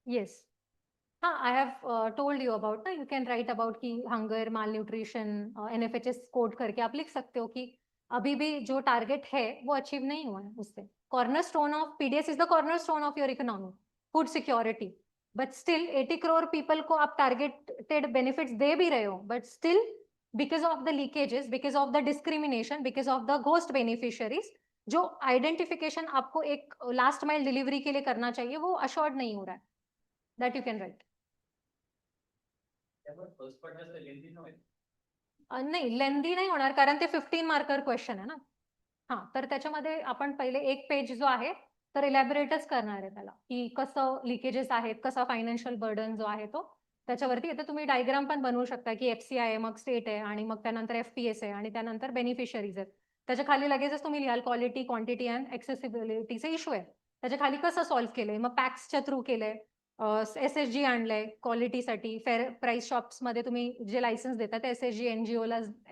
Yes. हाँ, I have told you about ना, you can write about कि hunger, malnutrition, NFHS कोड करके आप लिख सकते हो कि अभी भी जो टारगेट है वो अचीव नहीं हुआ है उससे. Cornerstone of PDS is the cornerstone of your economy, food security, but still 80 crore people को आप टारगेटेड बेनिफिट्स दे भी रहे हो, but still because of the leakages, because of the discrimination, because of the ghost beneficiaries, जो identification आपको एक last mile delivery के लिए करना चाहिए वो अश्योर्ड नहीं हो रहा है. That you can right. नाही, लेंदी नाही होणार कारण ते 15 मार्कर क्वेश्चन आहे ना. हा, तर त्याच्यामध्ये आपण पहिले एक पेज जो आहे तर इलॅबोरेटच करणार आहे त्याला, की कसं लिकेजेस आहेत, कसा फायनान्शियल बर्डन जो आहे तो त्याच्यावरती येते. तुम्ही डायग्राम पण बनवू शकता की एफसीआय आहे, मग स्टेट आहे आणि मग त्यानंतर एफपीएस आहे आणि त्यानंतर बेनिफिशियरीज आहेत. त्याच्या खाली लगेचच तुम्ही लिहाल क्वालिटी, क्वांटिटी अँड ऍक्सेसिबिलिटीचे इश्यू आहे, त्याच्या खाली कसं सॉल्व्ह केलंय, मग पॅक्सच्या थ्रू केलंय, SSG आणलंय क्वालिटीसाठी, फेअर प्राइस शॉप्स मध्ये तुम्ही जे लायसन्स देतात ते SSG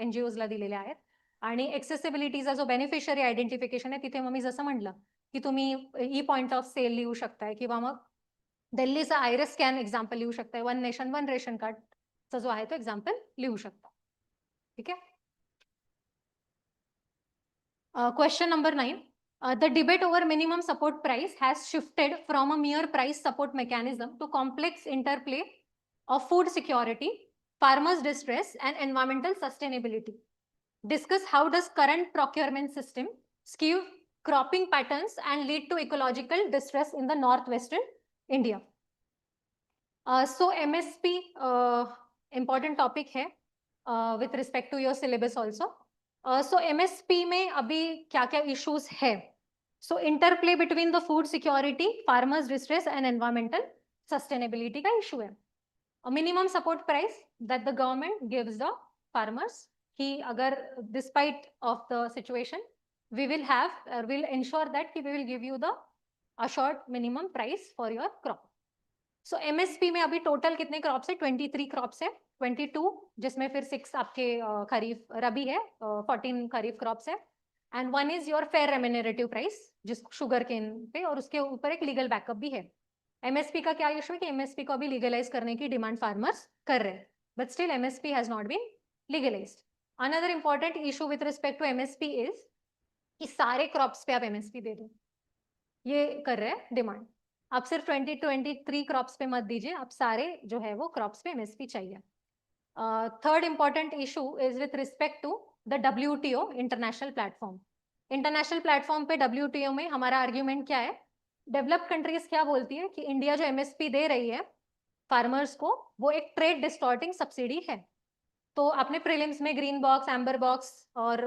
NGOजला दिलेले आहेत. आणि एक्सेसिबिलिटीचा जो बेनिफिशियरी आयडेंटिफिकेशन आहे तिथे मग मी जसं म्हटलं की तुम्ही ई पॉइंट ऑफ सेल लिहू शकताय किंवा मग दिल्लीचा आयरिस स्कॅन एक्झाम्पल लिहू शकताय, वन नेशन वन रेशन कार्डचा जो आहे तो एक्झाम्पल लिहू शकता. ठीक आहे. Question number 9. The debate over minimum support price has shifted from a mere price support mechanism to complex interplay of food security, farmers' distress, and environmental sustainability. Discuss how does current procurement system skew cropping patterns and lead to ecological distress in the northwestern India. So MSP important topic है with respect to your syllabus also. So MSP में अभी क्या क्या issues है? So interplay between the food security, farmers distress and environmental sustainability का issue है. A minimum support price that the government gives the farmers कि अगर despite of the situation we will have will ensure that we will give you the assured minimum price for your crop. So MSP में अभी total कितने crops है? 23 crops है, 22 जिसमें फिर 6 आपके खरीफ रबी है, 14 खरीफ क्रॉप्स है, and 1 is your fair remunerative price जिस शुगर केन पे, और उसके ऊपर एक लीगल बैकअप भी है. MSP का क्या इशू है कि MSP को अभी लीगलाइज करने की डिमांड फार्मर्स कर रहे हैं, but still MSP has not been legalised. Another important issue with respect to MSP is कि सारे क्रॉप्स पे आप MSP दे दो, ये कर रहे हैं डिमांड. आप सिर्फ 23 क्रॉप्स पे मत दीजिए, आप सारे जो है वो क्रॉप्स पे MSP चाहिए. Third important issue is with respect to the WTO international platform. International platform पे WTO में हमारा आर्ग्यूमेंट क्या है? डेवलप्ड कंट्रीज क्या बोलती है कि इंडिया जो MSP दे रही है फार्मर्स को वो एक ट्रेड डिस्टॉर्टिंग सब्सिडी है. तो आपने प्रीलिम्स में ग्रीन बॉक्स, एम्बर बॉक्स और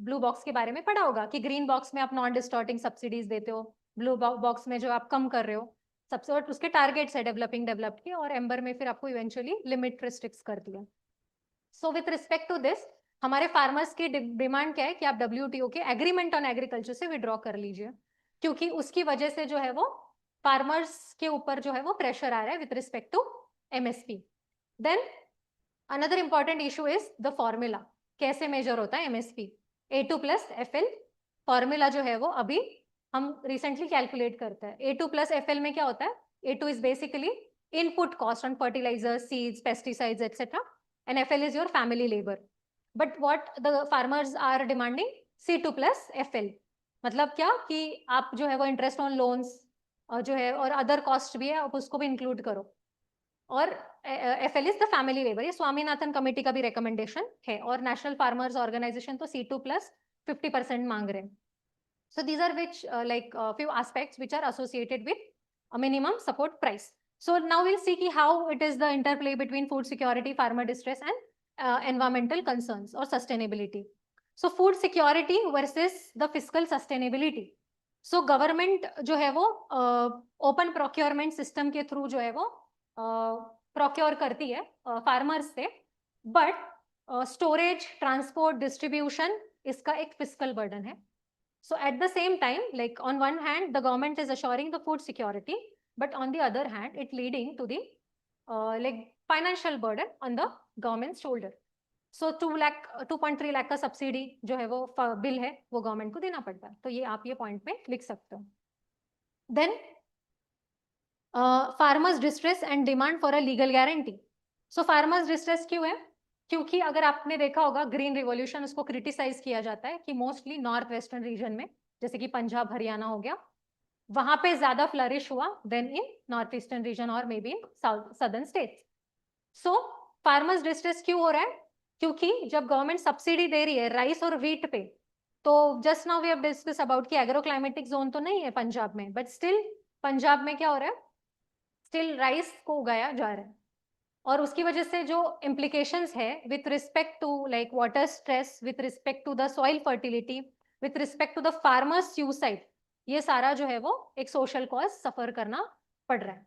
ब्लू बॉक्स के बारे में पढ़ा होगा कि ग्रीन बॉक्स में आप नॉन डिस्टॉर्टिंग सब्सिडीज देते हो, ब्लू बॉक्स में जो आप कम कर रहे हो सबसे, और उसके टारगेट्स है डेवलपिंग डेवलप्ड के, और एम्बर में फिर आपको इवेंचुअली लिमिट रिस्ट्रिक्ट कर दिया. So with respect to this हमारे फार्मर्स की डिमांड क्या है कि आप WTO के एग्रीमेंट ऑन एग्रीकल्चर से विड्रॉ कर लीजिए, क्योंकि उसकी वजह से जो है वो फार्मर्स के ऊपर जो है वो प्रेशर आ रहा है with respect to MSP. Then another important issue is the formula. कैसे मेजर होता है MSP? A2 plus FL formula जो है वो अभी हम रिसेंटली कैलकुलेट करते हैं. A2 plus FL में क्या होता है? A2 is basically input cost on fertilizers, seeds, pesticides, etc. And FL is your family labor. But what the farmers are demanding? C2 plus FL. मतलब क्या कि आप जो है वो इंटरेस्ट ऑन लोन्स जो है और अदर कॉस्ट भी है, आप उसको भी इंक्लूड करो. और FL is the family labour. ये स्वामीनाथन कमेटी का भी रिकमेंडेशन है, और नेशनल फार्मर्स ऑर्गेनाइजेशन तो C2 plus 50% मांग रहे हैं. So these are which like few aspects which are associated with a minimum support price. So now we'll see how it is the interplay between food security, farmer distress and environmental concerns or sustainability. So food security versus the fiscal sustainability. So government जो है वो open procurement system के through जो है वो procure करती है farmers से, but storage, transport, distribution इसका एक fiscal burden है. So at the same time, like on one hand, the government is assuring the food security, but on the other hand, it leading to the like financial burden on the government's shoulder. So 2.3 lakh का subsidy जो है वो bill है वो government को देना पड़ता है. तो ये आप ये पॉइंट में लिख सकते हो. Then farmers distress and demand for a legal guarantee. So farmers distress क्यों है? क्योंकि अगर आपने देखा होगा ग्रीन रिवॉल्यूशन उसको क्रिटिसाइज किया जाता है कि मोस्टली नॉर्थ वेस्टर्न रीजन में, जैसे कि पंजाब हरियाणा हो गया, वहां पे ज्यादा फ्लरिश हुआ then in north eastern region और may be in southern states. So farmers distress क्यों हो रहा है? क्योंकि जब गवर्नमेंट सब्सिडी दे रही है राइस और व्हीट पे, तो just now we have discuss about कि एग्रो क्लाइमेटिक जोन तो नहीं है पंजाब में, बट स्टिल पंजाब में क्या हो रहा है? स्टिल राइस को उगाया जा रहा है, और उसकी वजह से जो इम्प्लीकेशंस है with respect to like water stress, with respect to the soil fertility, with respect to the farmers suicide, ये सारा जो है वो एक सोशल कॉज सफर करना पड़ रहा है.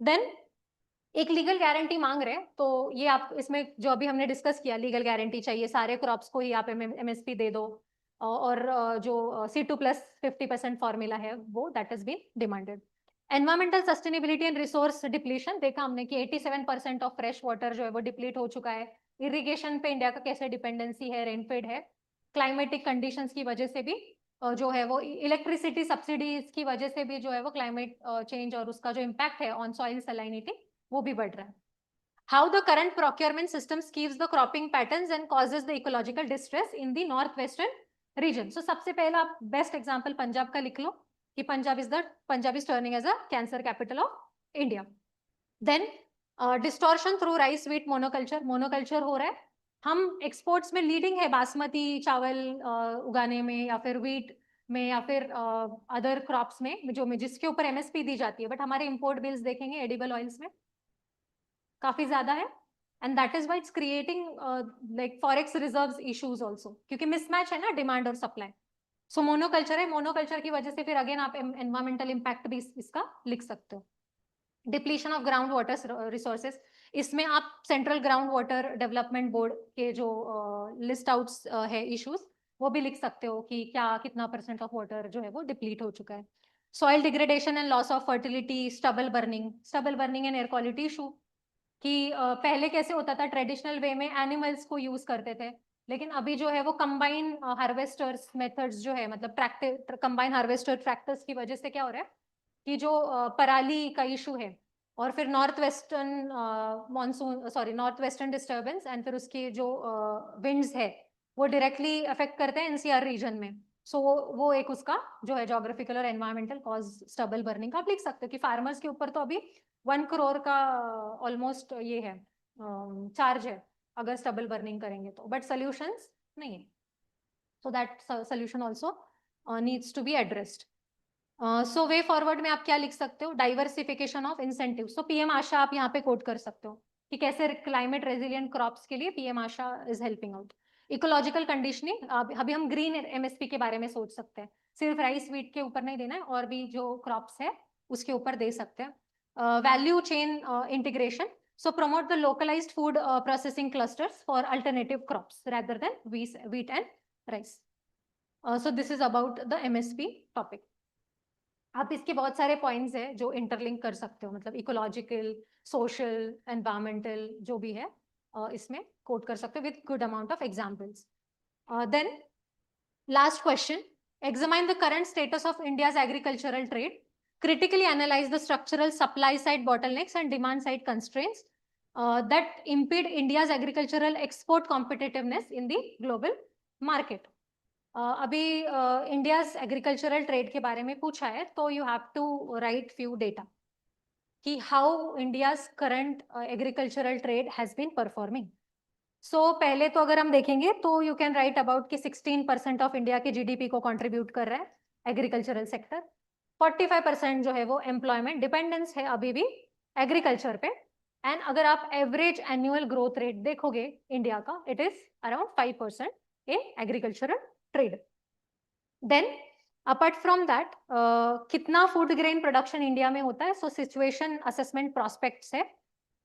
देन एक लीगल गारंटी मांग रहे हैं, तो ये आप इसमें जो अभी हमने डिस्कस किया, लीगल गारंटी चाहिए, सारे क्रॉप्स को ही आप MSP दे दो, और जो C2 plus 50% फॉर्मूला है वो that is been demanded. Environmental sustainability and resource depletion देखा हमने कि 87% ऑफ फ्रेश वाटर जो है वो डिप्लीट हो चुका है। इरिगेशन पे इंडिया का कैसे डिपेंडेंसी है, रेनफेड है, क्लाइमेटिक कंडीशंस की वजह से भी जो है वो इलेक्ट्रिसिटी सब्सिडीज की वजह से भी जो है वो क्लाइमेट चेंज और उसका जो इम्पैक्ट है ऑन सॉइल सलाइनिटी वो भी बढ़ रहा है। How the current procurement system skews the cropping patterns and causes the ecological distress in the north western region. So सबसे पहला आप बेस्ट एग्जाम्पल पंजाब का लिख लो कि Punjab is turning as a cancer capital of India. Then distortion through rice wheat monoculture हो रहा है। हम एक्सपोर्ट्स में लीडिंग है बासमती चावल उगाने में या फिर व्हीट में या फिर अदर क्रॉप्स में जो जिसके ऊपर एमएसपी दी जाती है, बट हमारे इंपोर्ट बिल्स देखेंगे एडिबल ऑयल्स में काफी ज्यादा है and that is why it's creating like forex reserves issues also, क्योंकि मिसमैच है ना डिमांड और सप्लाई। सो मोनोकल्चर है, मोनोकल्चर की वजह से फिर अगेन आप एनवायरमेंटल इम्पैक्ट भी इसका लिख सकते हो। Depletion of ground water resources, इसमें आप central ground water development board के जो लिस्ट आउट्स है इश्यूज वो भी लिख सकते हो कि क्या कितना % ऑफ वाटर जो है वो डिप्लीट हो चुका है। Soil degradation and loss of fertility, stubble burning and air quality issue कि पहले कैसे होता था ट्रेडिशनल वे में एनिमल्स को यूज करते थे, लेकिन अभी जो है वो कंबाइन हार्वेस्टर्स मेथड्स जो है मतलब कंबाइन हार्वेस्टर ट्रैक्टर्स की वजह से क्या हो रहा है कि जो पराली का इशू है और फिर नॉर्थ वेस्टर्न डिस्टर्बेंस एंड फिर उसकी जो विंड्स है वो डायरेक्टली अफेक्ट करते हैं एनसीआर रीजन में। सो वो एक उसका जो है जोग्राफिकल और एनवायरमेंटल कॉज स्टबल बर्निंग का आप लिख सकते हो कि फार्मर्स के ऊपर तो अभी 1 करोड़ का ऑलमोस्ट ये है चार्ज है अगर स्टबल बर्निंग करेंगे तो, बट सोल्यूशंस नहीं है। So that solution also needs to be addressed. So way forward में आप क्या लिख सकते हो, diversification of incentive. So PM Asha आप यहाँ पे कोट कर सकते हो कि कैसे क्लाइमेट रेजिलियंट क्रॉप्स के लिए PM Asha is helping out. Ecological conditioning, अभी हम ग्रीन एमएसपी के बारे में सोच सकते हैं, सिर्फ राइस व्हीट के ऊपर नहीं देना है और भी जो क्रॉप्स है उसके ऊपर दे सकते हैं। Value chain integration, so promote the localized food processing clusters for alternative crops rather than wheat and rice. So this is about the MSP topic. आप इसके बहुत सारे पॉइंट्स हैं जो इंटरलिंक कर सकते हो, मतलब इकोलॉजिकल, सोशल, एनवायरमेंटल जो भी है इसमें कोट कर सकते हो with good amount of examples. Then last question, examine the current status of India's agricultural trade, critically analyze the structural supply side bottlenecks and demand side constraints that impede India's agricultural export competitiveness in the global market. अभी India's agricultural trade के बारे में पूछा है तो you have to write few data कि how India's current agricultural trade has been performing. So पहले तो अगर हम देखेंगे तो यू कैन राइट अबाउट कि 16% ऑफ इंडिया के जीडीपी को कंट्रीब्यूट कर रहा है एग्रीकल्चरल सेक्टर। 45% जो है वो एम्प्लॉयमेंट डिपेंडेंस है अभी भी एग्रीकल्चर पे। एंड अगर आप एवरेज एनुअल ग्रोथ रेट देखोगे इंडिया का, it is around 5% in agricultural trade. Then apart from that कितना फूड ग्रेन प्रोडक्शन इंडिया में होता है, सो सिचुएशन असेसमेंट प्रोस्पेक्ट्स है,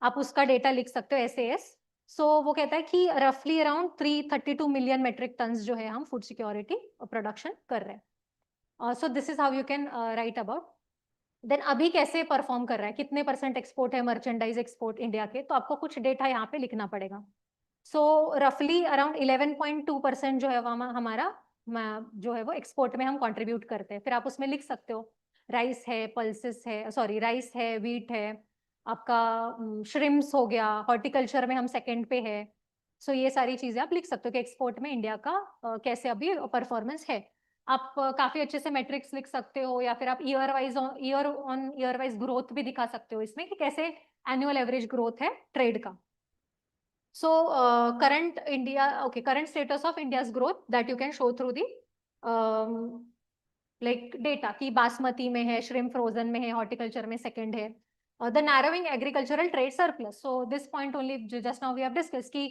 आप उसका डेटा लिख सकते हो SAS। सो वो कहता है कि रफली अराउंड 332 मिलियन मेट्रिक टन्स जो है हम फूड सिक्योरिटी प्रोडक्शन कर रहे हैं। So this is how you can write about. Then अभी कैसे परफॉर्म कर रहा है, कितने % एक्सपोर्ट है मर्चेंडाइज एक्सपोर्ट इंडिया के, तो आपको कुछ डेटा यहाँ पे लिखना पड़ेगा। सो रफली अराउंड 11.2% जो है वो हमारा जो है वो एक्सपोर्ट में हम कंट्रीब्यूट करते हैं। फिर आप उसमें लिख सकते हो राइस है, पल्सेस है, सॉरी राइस है, व्हीट है, आपका श्रिम्स हो गया, हॉर्टिकल्चर में हम सेकंड पे है। सो ये सारी चीजें आप लिख सकते हो कि एक्सपोर्ट में इंडिया का कैसे अभी परफॉर्मेंस है। आप काफी अच्छे से मैट्रिक्स लिख सकते हो या फिर आप ईयर वाइज ग्रोथ भी दिखा सकते हो इसमें कि कैसे एनुअल एवरेज ग्रोथ है ट्रेड का। So current status of India's growth that you can show through the like data कि बासमती में है, श्रिम्प फ्रोजन में है, हॉर्टिकल्चर में सेकंड है। The narrowing agricultural trade surplus, so this point only just now we have discussed कि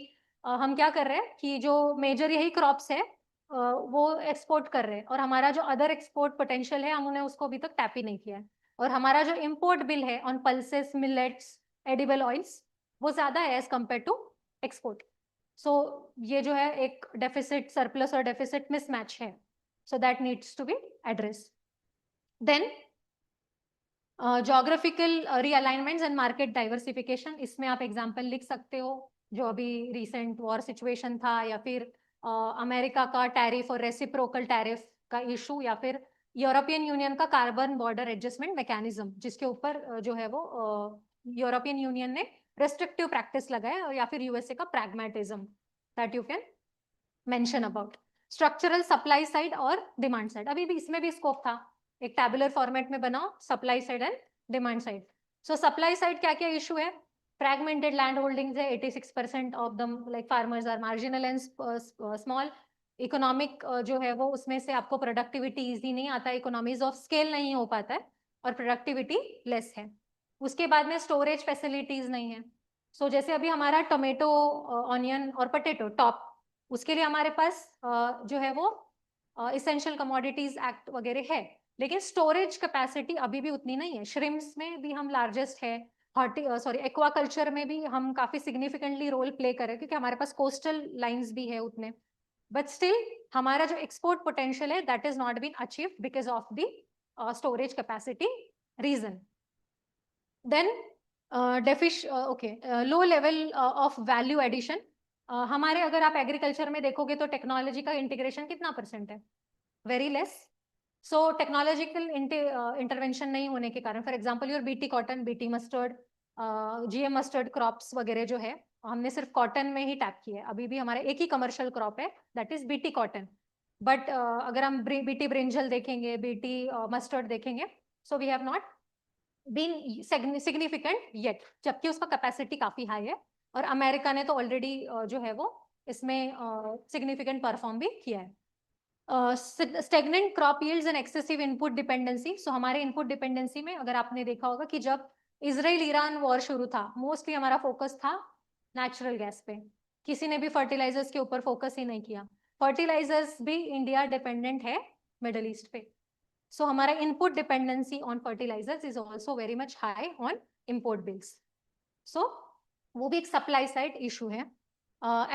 हम क्या कर रहे हैं कि जो मेजर यही क्रॉप्स है वो एक्सपोर्ट कर रहे हैं और हमारा जो अदर एक्सपोर्ट पोटेंशियल है हमने उसको अभी तक टैप ही नहीं किया है, और हमारा जो इम्पोर्ट बिल है on pulses, millets, edible oils वो ज्यादा है as compare to export. So ये जो है एक डेफिसिट सरप्लस और डेफिसिट मिसमैच है, so that needs to be address. Then geographical realignments and market diversification, इसमें आप एग्जांपल लिख सकते हो जो अभी रिसेंट वॉर सिचुएशन था, या फिर अमेरिका का टैरिफ और रेसिप्रोकल टैरिफ का इशू, या फिर यूरोपियन यूनियन का कार्बन बॉर्डर एडजस्टमेंट मैकेनिज्म, जिसके ऊपर जो है वो यूरोपियन यूनियन ने रेस्ट्रिक्टिव प्रैक्टिस लगाया, या फिर यूएसए का pragmatism that you can mention about. Structural supply side और डिमांड साइड, अभी भी इसमें भी स्कोप था, एक टैबुलर फॉर्मेट में बनाओ supply side and demand side. So supply side क्या क्या इशू है? फ्रैगमेंटेड लैंड होल्डिंग्स है, 86% of them like farmers are marginal and small. Economic जो है वो उसमें से आपको प्रोडक्टिविटी इजी नहीं आता, इकोनॉमीज ऑफ स्केल नहीं हो पाता है, और प्रोडक्टिविटी लेस है। उसके बाद में स्टोरेज फैसिलिटीज नहीं है। सो जैसे अभी हमारा टोमेटो, ऑनियन और पोटैटो टॉप, उसके लिए हमारे पास जो है वो इसेंशियल कमोडिटीज एक्ट वगैरह है, लेकिन स्टोरेज कैपेसिटी अभी भी उतनी नहीं है। श्रिम्स में भी हम लार्जेस्ट है, एक्वाकल्चर में भी हम काफी सिग्निफिकेंटली रोल प्ले करें क्योंकि हमारे पास कोस्टल लाइंस भी है उतने, बट स्टिल हमारा जो एक्सपोर्ट पोटेंशियल है that is not been achieved because of the storage capacity reason. Then low level of value addition, हमारे अगर आप एग्रीकल्चर में देखोगे तो टेक्नोलॉजी का इंटीग्रेशन कितना परसेंट है? Very less. So technological intervention नहीं होने के कारण, for example your BT cotton, BT mustard, GM mustard crops वगैरह जो है, हमने सिर्फ कॉटन में ही टैप किया है। अभी भी हमारा एक ही कमर्शियल क्रॉप है that is BT cotton, but अगर हम बीटी ब्रिंजल देखेंगे, बीटी मस्टर्ड देखेंगे, so we have not been significant yet, जबकि उसका कैपेसिटी काफी हाई है, और अमेरिका ने तो ऑलरेडी जो है वो इसमें सिग्निफिकेंट परफॉर्म भी किया है। Stagnant crop yields and excessive input dependency, so हमारे इनपुट डिपेंडेंसी में अगर आपने देखा होगा कि जब इजराइल ईरान वॉर शुरू था, मोस्टली हमारा फोकस था नेचुरल गैस पे, किसी ने भी फर्टिलाइजर्स के ऊपर फोकस ही नहीं किया। फर्टिलाइजर्स भी इंडिया डिपेंडेंट है मिडल ईस्ट पे, सो हमारा input dependency on fertilisers is also very much high on import bills, so वो भी एक सप्लाई साइड इशू है।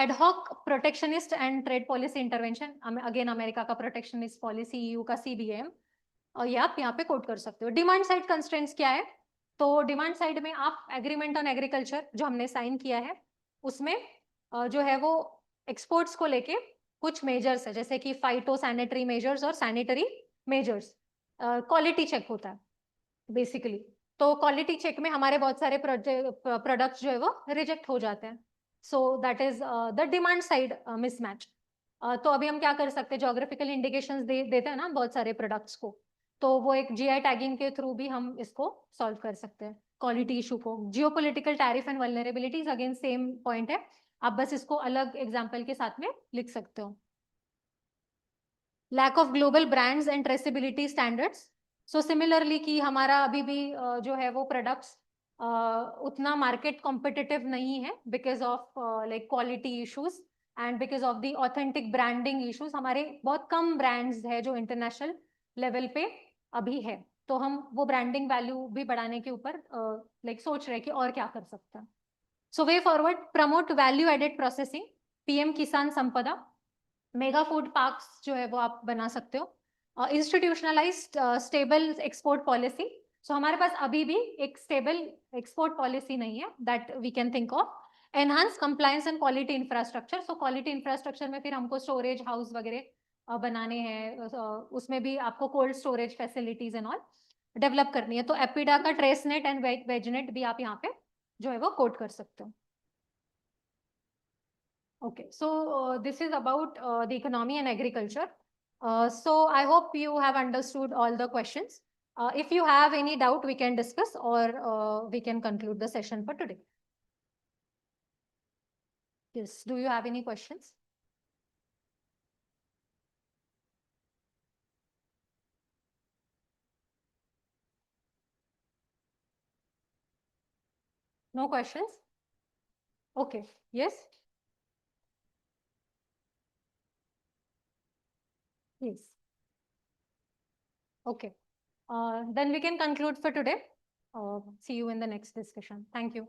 Ad hoc protectionist and trade policy intervention, again America का प्रोटेक्शनिस्ट पॉलिसी, ईयू का CBM, ये आप यहाँ पे कोट कर सकते हो। डिमांड साइड कंस्ट्रेंट्स क्या है? तो डिमांड साइड में आप एग्रीमेंट ऑन एग्रीकल्चर जो हमने साइन किया है, उसमें जो है वो एक्सपोर्ट्स को लेके कुछ मेजर्स है, जैसे कि फाइटो सैनिटरी मेजर्स और सैनिटरी मेजर्स, क्वालिटी चेक होता है बेसिकली। तो क्वालिटी चेक में हमारे बहुत सारे प्रोडक्ट्स जो है वो रिजेक्ट हो जाते हैं, so that is the demand side mismatch. तो अभी हम क्या कर सकते हैं, जोग्राफिकल इंडिकेशंस देते हैं ना बहुत सारे प्रोडक्ट्स को, तो वो एक जीआई टैगिंग के थ्रू भी हम इसको सॉल्व कर सकते हैं क्वालिटी इशू को। Geopolitical tariff and vulnerabilities, again same point है, आप बस इसको अलग एग्जाम्पल के साथ में लिख सकते हो। Lack of global brands and traceability standards, so similarly कि हमारा अभी भी जो है वो प्रोडक्ट्स उतना मार्केट कॉम्पिटिटिव नहीं है because of like quality issues and because of the authentic branding issues. हमारे बहुत कम ब्रांड्स है जो इंटरनेशनल लेवल पे अभी है, तो हम वो ब्रांडिंग वैल्यू भी बढ़ाने के ऊपर लाइक सोच रहे हैं कि और क्या कर सकते हैं। सो वे forward, promote value added processing, PM Kisan Sampada, mega food parks जो है वो आप बना सकते हो। इंस्टीट्यूशनलाइज्ड स्टेबल एक्सपोर्ट पॉलिसी, सो हमारे पास अभी भी एक स्टेबल एक्सपोर्ट पॉलिसी नहीं है that we can think of. Enhance compliance and quality infrastructure, so quality infrastructure में फिर हमको स्टोरेज हाउस वगैरह बनाने हैं, उसमें भी आपको cold storage facilities and all develop करनी है। तो एपिडा का ट्रेसनेट एंड वेजनेट भी आप यहाँ पे जो है वो कोड कर सकते हो। Okay, so this is about the economy and agriculture. So I hope you have understood all the questions. If you have any doubt, we can discuss, or we can conclude the session for today. Yes, do you have any questions? No questions? Okay, yes? Yes. Okay, then we can conclude for today. See you in the next discussion. Thank you.